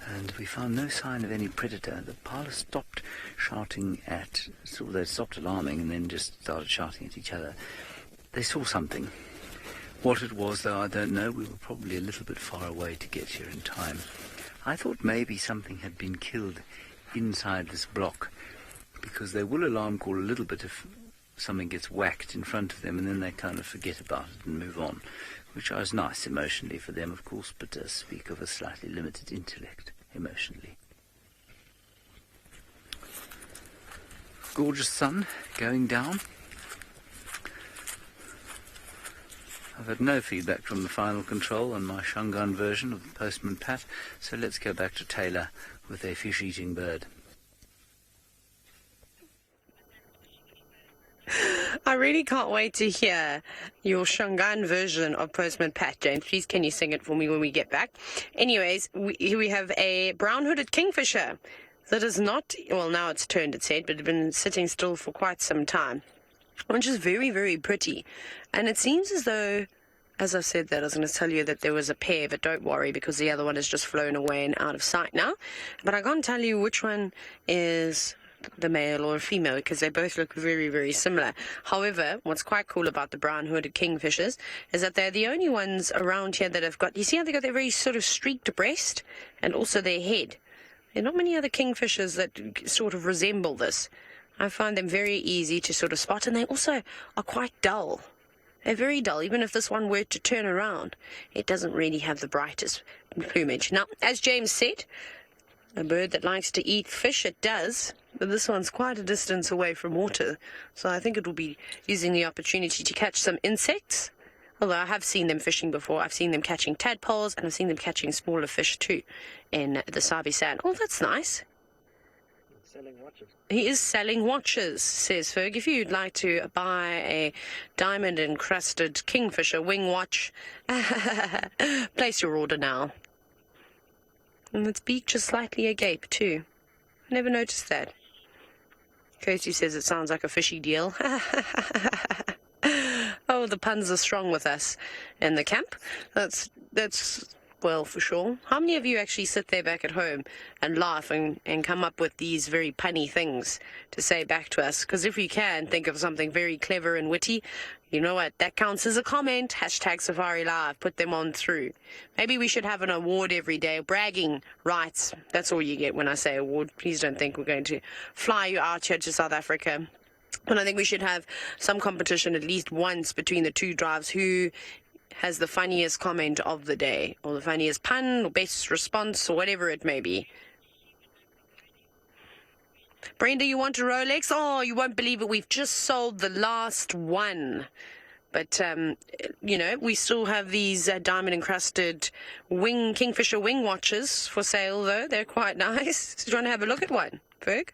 and we found no sign of any predator. The impala stopped shouting they stopped alarming and then just started shouting at each other. They saw something. What it was, though, I don't know. We were probably a little bit far away to get here in time. I thought maybe something had been killed inside this block, because they will alarm call a little bit if something gets whacked in front of them, and then they kind of forget about it and move on, which is nice emotionally for them, of course, but does speak of a slightly limited intellect emotionally. Gorgeous sun going down. I've had no feedback from the final control on my Shangaan version of the Postman Pat, so let's go back to Taylor with a fish-eating bird. I really can't wait to hear your Shangaan version of Postman Pat, James. Please, can you sing it for me when we get back? Anyways, we have a brown-hooded kingfisher that is not, well, now it's turned its head, but it's been sitting still for quite some time, which is very, very pretty. And it seems as though, as I said that, I was going to tell you that there was a pair, but don't worry, because the other one has just flown away and out of sight now. But I can't tell you which one is the male or female, because they both look very, very similar. However, what's quite cool about the brown-hooded kingfishers is that they're the only ones around here that have got, you see how they got their very sort of streaked breast and also their head. There are not many other kingfishers that sort of resemble this. I find them very easy to sort of spot, and they also are quite dull. They're very dull. Even if this one were to turn around, it doesn't really have the brightest plumage. Now, as James said, a bird that likes to eat fish, it does, but this one's quite a distance away from water, so I think it will be using the opportunity to catch some insects. Although I have seen them fishing before. I've seen them catching tadpoles, and I've seen them catching smaller fish too in the Sabi Sand. Oh, that's nice. Selling watches. He is selling watches, says Ferg. If you'd like to buy a diamond-encrusted kingfisher wing watch, place your order now. And its beak just slightly agape too. I never noticed that. Kirsty says it sounds like a fishy deal. Oh, the puns are strong with us in the camp. That's well, for sure. How many of you actually sit there back at home and laugh and come up with these very punny things to say back to us? Because if you can think of something very clever and witty, you know what? That counts as a comment. Hashtag Safari Live. Put them on through. Maybe we should have an award every day. Bragging rights. That's all you get when I say award. Please don't think we're going to fly you out here to South Africa. And I think we should have some competition at least once between the two drives. Who has the funniest comment of the day, or the funniest pun, or best response, or whatever it may be. Brenda, you want a Rolex? Oh, you won't believe it. We've just sold the last one. But, you know, we still have these diamond-encrusted kingfisher wing watches for sale, though. They're quite nice. Do you want to have a look at one, Ferg?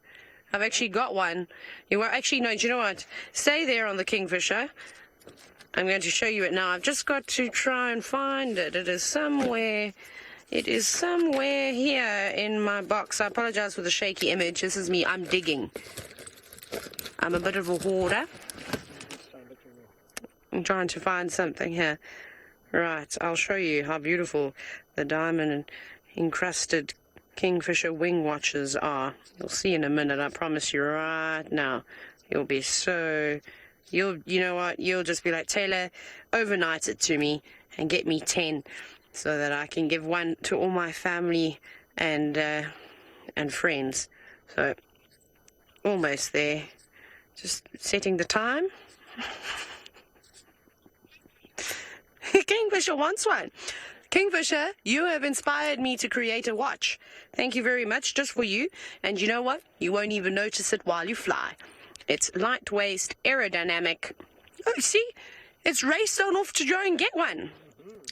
I've actually got one. You are actually, no, do you know what? Stay there on the kingfisher. I'm going to show you it now. I've just got to try and find it. It is somewhere here in my box. I apologize for the shaky image. This is me. I'm digging. I'm a bit of a hoarder. I'm trying to find something here. Right, I'll show you how beautiful the diamond encrusted kingfisher wing watches are. You'll see in a minute. I promise you right now. You'll be so... you know what, you'll just be like, Taylor, overnight it to me and get me 10 so that I can give one to all my family and friends. So, almost there. Just setting the time. Kingfisher wants one. Kingfisher, you have inspired me to create a watch. Thank you very much, just for you. And you know what? You won't even notice it while you fly. It's lightweight, aerodynamic. Oh, see? It's raced on off to go and get one.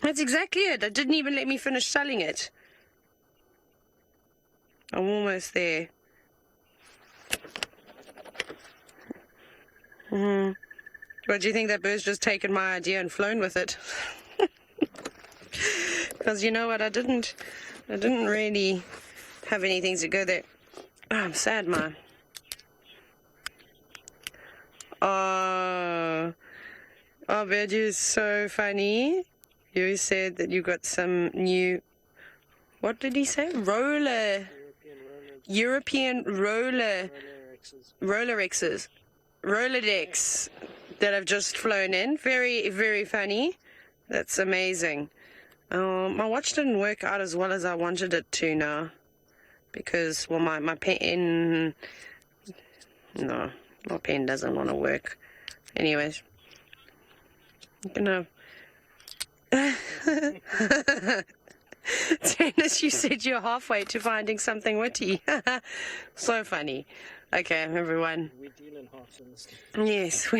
That's exactly it. It didn't even let me finish selling it. I'm almost there. What do you think? That bird's just taken my idea and flown with it? Because you know what? I didn't really have anything to go there. Oh, I'm sad, man. Oh, but you're so funny. You said that you got some new, what did he say? European Rolexes that have just flown in. Very, very funny. That's amazing. My watch didn't work out as well as I wanted it to now. Because, well, my pen, no. My pen doesn't want to work. Anyways. I'm gonna... Dennis, you said you're halfway to finding something witty. So funny. Okay, everyone. We deal in halves in this. Yes,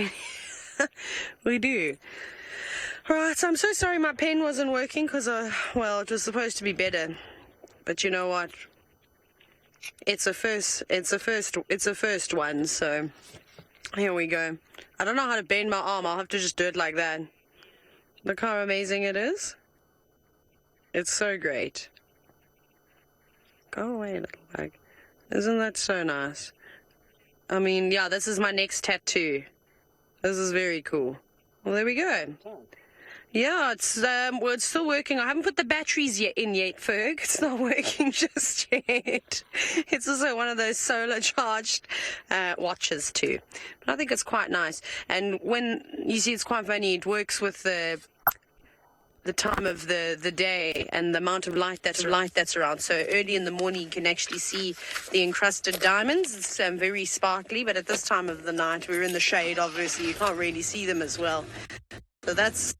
we do. Alright, so I'm so sorry my pen wasn't working because, well, it was supposed to be better. But you know what? It's a first one, so here we go. I don't know how to bend my arm. I'll have to just do it like that. Look how amazing it is. It's so great. Go away, little bug. Isn't that so nice? I mean, yeah, this is my next tattoo. This is very cool. Well, there we go. Yeah, it's still working. I haven't put the batteries in yet, Ferg. It's not working just yet. It's also one of those solar charged watches too. But I think it's quite nice. And when you see, it's quite funny. It works with the time of the day and the amount of light that's around. So early in the morning you can actually see the encrusted diamonds. It's very sparkly, but at this time of the night, we're in the shade, obviously you can't really see them as well. So that's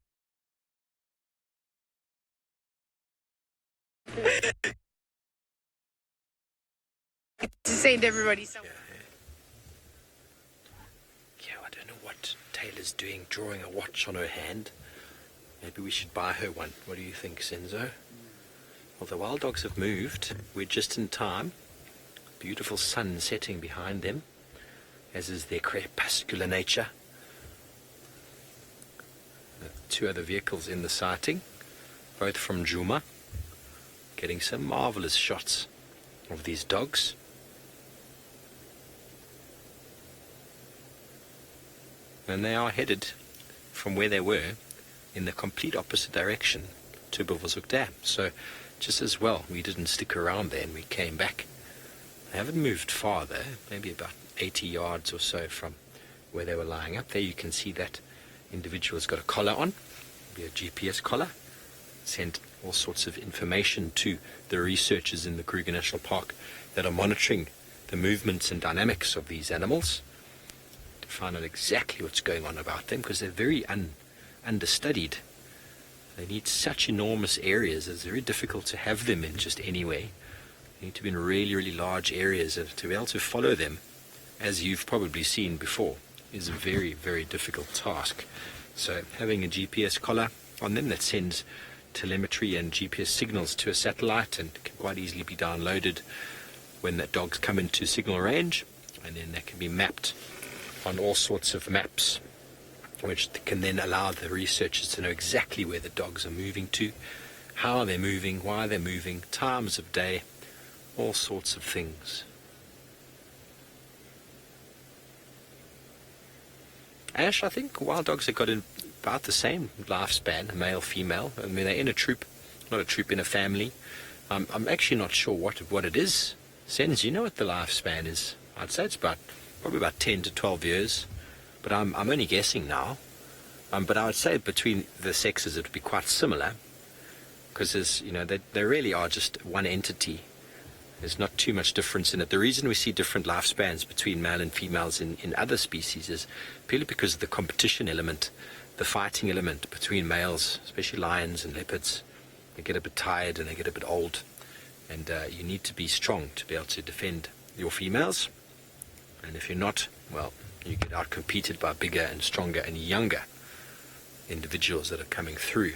to send everybody somewhere. Yeah, I don't know what Taylor's doing, drawing a watch on her hand. Maybe we should buy her one. What do you think, Senzo? Well, the wild dogs have moved. We're just in time. Beautiful sun setting behind them, as is their crepuscular nature. The two other vehicles in the sighting, both from Djuma, getting some marvelous shots of these dogs. And they are headed from where they were in the complete opposite direction to Buffelshoek Dam. So just as well we didn't stick around there and we came back. They haven't moved far though, maybe about 80 yards or so from where they were lying up. There you can see that individual's got a collar on, maybe a GPS collar, sent all sorts of information to the researchers in the Kruger National Park that are monitoring the movements and dynamics of these animals to find out exactly what's going on about them, because they're very understudied. They need such enormous areas. It's very difficult to have them in just anywhere. They need to be in really, really large areas. To be able to follow them, as you've probably seen before, is a very, very difficult task. So having a GPS collar on them that sends telemetry and GPS signals to a satellite and can quite easily be downloaded when the dogs come into signal range, and then that can be mapped on all sorts of maps, which can then allow the researchers to know exactly where the dogs are moving to, how they're moving, why they're moving, times of day, all sorts of things. Ash, I think wild dogs have got about the same lifespan, male, female. I mean, they're in a troop, not a troop, in a family. I'm actually not sure what it is. Sens, you know what the lifespan is? I'd say it's probably about 10 to 12 years. But I'm only guessing now. But I would say between the sexes it would be quite similar, because they really are just one entity. There's not too much difference in it. The reason we see different lifespans between male and females in other species is purely because of the competition element, the fighting element between males, especially lions and leopards. They get a bit tired and they get a bit old, and you need to be strong to be able to defend your females. And if you're not, well, you get out-competed by bigger and stronger and younger individuals that are coming through.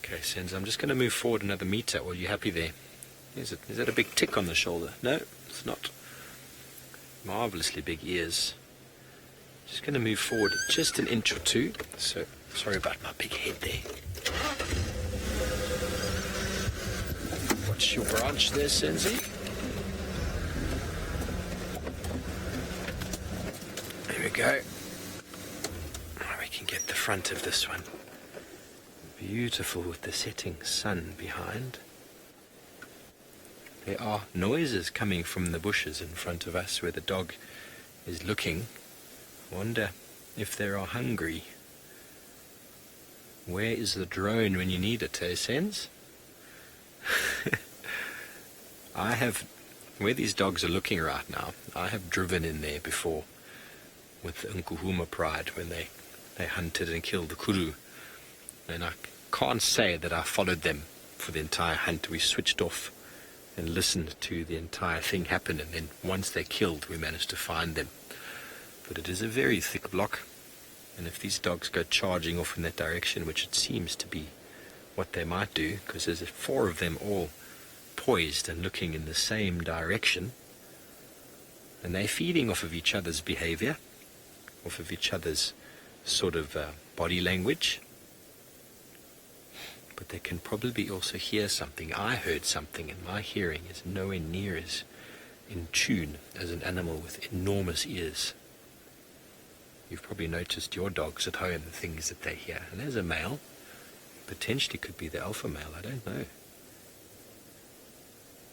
Okay, Sens, I'm just going to move forward another meter. Are you happy there? Is that a big tick on the shoulder? No, it's not. Marvelously big ears. Just going to move forward just an inch or two. So, sorry about my big head there. Watch your branch there, Senzi. There we go. We can get the front of this one. Beautiful with the setting sun behind. There are noises coming from the bushes in front of us where the dog is looking. I wonder if they are hungry. Where is the drone when you need it, eh, Sens? Where these dogs are looking right now, I have driven in there before with the Nkuhuma pride when they hunted and killed the kuru. And I can't say that I followed them for the entire hunt. We switched off and listened to the entire thing happen, and then once they're killed we managed to find them. But it is a very thick block, and if these dogs go charging off in that direction, which it seems to be what they might do, because there's 4 of them all poised and looking in the same direction, and they're feeding off of each other's behavior, off of each other's sort of body language. But they can probably also hear something. I heard something, and my hearing is nowhere near as in tune as an animal with enormous ears. You've probably noticed your dogs at home, the things that they hear. And there's a male. Potentially could be the alpha male, I don't know.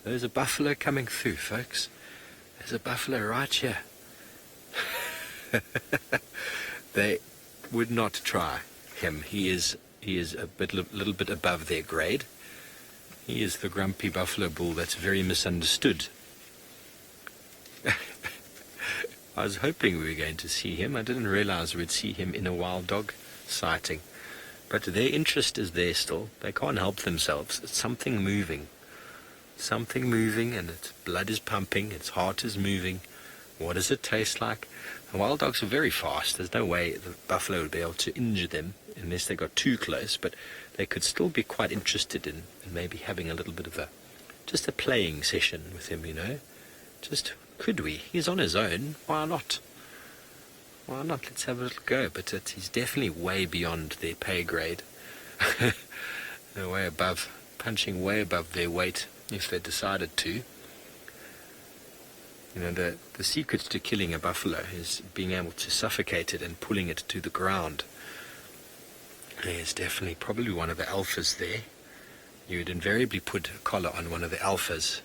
There's a buffalo coming through, folks. There's a buffalo right here. They would not try him. He is a little bit above their grade. He is the grumpy buffalo bull that's very misunderstood. I was hoping we were going to see him. I didn't realize we'd see him in a wild dog sighting. But their interest is there still. They can't help themselves. It's something moving. Something moving, and its blood is pumping, its heart is moving. What does it taste like? And wild dogs are very fast. There's no way the buffalo would be able to injure them unless they got too close, but they could still be quite interested in maybe having a little bit of just a playing session with him, you know. Just, could we? He's on his own. Why not? Why not? Let's have a little go. But he's definitely way beyond their pay grade. They're way above, punching way above their weight if they decided to. You know, the secret to killing a buffalo is being able to suffocate it and pulling it to the ground. There's definitely probably one of the alphas there. You would invariably put a collar on one of the alphas.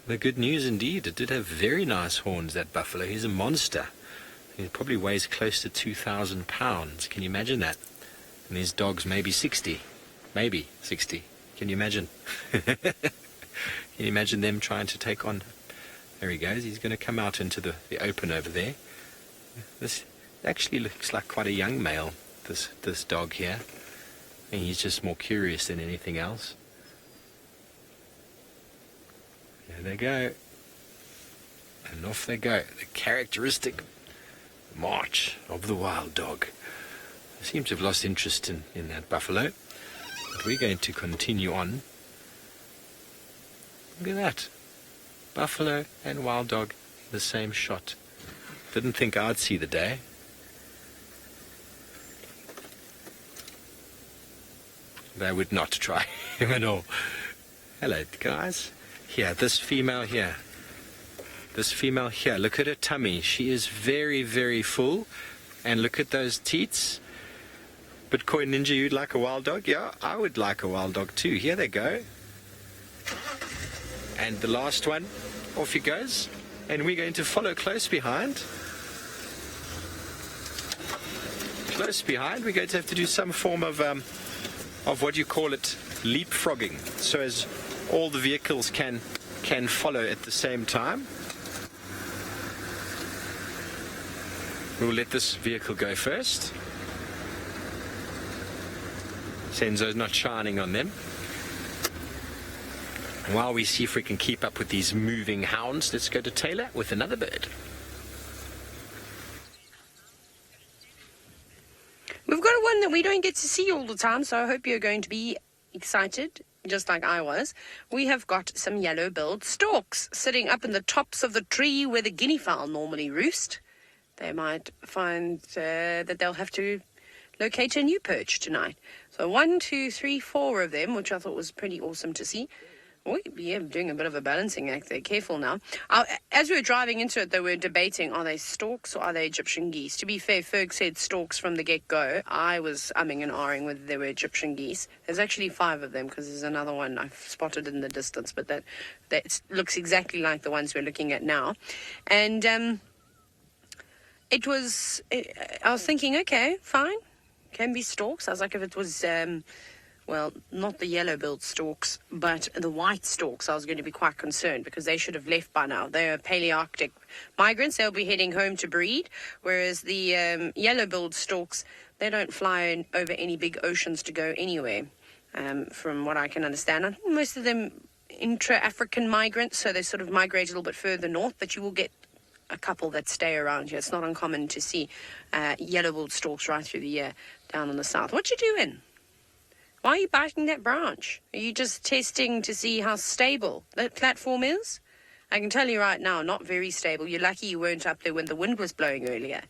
The good news indeed, it did have very nice horns, that buffalo. He's a monster. He probably weighs close to 2,000 pounds. Can you imagine that? And his dog's maybe 60. Maybe 60. Can you imagine? Can you imagine them trying to take on... There he goes. He's going to come out into the open over there. This actually looks like quite a young male, this dog here. And he's just more curious than anything else. There they go. And off they go. The characteristic march of the wild dog. I seem to have lost interest in that buffalo. But we're going to continue on. Look at that. Buffalo and wild dog in the same shot. Didn't think I'd see the day. They would not try him at all. Hello, guys. Here, this female here. This female here. Look at her tummy. She is very, very full. And look at those teats. Bitcoin Ninja, you'd like a wild dog? Yeah, I would like a wild dog too. Here they go. And the last one, off he goes. And we're going to follow close behind. Close behind. We're going to have to do some form of what you call it, leapfrogging. So as all the vehicles can follow at the same time. We'll let this vehicle go first. Senzo's not shining on them. While we see if we can keep up with these moving hounds, let's go to Taylor with another bird. We've got one that we don't get to see all the time, so I hope you're going to be excited, just like I was. We have got some yellow-billed storks sitting up in the tops of the tree where the guinea fowl normally roost. They might find that they'll have to locate a new perch tonight. So 1, 2, 3, 4 of them, which I thought was pretty awesome to see. Oh, yeah, doing a bit of a balancing act there. Careful now. As we were driving into it, they were debating, are they storks or are they Egyptian geese? To be fair, Ferg said storks from the get-go. I was umming and ahhing whether they were Egyptian geese. There's actually 5 of them because there's another one I've spotted in the distance, but that looks exactly like the ones we're looking at now. And I was thinking, okay, fine. Can be storks. I was like, if it was... well, not the yellow-billed storks, but the white storks, I was going to be quite concerned because they should have left by now. They're Palearctic migrants. They'll be heading home to breed, whereas the yellow-billed storks, they don't fly over any big oceans to go anywhere, from what I can understand. I think most of them intra-African migrants, so they sort of migrate a little bit further north, but you will get a couple that stay around here. It's not uncommon to see yellow-billed storks right through the year down in the south. What you doing? Why are you biting that branch? Are you just testing to see how stable that platform is? I can tell you right now, not very stable. You're lucky you weren't up there when the wind was blowing earlier.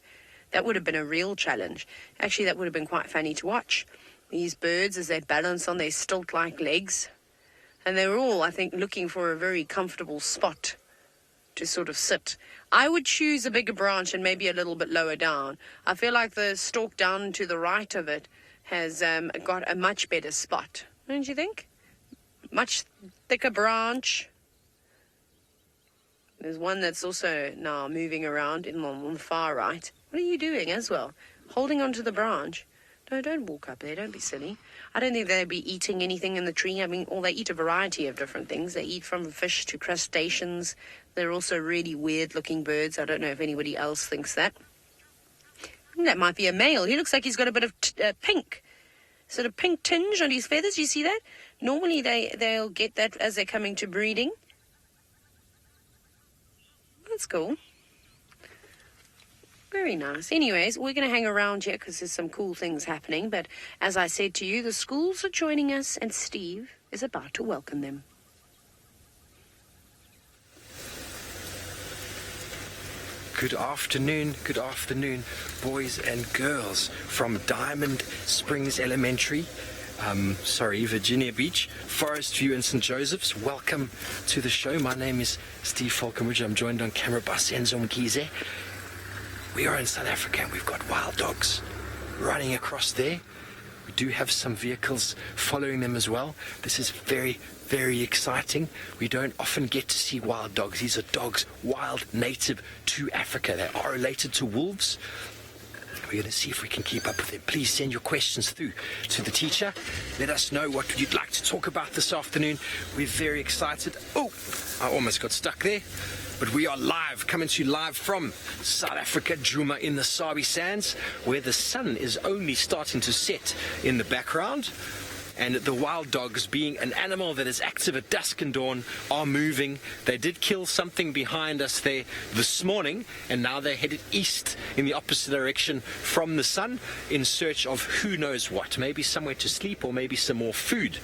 That would have been a real challenge. Actually, that would have been quite funny to watch. These birds, as they balance on their stilt-like legs, And they're all, I think, looking for a very comfortable spot to sort of sit. I would choose a bigger branch and maybe a little bit lower down. I feel like the stalk down to the right of it has got a much better spot. Don't you think? Much thicker branch. There's one that's also now moving around on the far right. What are you doing as well? Holding onto the branch. No, don't walk up there. Don't be silly. I don't think they'd be eating anything in the tree. I mean, they eat a variety of different things. They eat from fish to crustaceans. They're also really weird-looking birds. I don't know if anybody else thinks that. That might be a male. He looks like he's got a bit of pink. Sort of pink tinge on his feathers. You see that? Normally they'll get that as they're coming to breeding. That's cool. Very nice. Anyways, we're going to hang around here because there's some cool things happening. But as I said to you, the schools are joining us and Steve is about to welcome them. Good afternoon, boys and girls from Diamond Springs Elementary. Virginia Beach, Forest View and St. Joseph's. Welcome to the show. My name is Steve Falconbridge. I'm joined on camera by Senzo Mkhize. We are in South Africa and we've got wild dogs running across there. We do have some vehicles following them as well. This is very, very exciting. We don't often get to see wild dogs. These are dogs wild, native to Africa. They are related to wolves. We're going to see if we can keep up with them. Please send your questions through to the teacher. Let us know what you'd like to talk about this afternoon. We're very excited. Oh, I almost got stuck there. But we are live, coming to you live from South Africa, Djuma in the Sabi Sands, where the sun is only starting to set in the background. And the wild dogs, being an animal that is active at dusk and dawn, are moving. They did kill something behind us there this morning, and now they're headed east in the opposite direction from the sun in search of who knows what. Maybe somewhere to sleep or maybe some more food.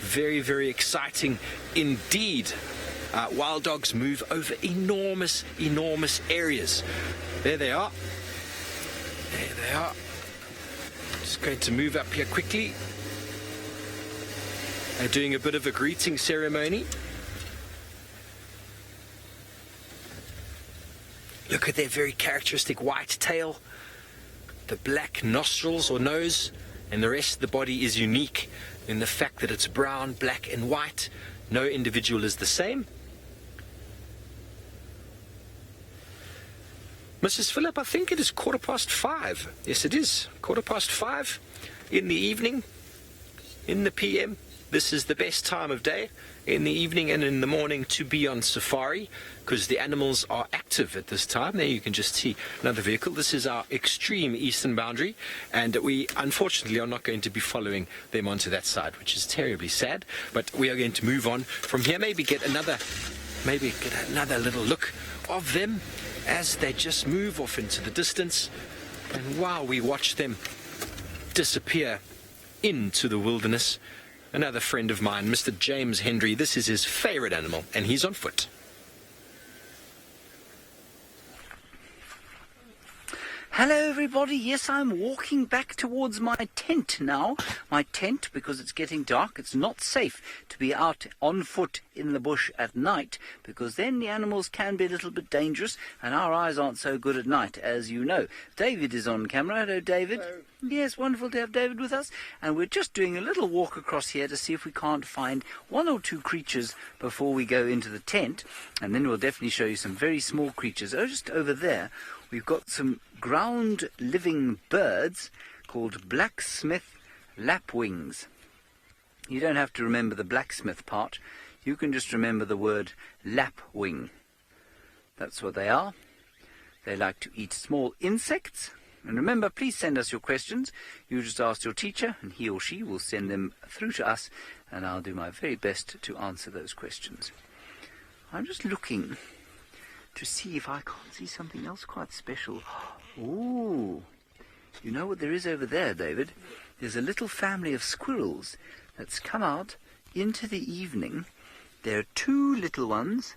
Very, very exciting indeed. Wild dogs move over enormous, enormous areas. There they are. There they are. Just going to move up here quickly. They're doing a bit of a greeting ceremony. Look at their very characteristic white tail, the black nostrils or nose, and the rest of the body is unique in the fact that it's brown, black and white. No individual is the same. Mrs. Phillip, I think it is 5:15. Yes, it is 5:15 in the evening, in the PM. This is the best time of day, in the evening and in the morning, to be on safari, because the animals are active at this time. There you can just see another vehicle. This is our extreme eastern boundary, and we unfortunately are not going to be following them onto that side, which is terribly sad. But we are going to move on from here, maybe get another little look of them as they just move off into the distance. And while we watch them disappear into the wilderness, another friend of mine, Mr. James Hendry, this is his favorite animal, and he's on foot. Hello everybody, yes, I'm walking back towards my tent now. My tent, because it's getting dark. It's not safe to be out on foot in the bush at night, because then the animals can be a little bit dangerous, and our eyes aren't so good at night, as you know. David is on camera. Hello, David. Hello. Yes, wonderful to have David with us. And we're just doing a little walk across here to see if we can't find one or two creatures before we go into the tent. And then we'll definitely show you some very small creatures. Oh, just over there, we've got some ground-living birds called blacksmith lapwings. You don't have to remember the blacksmith part. You can just remember the word lapwing. That's what they are. They like to eat small insects. And remember, please send us your questions. You just ask your teacher, and he or she will send them through to us, and I'll do my very best to answer those questions. I'm just looking to see if I can't see something else quite special. Ooh, you know what there is over there, David? There's a little family of squirrels that's come out into the evening. There are two little ones,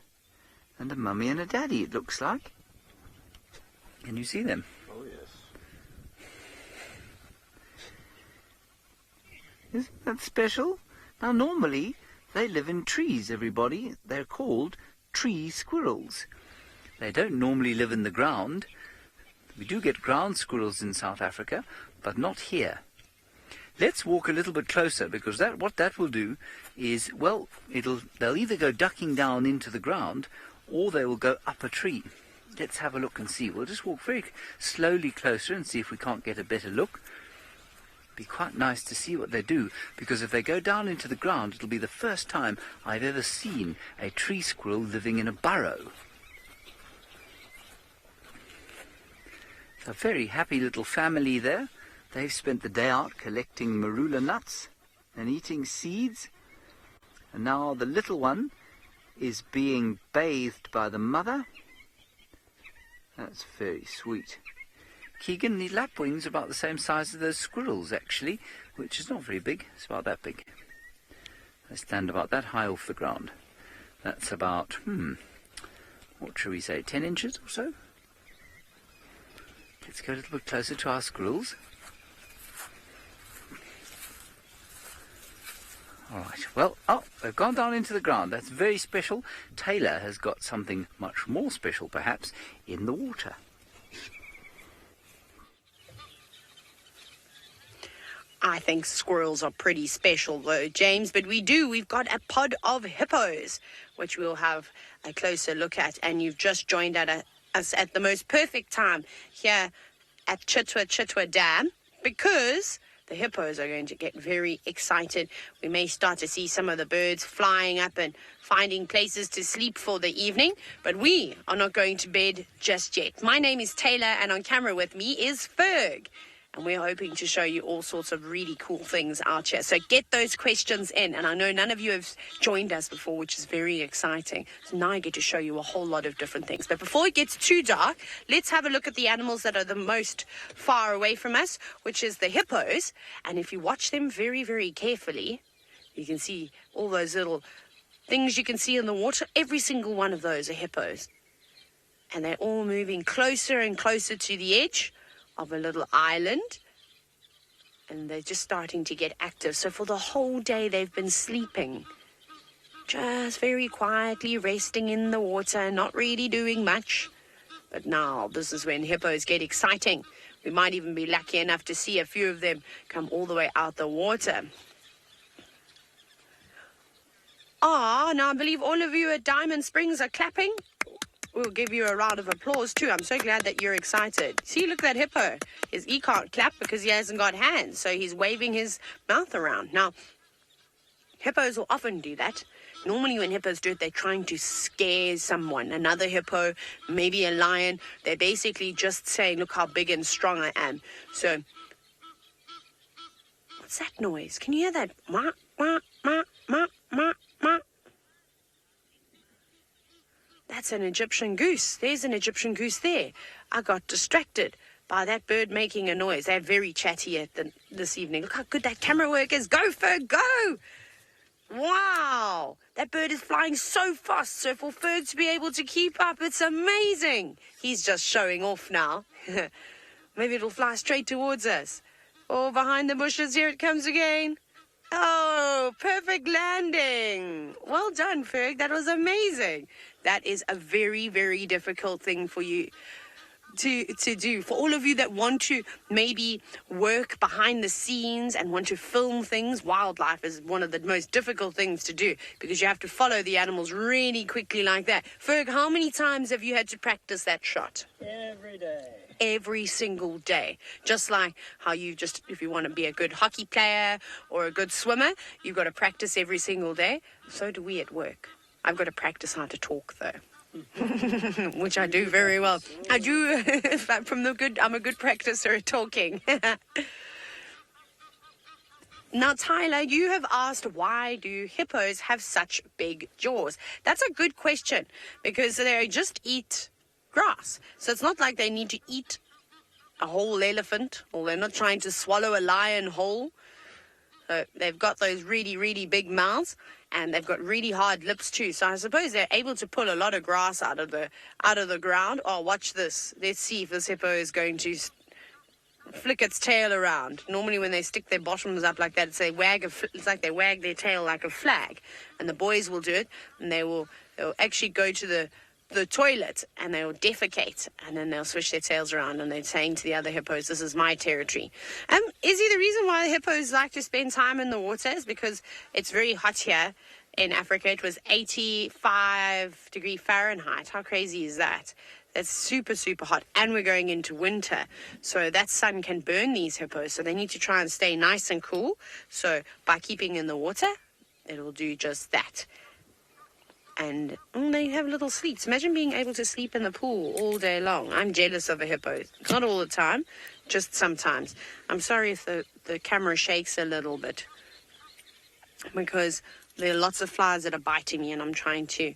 and a mummy and a daddy, it looks like. Can you see them? Oh, yes. Isn't that special? Now, normally, they live in trees, everybody. They're called tree squirrels. They don't normally live in the ground. We do get ground squirrels in South Africa, but not here. Let's walk a little bit closer, because what that will do is, well, they'll either go ducking down into the ground or they will go up a tree. Let's have a look and see. We'll just walk very slowly closer and see if we can't get a better look. Be quite nice to see what they do, because if they go down into the ground, it'll be the first time I've ever seen a tree squirrel living in a burrow. A very happy little family there. They've spent the day out collecting marula nuts and eating seeds. And now the little one is being bathed by the mother. That's very sweet. Keegan, the lapwings are about the same size as those squirrels, actually, which is not very big. It's about that big. They stand about that high off the ground. That's about, what shall we say, 10 inches or so? Let's go a little bit closer to our squirrels. All right, well, they've gone down into the ground. That's very special. Taylor has got something much more special, perhaps, in the water. I think squirrels are pretty special though, James, but we've got a pod of hippos, which we'll have a closer look at, and you've just joined us at the most perfect time here at Chitwa Dam, because the hippos are going to get very excited. We may start to see some of the birds flying up and finding places to sleep for the evening, but we are not going to bed just yet. My name is Taylor, and on camera with me is Ferg. And we're hoping to show you all sorts of really cool things out here. So get those questions in. And I know none of you have joined us before, which is very exciting. So now I get to show you a whole lot of different things. But before it gets too dark, let's have a look at the animals that are the most far away from us, which is the hippos. And if you watch them very, very carefully, you can see all those little things you can see in the water. Every single one of those are hippos. And they're all moving closer and closer to the edge of a little island, and they're just starting to get active. So for the whole day they've been sleeping, just very quietly resting in the water, not really doing much. But now this is when hippos get exciting. We might even be lucky enough to see a few of them come all the way out the water. Now I believe all of you at Diamond Springs are clapping. We'll give you a round of applause too. I'm so glad that you're excited. See, look at that hippo. He can't clap because he hasn't got hands, so he's waving his mouth around. Now, hippos will often do that. Normally when hippos do it, they're trying to scare someone. Another hippo, maybe a lion. They're basically just saying, look how big and strong I am. So, what's that noise? Can you hear that? Ma, ma, ma, ma, ma, ma. That's an Egyptian goose. There's an Egyptian goose there. I got distracted by that bird making a noise. They're very chatty this evening. Look how good that camera work is. Go, Ferg, go! Wow! That bird is flying so fast. So for Ferg to be able to keep up, it's amazing. He's just showing off now. Maybe it'll fly straight towards us. Oh, behind the bushes, here it comes again. Oh, perfect landing. Well done, Ferg. That was amazing. That is a very, very difficult thing for you to do. For all of you that want to maybe work behind the scenes and want to film things, wildlife is one of the most difficult things to do, because you have to follow the animals really quickly like that. Ferg, how many times have you had to practice that shot? Every day. Every single day. Just like how if you want to be a good hockey player or a good swimmer, you've got to practice every single day. So do we at work. I've got to practice how to talk though, which I do very well. I do. I'm a good practicer at talking. Now, Tyler, you have asked, why do hippos have such big jaws? That's a good question, because they just eat grass. So it's not like they need to eat a whole elephant, or they're not trying to swallow a lion whole. So they've got those really, really big mouths, and they've got really hard lips too. So I suppose they're able to pull a lot of grass out of the ground. Oh, watch this. Let's see if this hippo is going to flick its tail around. Normally when they stick their bottoms up like that, it's like they wag their tail like a flag. And the boys will do it, and they'll actually go to the toilet, and they'll defecate, and then they'll switch their tails around, and they're saying to the other hippos, this is my territory. Izzy, the reason why hippos like to spend time in the water is because it's very hot here in Africa. It was 85 degrees Fahrenheit. How crazy is that? That's super, super hot, and we're going into winter, so that sun can burn these hippos, so they need to try and stay nice and cool. So by keeping in the water, it'll do just that. And they have little sleeps. Imagine being able to sleep in the pool all day long. I'm jealous of a hippo. Not all the time, just sometimes. I'm sorry if the camera shakes a little bit, because there are lots of flies that are biting me, and I'm trying to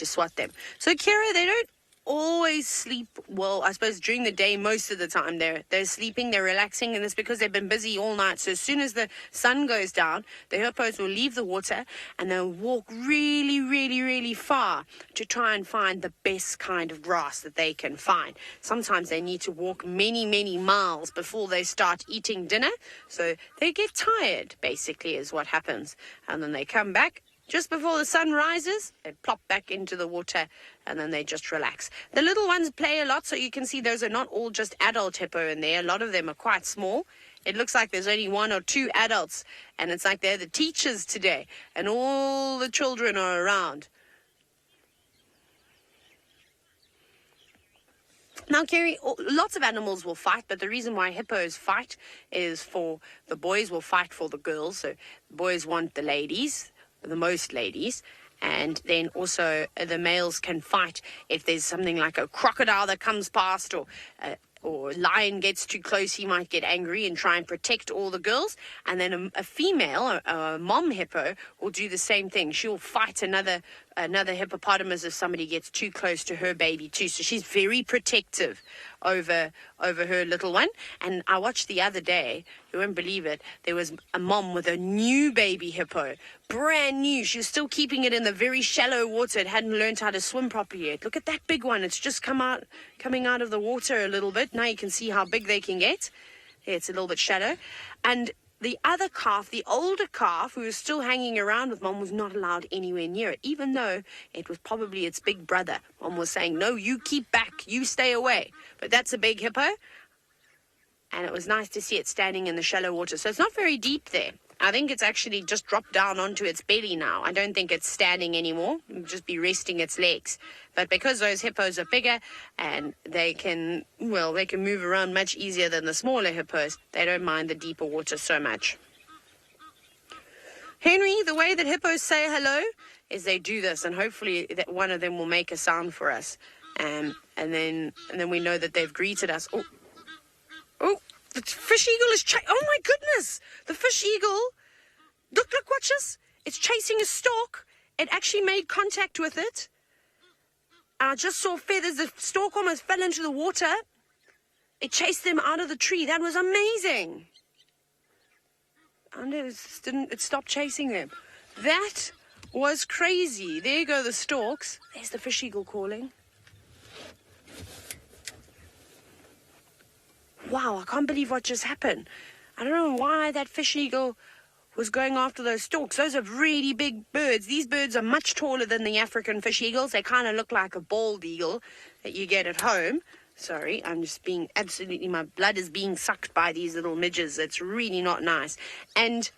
swat them. So Kira, they don't always sleep well. I suppose during the day, most of the time they're sleeping, they're relaxing, and it's because they've been busy all night. So as soon as the sun goes down, the hippos will leave the water, and they'll walk really, really, really far to try and find the best kind of grass that they can find. Sometimes they need to walk many, many miles before they start eating dinner, so they get tired, basically, is what happens. And then they come back just before the sun rises, they plop back into the water, and then they just relax. The little ones play a lot, so you can see those are not all just adult hippo in there. A lot of them are quite small. It looks like there's only 1 or 2 adults, and it's like they're the teachers today, and all the children are around. Now, Kerry, lots of animals will fight, but the reason why hippos fight is for the boys will fight for the girls. So the boys want the ladies, the most ladies, and then also the males can fight if there's something like a crocodile that comes past, or a lion gets too close. He might get angry and try and protect all the girls. And then a female, a mom hippo, will do the same thing. She'll fight another hippopotamus if somebody gets too close to her baby too. So she's very protective over her little one. And I watched the other day, you won't believe it, there was a mom with a new baby hippo, brand new. She was still keeping it in the very shallow water. It hadn't learned how to swim properly yet. Look at that big one. It's just coming out of the water a little bit. Now you can see how big they can get. Yeah, it's a little bit shallow. And the other calf, the older calf, who was still hanging around with Mom, was not allowed anywhere near it, even though it was probably its big brother. Mom was saying, no, you keep back, you stay away. But that's a big hippo, and it was nice to see it standing in the shallow water. So it's not very deep there. I think it's actually just dropped down onto its belly now. I don't think it's standing anymore. It'll just be resting its legs. But because those hippos are bigger and they can move around much easier than the smaller hippos, they don't mind the deeper water so much. Henry, the way that hippos say hello is they do this, and hopefully that one of them will make a sound for us. And then we know that they've greeted us. Oh, the fish eagle is oh my goodness! The fish eagle, look, watch this. It's chasing a stork. It actually made contact with it. And I just saw feathers. The stork almost fell into the water. It chased them out of the tree. That was amazing. And it stopped chasing them. That was crazy. There you go, the storks. There's the fish eagle calling. Wow, I can't believe what just happened. I don't know why that fish eagle was going after those storks. Those are really big birds. These birds are much taller than the African fish eagles. They kind of look like a bald eagle that you get at home. Sorry, I'm just being absolutely, my blood is being sucked by these little midges. It's really not nice. And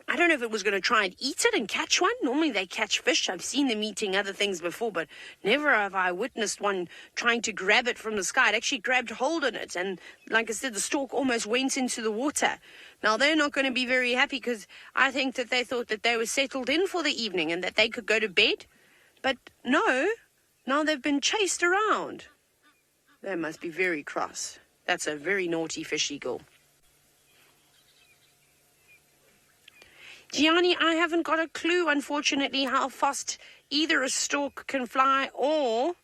I don't know if it was going to try and eat it and catch one. Normally they catch fish. I've seen them eating other things before, but never have I witnessed one trying to grab it from the sky. It actually grabbed hold of it, and like I said, the stork almost went into the water. Now, they're not going to be very happy, because I think that they thought that they were settled in for the evening and that they could go to bed. But no, now they've been chased around. They must be very cross. That's a very naughty fish eagle. Gianni, I haven't got a clue, unfortunately, how fast either a stork can fly or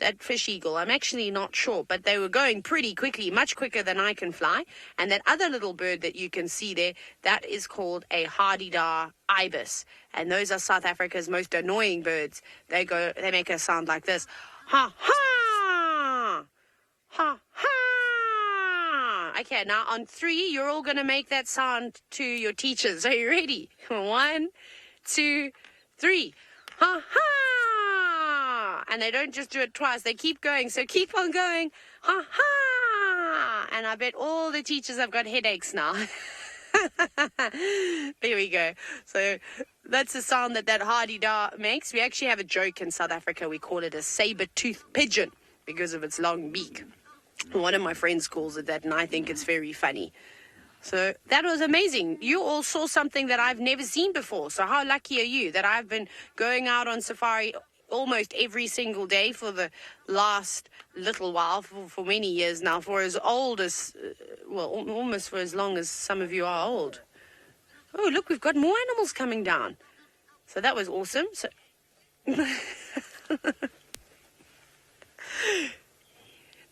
that fish eagle. I'm actually not sure, but they were going pretty quickly, much quicker than I can fly. And that other little bird that you can see there, that is called a hardy-dar ibis. And those are South Africa's most annoying birds. They make a sound like this. Ha, ha! Ha, ha! Okay, now on 3, you're all going to make that sound to your teachers. Are you ready? 1, 2, 3. Ha ha! And they don't just do it twice, they keep going. So keep on going. Ha ha! And I bet all the teachers have got headaches now. There we go. So that's the sound that hardy-da makes. We actually have a joke in South Africa. We call it a saber-toothed pigeon because of its long beak. One of my friends calls it that, and I think it's very funny. So that was amazing. You all saw something that I've never seen before. So how lucky are you that I've been going out on safari almost every single day for the last little while, for many years now, for as old as, almost for as long as some of you are old. Oh, look, we've got more animals coming down. So that was awesome. So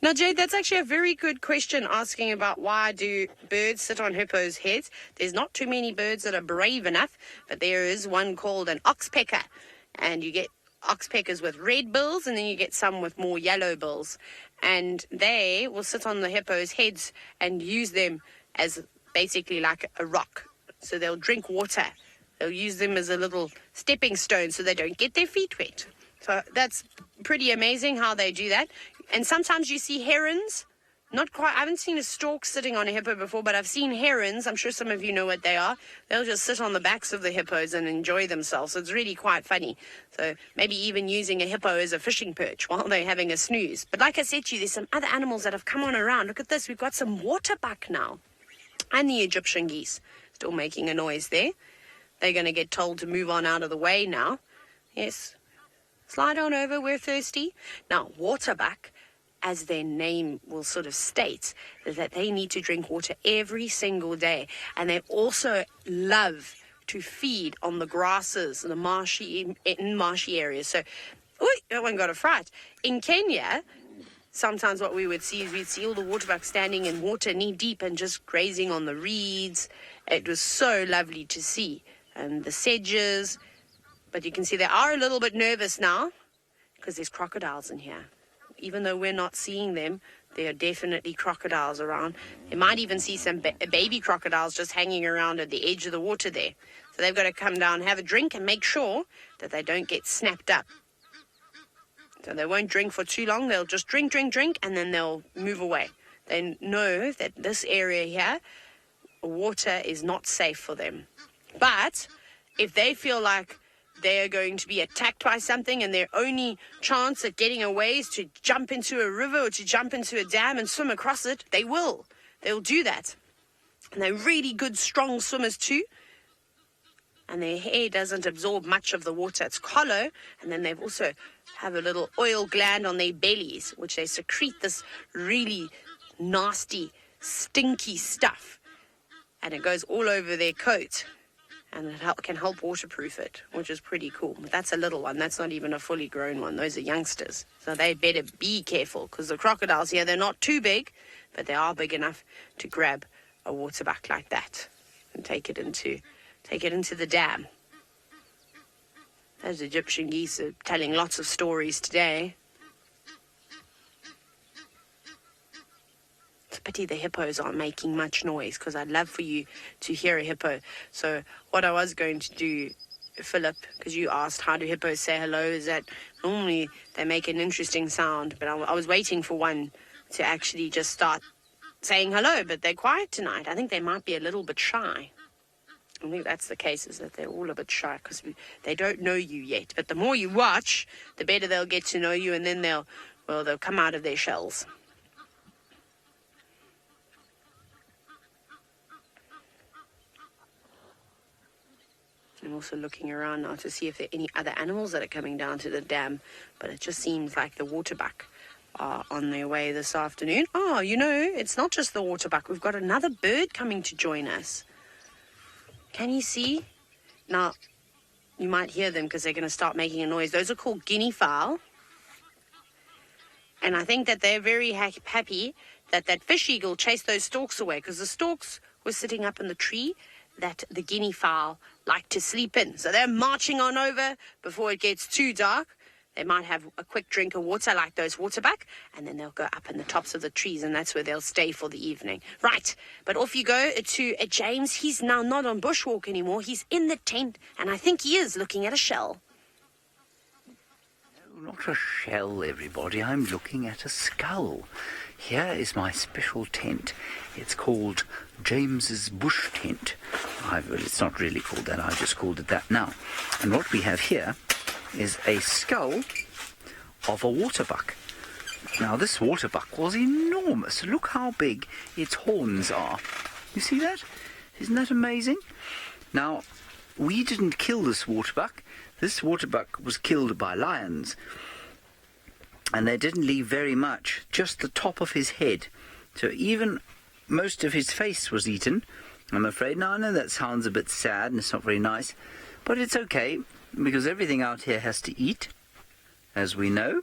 now, Jade, that's actually a very good question asking about why do birds sit on hippos' heads. There's not too many birds that are brave enough, but there is one called an oxpecker. And you get oxpeckers with red bills, and then you get some with more yellow bills. And they will sit on the hippos' heads and use them as basically like a rock. So they'll drink water. They'll use them as a little stepping stone so they don't get their feet wet. So that's pretty amazing how they do that. And sometimes you see herons. Not quite, I haven't seen a stork sitting on a hippo before, but I've seen herons. I'm sure some of you know what they are. They'll just sit on the backs of the hippos and enjoy themselves. So it's really quite funny. So maybe even using a hippo as a fishing perch while they're having a snooze. But like I said to you, there's some other animals that have come on around. Look at this. We've got some waterbuck now. And the Egyptian geese. Still making a noise there. They're going to get told to move on out of the way now. Yes. Slide on over. We're thirsty. Now, waterbuck, as their name will sort of state, is that they need to drink water every single day. And they also love to feed on the grasses, in marshy areas. So, that one got a fright. In Kenya, sometimes what we would see is we'd see all the waterbuck standing in water knee deep and just grazing on the reeds. It was so lovely to see. And the sedges. But you can see they are a little bit nervous now because there's crocodiles in here. Even though we're not seeing them, there are definitely crocodiles around. You might even see some baby crocodiles just hanging around at the edge of the water there. So they've got to come down, have a drink, and make sure that they don't get snapped up. So they won't drink for too long. They'll just drink, and then they'll move away. They know that this area here, water is not safe for them. But if they feel like they are going to be attacked by something and their only chance at getting away is to jump into a river or to jump into a dam and swim across it, they will. They'll do that. And they're really good, strong swimmers too. And their hair doesn't absorb much of the water. It's hollow. And then they've also have a little oil gland on their bellies, which they secrete this really nasty, stinky stuff. And it goes all over their coat. And it can help waterproof it, which is pretty cool. But that's a little one. That's not even a fully grown one. Those are youngsters. So they better be careful because the crocodiles here, they're not too big, but they are big enough to grab a waterbuck like that and take it into the dam. Those Egyptian geese are telling lots of stories today. It's a pity the hippos aren't making much noise because I'd love for you to hear a hippo. So what I was going to do, Philip, because you asked how do hippos say hello, is that normally they make an interesting sound, but I was waiting for one to actually just start saying hello, but they're quiet tonight. I think they might be a little bit shy. I think that's the case, is that they're all a bit shy because they don't know you yet. But the more you watch, the better they'll get to know you, and then they'll come out of their shells. I'm also looking around now to see if there are any other animals that are coming down to the dam, but it just seems like the waterbuck are on their way this afternoon. Oh, it's not just the waterbuck. We've got another bird coming to join us. Can you see? Now, you might hear them because they're going to start making a noise. Those are called guinea fowl. And I think that they're very happy that fish eagle chased those storks away because the storks were sitting up in the tree that the guinea fowl like to sleep in. So they're marching on over before it gets too dark. They might have a quick drink of water like those waterbuck, and then they'll go up in the tops of the trees, and that's where they'll stay for the evening. Right, but off you go to James. He's now not on bushwalk anymore. He's in the tent, and I think he is looking at a shell. No, not a shell, everybody. I'm looking at a skull. Here is my special tent. It's called James's Bush Tent. Well, it's not really called that. I just called it that now. And what we have here is a skull of a waterbuck. Now, this waterbuck was enormous. Look how big its horns are. You see that? Isn't that amazing? Now, we didn't kill this waterbuck. This waterbuck was killed by lions. And they didn't leave very much, just the top of his head. So even most of his face was eaten, I'm afraid. Now, I know that sounds a bit sad and it's not very nice, but it's okay, because everything out here has to eat, as we know.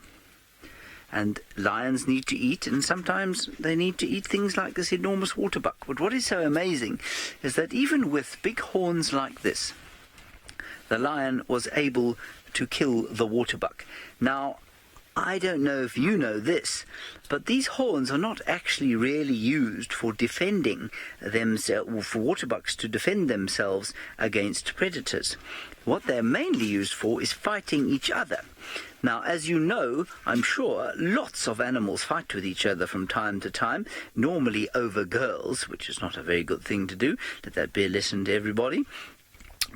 And lions need to eat, and sometimes they need to eat things like this enormous waterbuck. But what is so amazing is that even with big horns like this, the lion was able to kill the waterbuck. Now, I don't know if you know this, but these horns are not actually really used for defending themselves, or for waterbucks to defend themselves against predators. What they're mainly used for is fighting each other. Now, as you know, I'm sure, lots of animals fight with each other from time to time, normally over girls, which is not a very good thing to do. Let that be a lesson to everybody.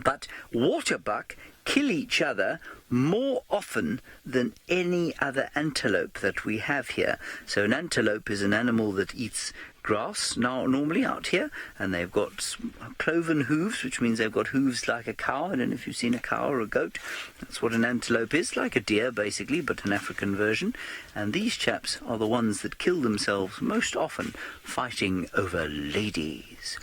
But waterbuck kill each other more often than any other antelope that we have here. So an antelope is an animal that eats grass now normally out here, and they've got cloven hooves, which means they've got hooves like a cow. I don't know if you've seen a cow or a goat. That's what an antelope is, like a deer basically, but an African version. And these chaps are the ones that kill themselves most often fighting over ladies.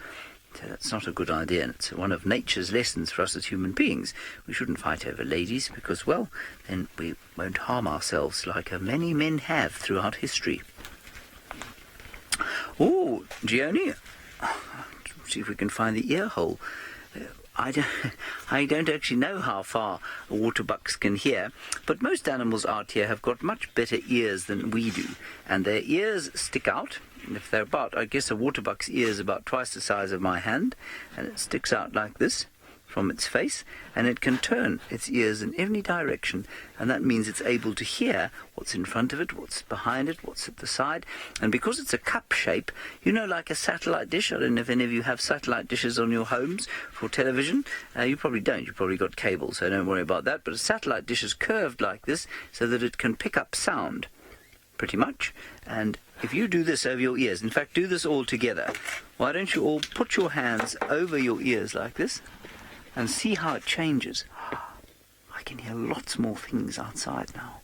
So that's not a good idea, and it's one of nature's lessons for us as human beings. We shouldn't fight over ladies because, well, then we won't harm ourselves like many men have throughout history. Oh, Gioni, see if we can find the ear hole. I don't actually know how far waterbucks can hear, but most animals out here have got much better ears than we do, and their ears stick out. If they're about, I guess a waterbuck's ear is about twice the size of my hand, and it sticks out like this from its face, and it can turn its ears in any direction, and that means it's able to hear what's in front of it, what's behind it, what's at the side. And because it's a cup shape, you know, like a satellite dish. I don't know if any of you have satellite dishes on your homes for television. You probably don't. You've probably got cable, so don't worry about that. But a satellite dish is curved like this so that it can pick up sound, pretty much. And if you do this over your ears, in fact, do this all together. Why don't you all put your hands over your ears like this and see how it changes? I can hear lots more things outside now.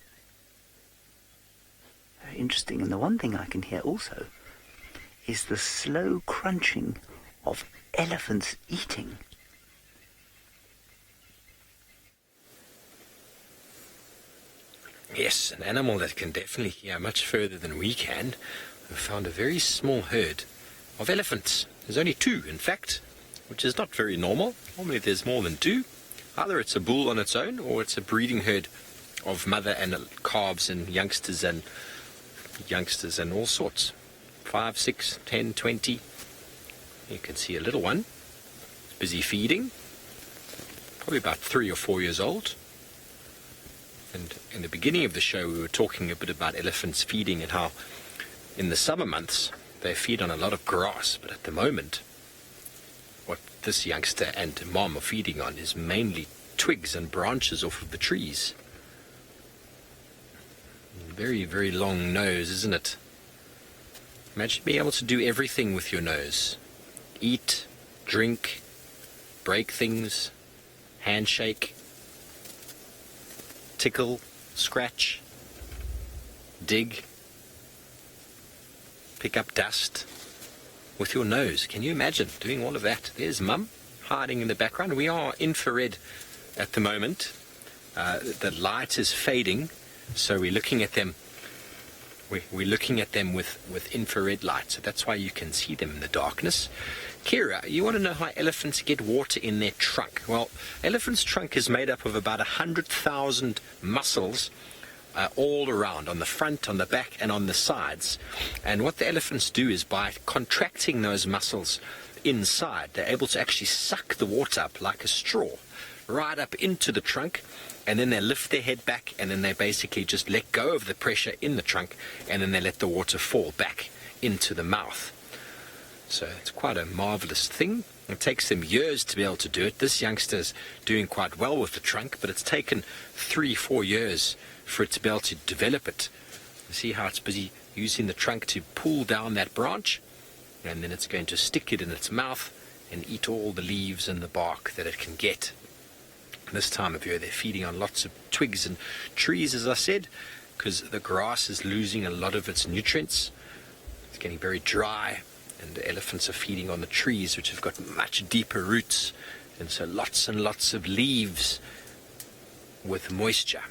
Very interesting. And the one thing I can hear also is the slow crunching of elephants eating. Yes, an animal that can definitely hear much further than we can. We found a very small herd of elephants. There's only 2, in fact, which is not very normal. Normally there's more than 2. Either it's a bull on its own, or it's a breeding herd of mother and calves and youngsters and all sorts. 5, 6, 10, 20. You can see a little one. It's busy feeding. Probably about 3 or 4 years old. And in the beginning of the show, we were talking a bit about elephants feeding and how in the summer months they feed on a lot of grass. But at the moment, what this youngster and mom are feeding on is mainly twigs and branches off of the trees. Very, very long nose, isn't it? Imagine being able to do everything with your nose. Eat, drink, break things, handshake, tickle, scratch, dig, pick up dust with your nose. Can you imagine doing all of that? There's Mum hiding in the background. We are infrared at the moment. The light is fading, so we're looking at them. We're looking at them with infrared light, so that's why you can see them in the darkness. Kira, you want to know how elephants get water in their trunk? Well, elephant's trunk is made up of about 100,000 muscles all around, on the front, on the back, and on the sides. And what the elephants do is, by contracting those muscles inside, they're able to actually suck the water up like a straw right up into the trunk, and then they lift their head back, and then they basically just let go of the pressure in the trunk, and then they let the water fall back into the mouth. So it's quite a marvelous thing. It takes them years to be able to do it. This youngster's doing quite well with the trunk, but it's taken 3-4 years for it to be able to develop it. You see how it's busy using the trunk to pull down that branch, and then it's going to stick it in its mouth and eat all the leaves and the bark that it can get. This time of year they're feeding on lots of twigs and trees, as I said, because the grass is losing a lot of its nutrients. It's getting very dry, and the elephants are feeding on the trees, which have got much deeper roots, and so lots and lots of leaves with moisture.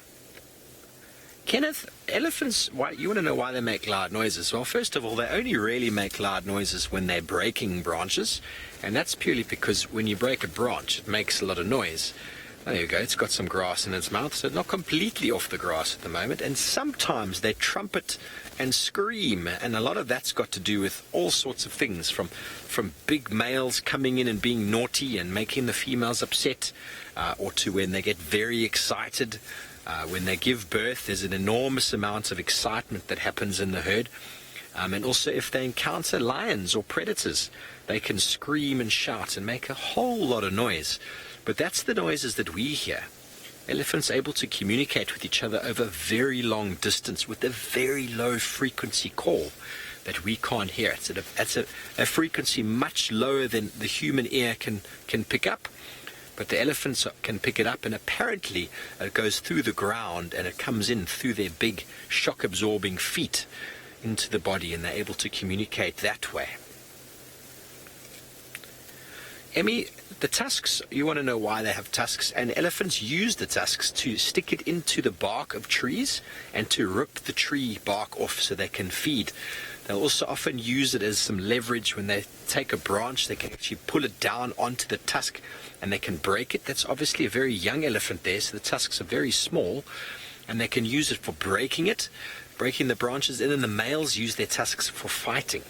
Kenneth, elephants, you want to know why they make loud noises? Well, first of all, they only really make loud noises when they're breaking branches, and that's purely because when you break a branch, it makes a lot of noise. There you go, it's got some grass in its mouth, so it's not completely off the grass at the moment, and sometimes they trumpet and scream, and a lot of that's got to do with all sorts of things, from big males coming in and being naughty and making the females upset, or to when they get very excited. When they give birth, there's an enormous amount of excitement that happens in the herd. And also if they encounter lions or predators, they can scream and shout and make a whole lot of noise. But that's the noises that we hear. Elephants are able to communicate with each other over very long distance with a very low frequency call that we can't hear. It's at a frequency much lower than the human ear can pick up. But the elephants can pick it up, and apparently it goes through the ground and it comes in through their big shock-absorbing feet into the body, and they're able to communicate that way. Emmy, the tusks, you want to know why they have tusks, and elephants use the tusks to stick it into the bark of trees and to rip the tree bark off so they can feed. They'll also often use it as some leverage. When they take a branch, they can actually pull it down onto the tusk and they can break it. That's obviously a very young elephant there, so the tusks are very small, and they can use it for breaking the branches, and then the males use their tusks for fighting.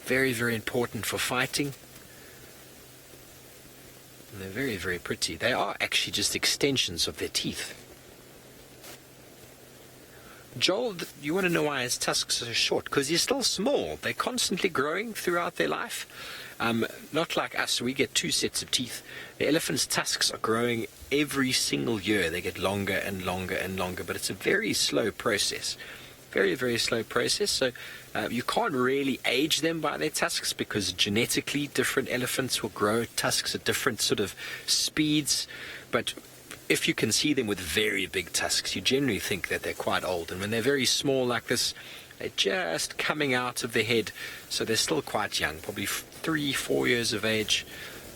Very, very important for fighting. And they're very, very pretty. They are actually just extensions of their teeth. Joel, you want to know why his tusks are short? Because he's still small. They're constantly growing throughout their life. Not like us, we get 2 sets of teeth. The elephant's tusks are growing every single year. They get longer and longer and longer, but it's a very slow process. Very, very slow process. So you can't really age them by their tusks, because genetically different elephants will grow tusks at different sort of speeds. But if you can see them with very big tusks, you generally think that they're quite old. And when they're very small like this, they're just coming out of their head, so they're still quite young, probably 3-4 years of age.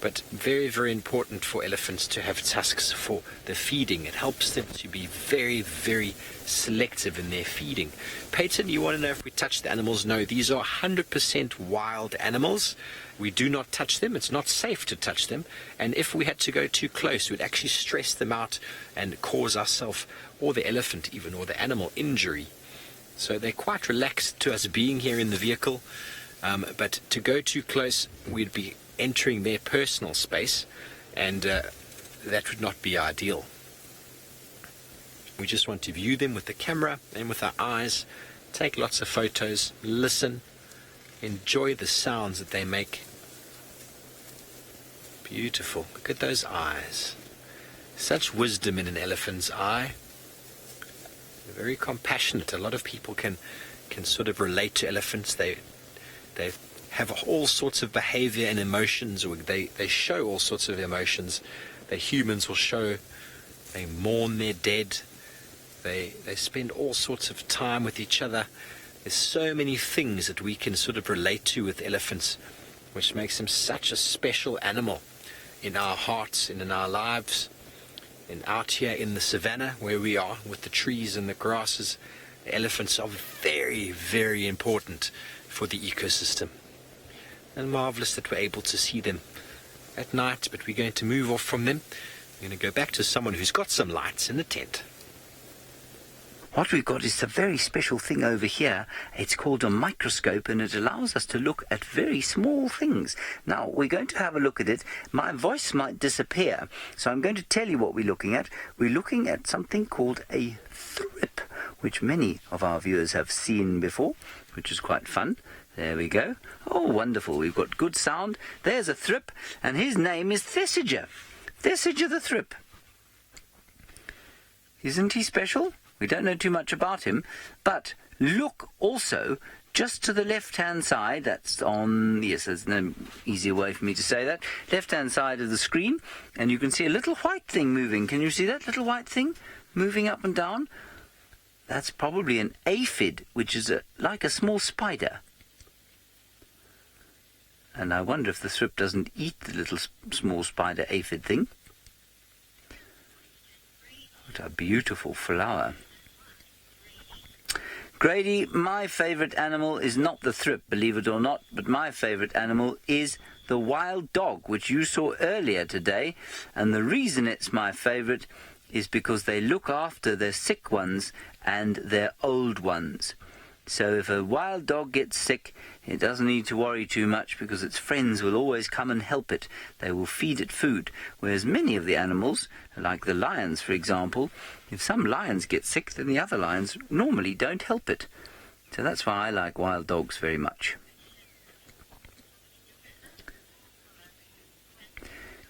But very, very important for elephants to have tusks for the feeding. It helps them to be very, very selective in their feeding. Peyton, you want to know if we touch the animals? No, these are 100% wild animals. We do not touch them. It's not safe to touch them. And if we had to go too close, we'd actually stress them out and cause ourselves, or the elephant even, or the animal, injury. So they're quite relaxed to us being here in the vehicle. But to go too close, we'd be entering their personal space, and that would not be ideal. We just want to view them with the camera and with our eyes, take lots of photos, listen, enjoy the sounds that they make. Beautiful. Look at those eyes. Such wisdom in an elephant's eye. They're very compassionate. A lot of people can sort of relate to elephants. They have all sorts of behavior and emotions, or they show all sorts of emotions that humans will show. They mourn their dead. They spend all sorts of time with each other. There's so many things that we can sort of relate to with elephants, which makes them such a special animal in our hearts and in our lives. And out here in the savannah where we are with the trees and the grasses, the elephants are very, very important for the ecosystem. And marvelous that we're able to see them at night, but we're going to move off from them. We're going to go back to someone who's got some lights in the tent. what we've got is a very special thing over here. It's called a microscope, and it allows us to look at very small things. Now, we're going to have a look at it. My voice might disappear, so I'm going to tell you what we're looking at. We're looking at something called a thrip, which many of our viewers have seen before, which is quite fun. There we go. Oh, wonderful. We've got good sound. There's a thrip, and his name is Thesiger. Thesiger the thrip. Isn't he special? We don't know too much about him, but look also just to the left-hand side. That's on, yes, there's no easier way for me to say that. Left-hand side of the screen, and you can see a little white thing moving. Can you see that little white thing moving up and down? That's probably an aphid, which is like a small spider. And I wonder if the thrip doesn't eat the little small spider aphid thing. What a beautiful flower. Grady, my favourite animal is not the thrip, believe it or not, but my favourite animal is the wild dog, which you saw earlier today. And the reason it's my favourite is because they look after their sick ones and their old ones. So if a wild dog gets sick, it doesn't need to worry too much because its friends will always come and help it. They will feed it food. Whereas many of the animals, like the lions for example, if some lions get sick, then the other lions normally don't help it. So that's why I like wild dogs very much.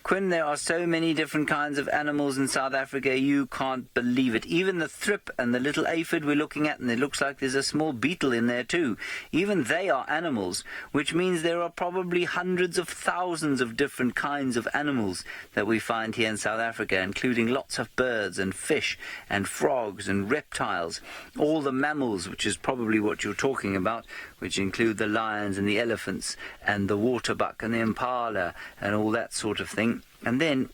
Quinn, there are so many different kinds of animals in South Africa, you can't believe it. Even the thrip and the little aphid we're looking at, and it looks like there's a small beetle in there too. Even they are animals, which means there are probably hundreds of thousands of different kinds of animals that we find here in South Africa, including lots of birds and fish and frogs and reptiles. All the mammals, which is probably what you're talking about, which include the lions and the elephants and the waterbuck and the impala and all that sort of thing. And then,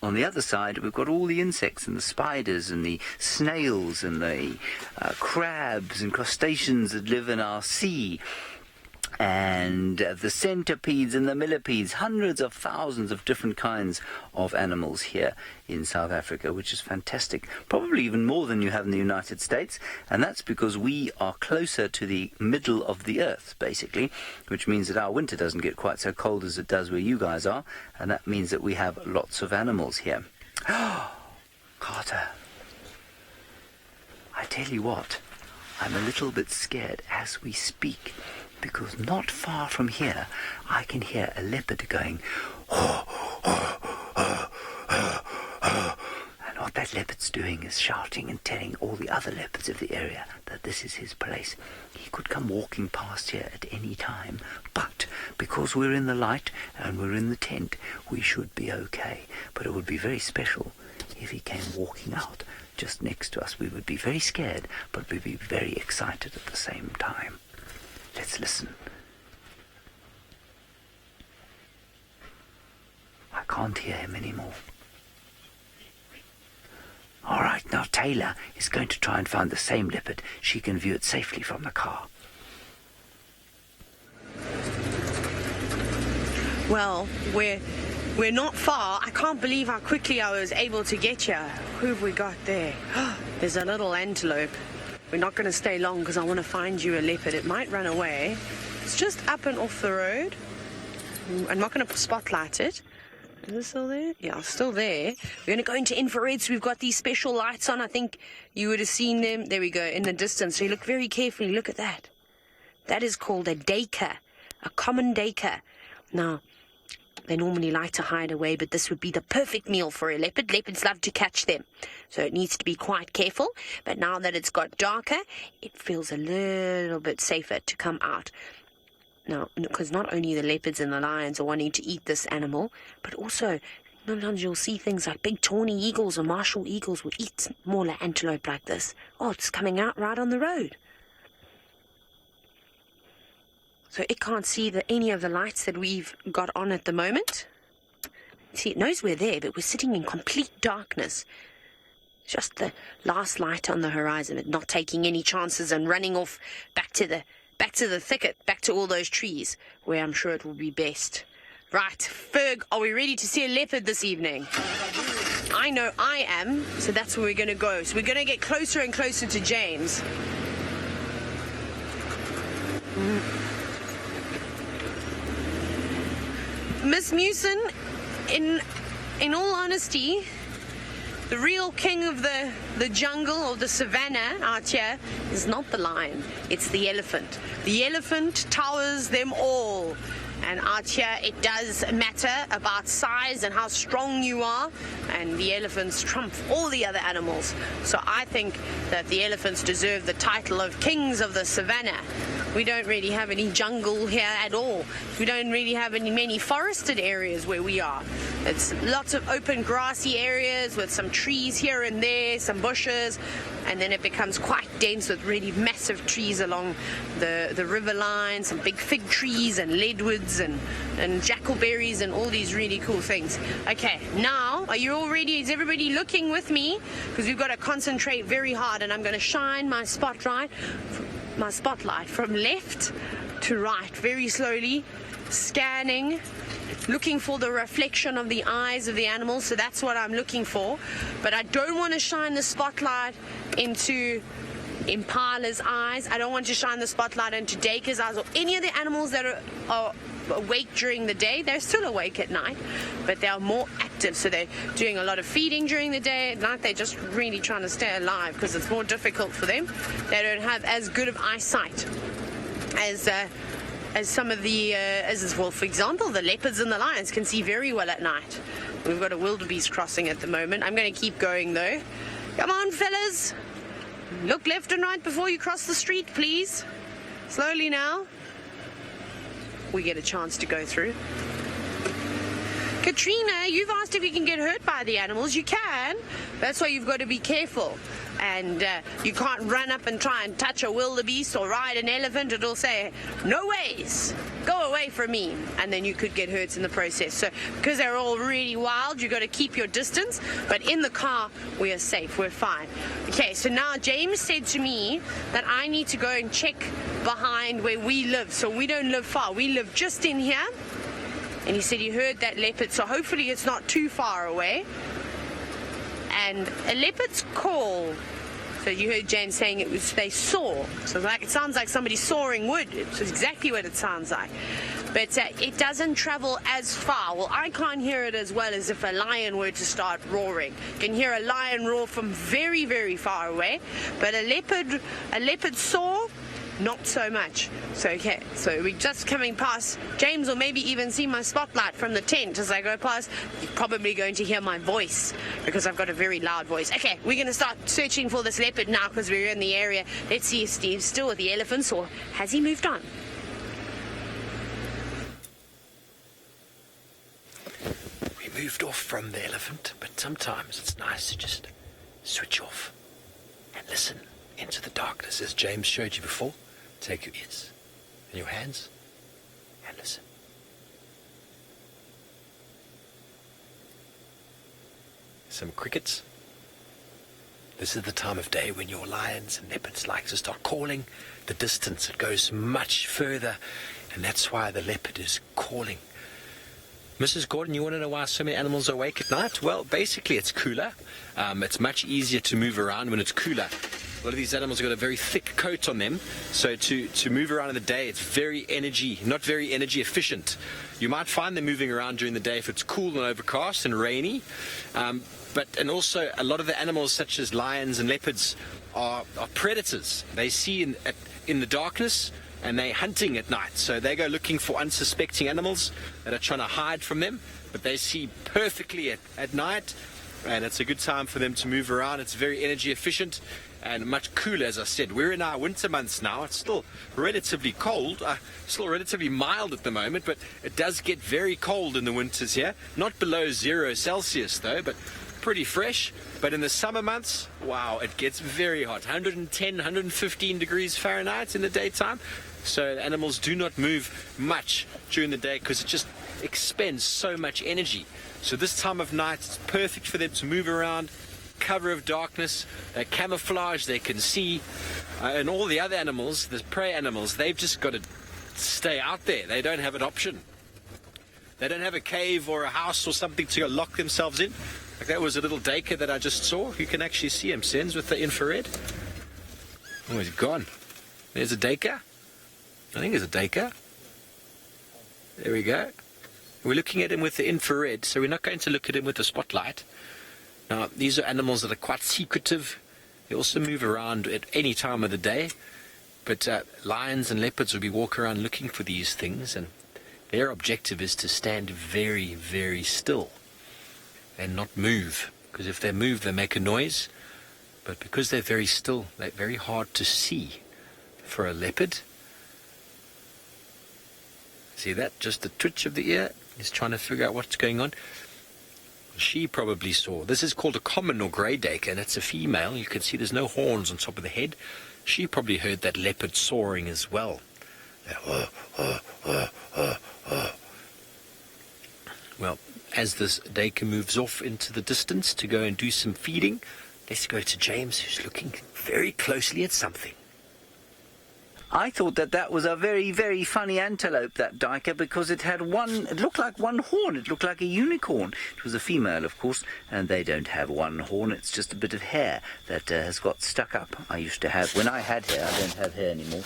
on the other side, we've got all the insects and the spiders and the snails and the crabs and crustaceans that live in our sea. And the centipedes and the millipedes, hundreds of thousands of different kinds of animals here in South Africa, which is fantastic. Probably even more than you have in the United States, and that's because we are closer to the middle of the earth, basically, which means that our winter doesn't get quite so cold as it does where you guys are, and that means that we have lots of animals here. Carter, I tell you what, I'm a little bit scared as we speak, because not far from here I can hear a leopard going, and what that leopard's doing is shouting and telling all the other leopards of the area that this is his place. He could come walking past here at any time, but because we're in the light and we're in the tent, we should be okay. But it would be very special if he came walking out just next to us. We would be very scared, but we'd be very excited at the same time. Let's listen. I can't hear him anymore. All right, now Taylor is going to try and find the same leopard. She can view it safely from the car. Well, we're not far. I can't believe how quickly I was able to get here. Who have we got there? There's a little antelope. We're not going to stay long because I want to find you a leopard. It might run away. It's just up and off the road. I'm not going to spotlight it. Is it still there? Yeah, it's still there. We're going to go into infrared, so we've got these special lights on. I think you would have seen them. There we go, in the distance. So you look very carefully. Look at that. That is called a duiker, a common duiker. Now, they normally like to hide away, but this would be the perfect meal for a leopard. Leopards love to catch them, so it needs to be quite careful. But now that it's got darker, it feels a little bit safer to come out. Now, because not only the leopards and the lions are wanting to eat this animal, but also sometimes you'll see things like big tawny eagles or martial eagles will eat smaller antelope like this. Oh, it's coming out right on the road. So it can't see any of the lights that we've got on at the moment. See, it knows we're there, but we're sitting in complete darkness. Just the last light on the horizon, and not taking any chances and running off back to the thicket, back to all those trees, where I'm sure it will be best. Right, Ferg, are we ready to see a leopard this evening? I know I am, so that's where we're going to go. So we're going to get closer and closer to James. Miss Mewson, in all honesty, the real king of the jungle or the savannah out here is not the lion, it's the elephant. The elephant towers them all. And out here it does matter about size and how strong you are, and the elephants trump all the other animals. So I think that the elephants deserve the title of kings of the savannah. We don't really have any jungle here at all. We don't really have many forested areas where we are. It's lots of open grassy areas with some trees here and there, some bushes, and then it becomes quite dense with really massive trees along the river line, some big fig trees and leadwoods and jackalberries and all these really cool things. Okay, now, are you all ready? Is everybody looking with me? Because we've got to concentrate very hard, and I'm going to shine my spotlight from left to right very slowly, scanning, looking for the reflection of the eyes of the animals. So that's what I'm looking for, but I don't want to shine the spotlight into Impala's eyes. I don't want to shine the spotlight into Dacre's eyes or any of the animals that are awake during the day. They're still awake at night, but they are more active, so they're doing a lot of feeding during the day. At night they're just really trying to stay alive because it's more difficult for them. They don't have as good of eyesight as some of the well, for example, the leopards and the lions can see very well at night. We've got a wildebeest crossing at the moment. I'm going to keep going though. Come on, fellas, look left and right before you cross the street, please. Slowly now. We get a chance to go through. Katrina, you've asked if you can get hurt by the animals. You can. That's why you've got to be careful. And you can't run up and try and touch a wildebeest or ride an elephant. It'll say, no ways, go away from me. And then you could get hurt in the process. So because they're all really wild, you've got to keep your distance. But in the car, we are safe. We're fine. Okay, so now James said to me that I need to go and check behind where we live. So we don't live far. We live just in here. And he said he heard that leopard, so hopefully it's not too far away. And a leopard's call, so you heard James saying they saw. So it sounds like somebody sawing wood. It's exactly what it sounds like. But it doesn't travel as far. Well, I can't hear it as well as if a lion were to start roaring. You can hear a lion roar from very, very far away. But a leopard saw, not so much. So okay, so we're just coming past. James will maybe even see my spotlight from the tent as I go past. You're probably going to hear my voice because I've got a very loud voice. Okay, we're going to start searching for this leopard now because we're in the area. Let's see if Steve's still with the elephants or has he moved on? We moved off from the elephant, but sometimes it's nice to just switch off and listen into the darkness, as James showed you before. Take your ears and your hands and listen. Some crickets. This is the time of day when your lions and leopards like to start calling. The distance, it goes much further, and that's why the leopard is calling. Mrs. Gordon, you want to know why so many animals are awake at night? Well, basically it's cooler. It's much easier to move around when it's cooler. A lot of these animals have got a very thick coat on them, so to move around in the day, it's not very energy efficient. You might find them moving around during the day if it's cool and overcast and rainy, and also a lot of the animals such as lions and leopards are predators. They see in the darkness and they're hunting at night, so they go looking for unsuspecting animals that are trying to hide from them, but they see perfectly at night, and it's a good time for them to move around. It's very energy efficient and much cooler, as I said. We're in our winter months now. It's still relatively cold, still relatively mild at the moment, but it does get very cold in the winters here. Not below 0 Celsius though, but pretty fresh. But in the summer months, wow, it gets very hot. 110, 115 degrees Fahrenheit in the daytime. So animals do not move much during the day because it just expends so much energy. So this time of night, it's perfect for them to move around. Cover of darkness, camouflage, they can see, and all the other animals, the prey animals, they've just got to stay out there. They don't have an option. They don't have a cave or a house or something to lock themselves in. Like that was a little duiker that I just saw. You can actually see him, Sens, with the infrared. Oh, he's gone. There's a duiker. I think it's a duiker. There we go. We're looking at him with the infrared, so we're not going to look at him with the spotlight. Now, these are animals that are quite secretive. They also move around at any time of the day. But lions and leopards will be walking around looking for these things, and their objective is to stand very, very still and not move. Because if they move, they make a noise. But because they're very still, they're very hard to see for a leopard. See that? Just the twitch of the ear. He's trying to figure out what's going on. She probably saw. This is called a common or grey duiker, and it's a female. You can see there's no horns on top of the head. She probably heard that leopard soaring as well. Well, as this duiker moves off into the distance to go and do some feeding, let's go to James, who's looking very closely at something. I thought that was a very, very funny antelope, that duiker, because it looked like one horn. It looked like a unicorn. It was a female, of course, and they don't have one horn. It's just a bit of hair that has got stuck up. I used to have, when I had hair, I don't have hair anymore.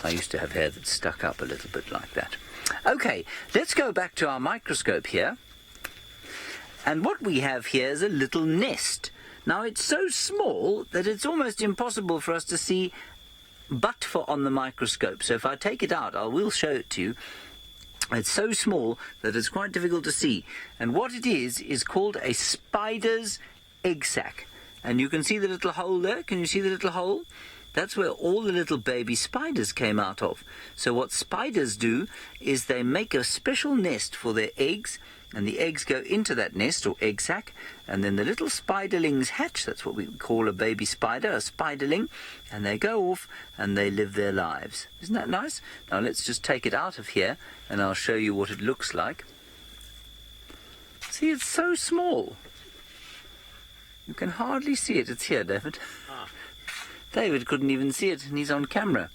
I used to have hair that stuck up a little bit like that. Okay, let's go back to our microscope here. And what we have here is a little nest. Now, it's so small that it's almost impossible for us to see but for on the microscope. So if I take it out, I will show it to you. It's so small that it's quite difficult to see. And what it is called a spider's egg sac. And you can see the little hole there. Can you see the little hole? That's where all the little baby spiders came out of. So what spiders do is they make a special nest for their eggs, and the eggs go into that nest or egg sac, and then the little spiderlings hatch. That's what we call a baby spider, a spiderling, and they go off and they live their lives. Isn't that nice? Now let's just take it out of here and I'll show you what it looks like. See, it's so small. You can hardly see it. It's here, David. David couldn't even see it, and he's on camera.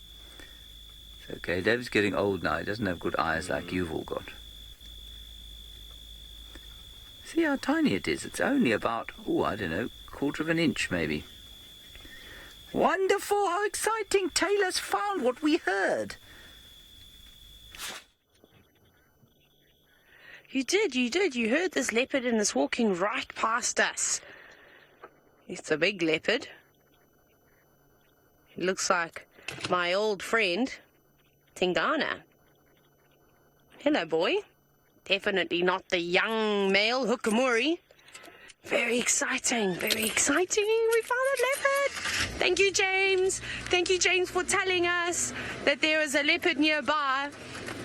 It's okay, David's getting old now. He doesn't have good eyes like you've all got. See how tiny it is. It's only about, I don't know, quarter of an inch maybe. Wonderful! How exciting! Taylor's found what we heard. You did. You heard this leopard and it's walking right past us. It's a big leopard. It looks like my old friend, Tingana. Hello, boy. Definitely not the young male Hukamuri. Very exciting, very exciting. We found a leopard. Thank you, James. Thank you, James, for telling us that there is a leopard nearby.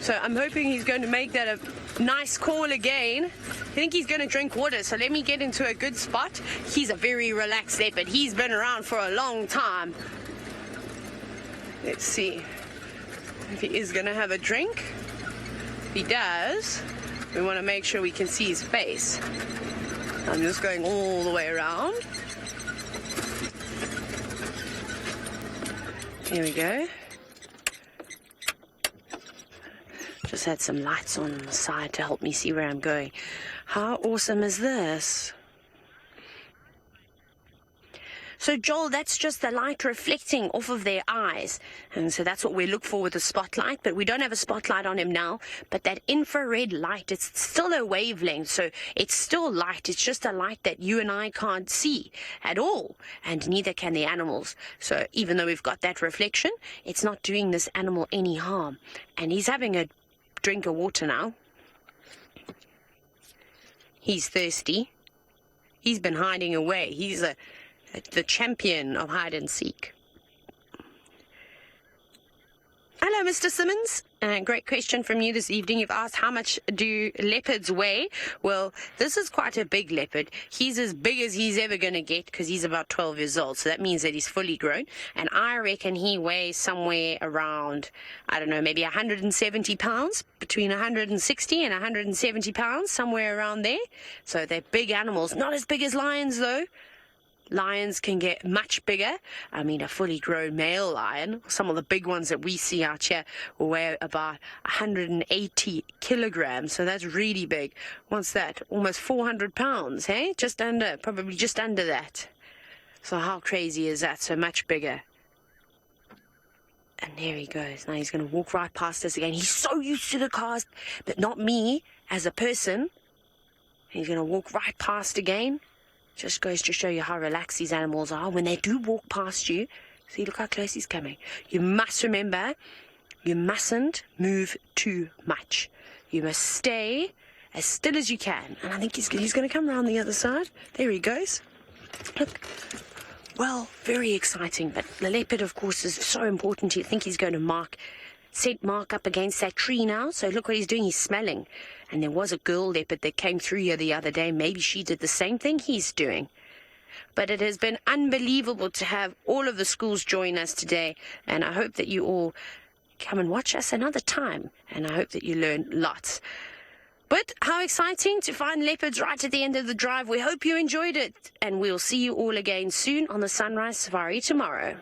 So I'm hoping he's going to make that a nice call again. I think he's going to drink water, so let me get into a good spot. He's a very relaxed leopard. He's been around for a long time. Let's see if he is going to have a drink. If he does, we want to make sure we can see his face. I'm just going all the way around. Here we go. Just had some lights on the side to help me see where I'm going. How awesome is this? So, Joel, that's just the light reflecting off of their eyes. And so that's what we look for with the spotlight. But we don't have a spotlight on him now. But that infrared light, it's still a wavelength. So it's still light. It's just a light that you and I can't see at all. And neither can the animals. So even though we've got that reflection, it's not doing this animal any harm. And he's having a drink of water now. He's thirsty. He's been hiding away. He's the champion of hide and seek. Hello, Mr. Simmons. Great question from you this evening. You've asked how much do leopards weigh? Well, this is quite a big leopard. He's as big as he's ever going to get because he's about 12 years old. So that means that he's fully grown. And I reckon he weighs somewhere around, I don't know, maybe 170 pounds, between 160 and 170 pounds, somewhere around there. So they're big animals. Not as big as lions, though. Lions can get much bigger. I mean, a fully grown male lion, some of the big ones that we see out here, will weigh about 180 kilograms. So that's really big. What's that? Almost 400 pounds, hey? Probably just under that. So how crazy is that? So much bigger. And there he goes. Now he's going to walk right past us again. He's so used to the cars, but not me as a person. He's going to walk right past again. Just goes to show you how relaxed these animals are when they do walk past you. See, look how close he's coming. You must remember, you mustn't move too much. You must stay as still as you can. And I think he's going to come around the other side. There he goes. Look. Well, very exciting. But the leopard, of course, is so important. You think he's going to set mark up against that tree now. So look what he's doing. He's smelling. And there was a girl leopard that came through here the other day. Maybe she did the same thing he's doing. But it has been unbelievable to have all of the schools join us today. And I hope that you all come and watch us another time. And I hope that you learn lots. But how exciting to find leopards right at the end of the drive. We hope you enjoyed it. And we'll see you all again soon on the Sunrise Safari tomorrow.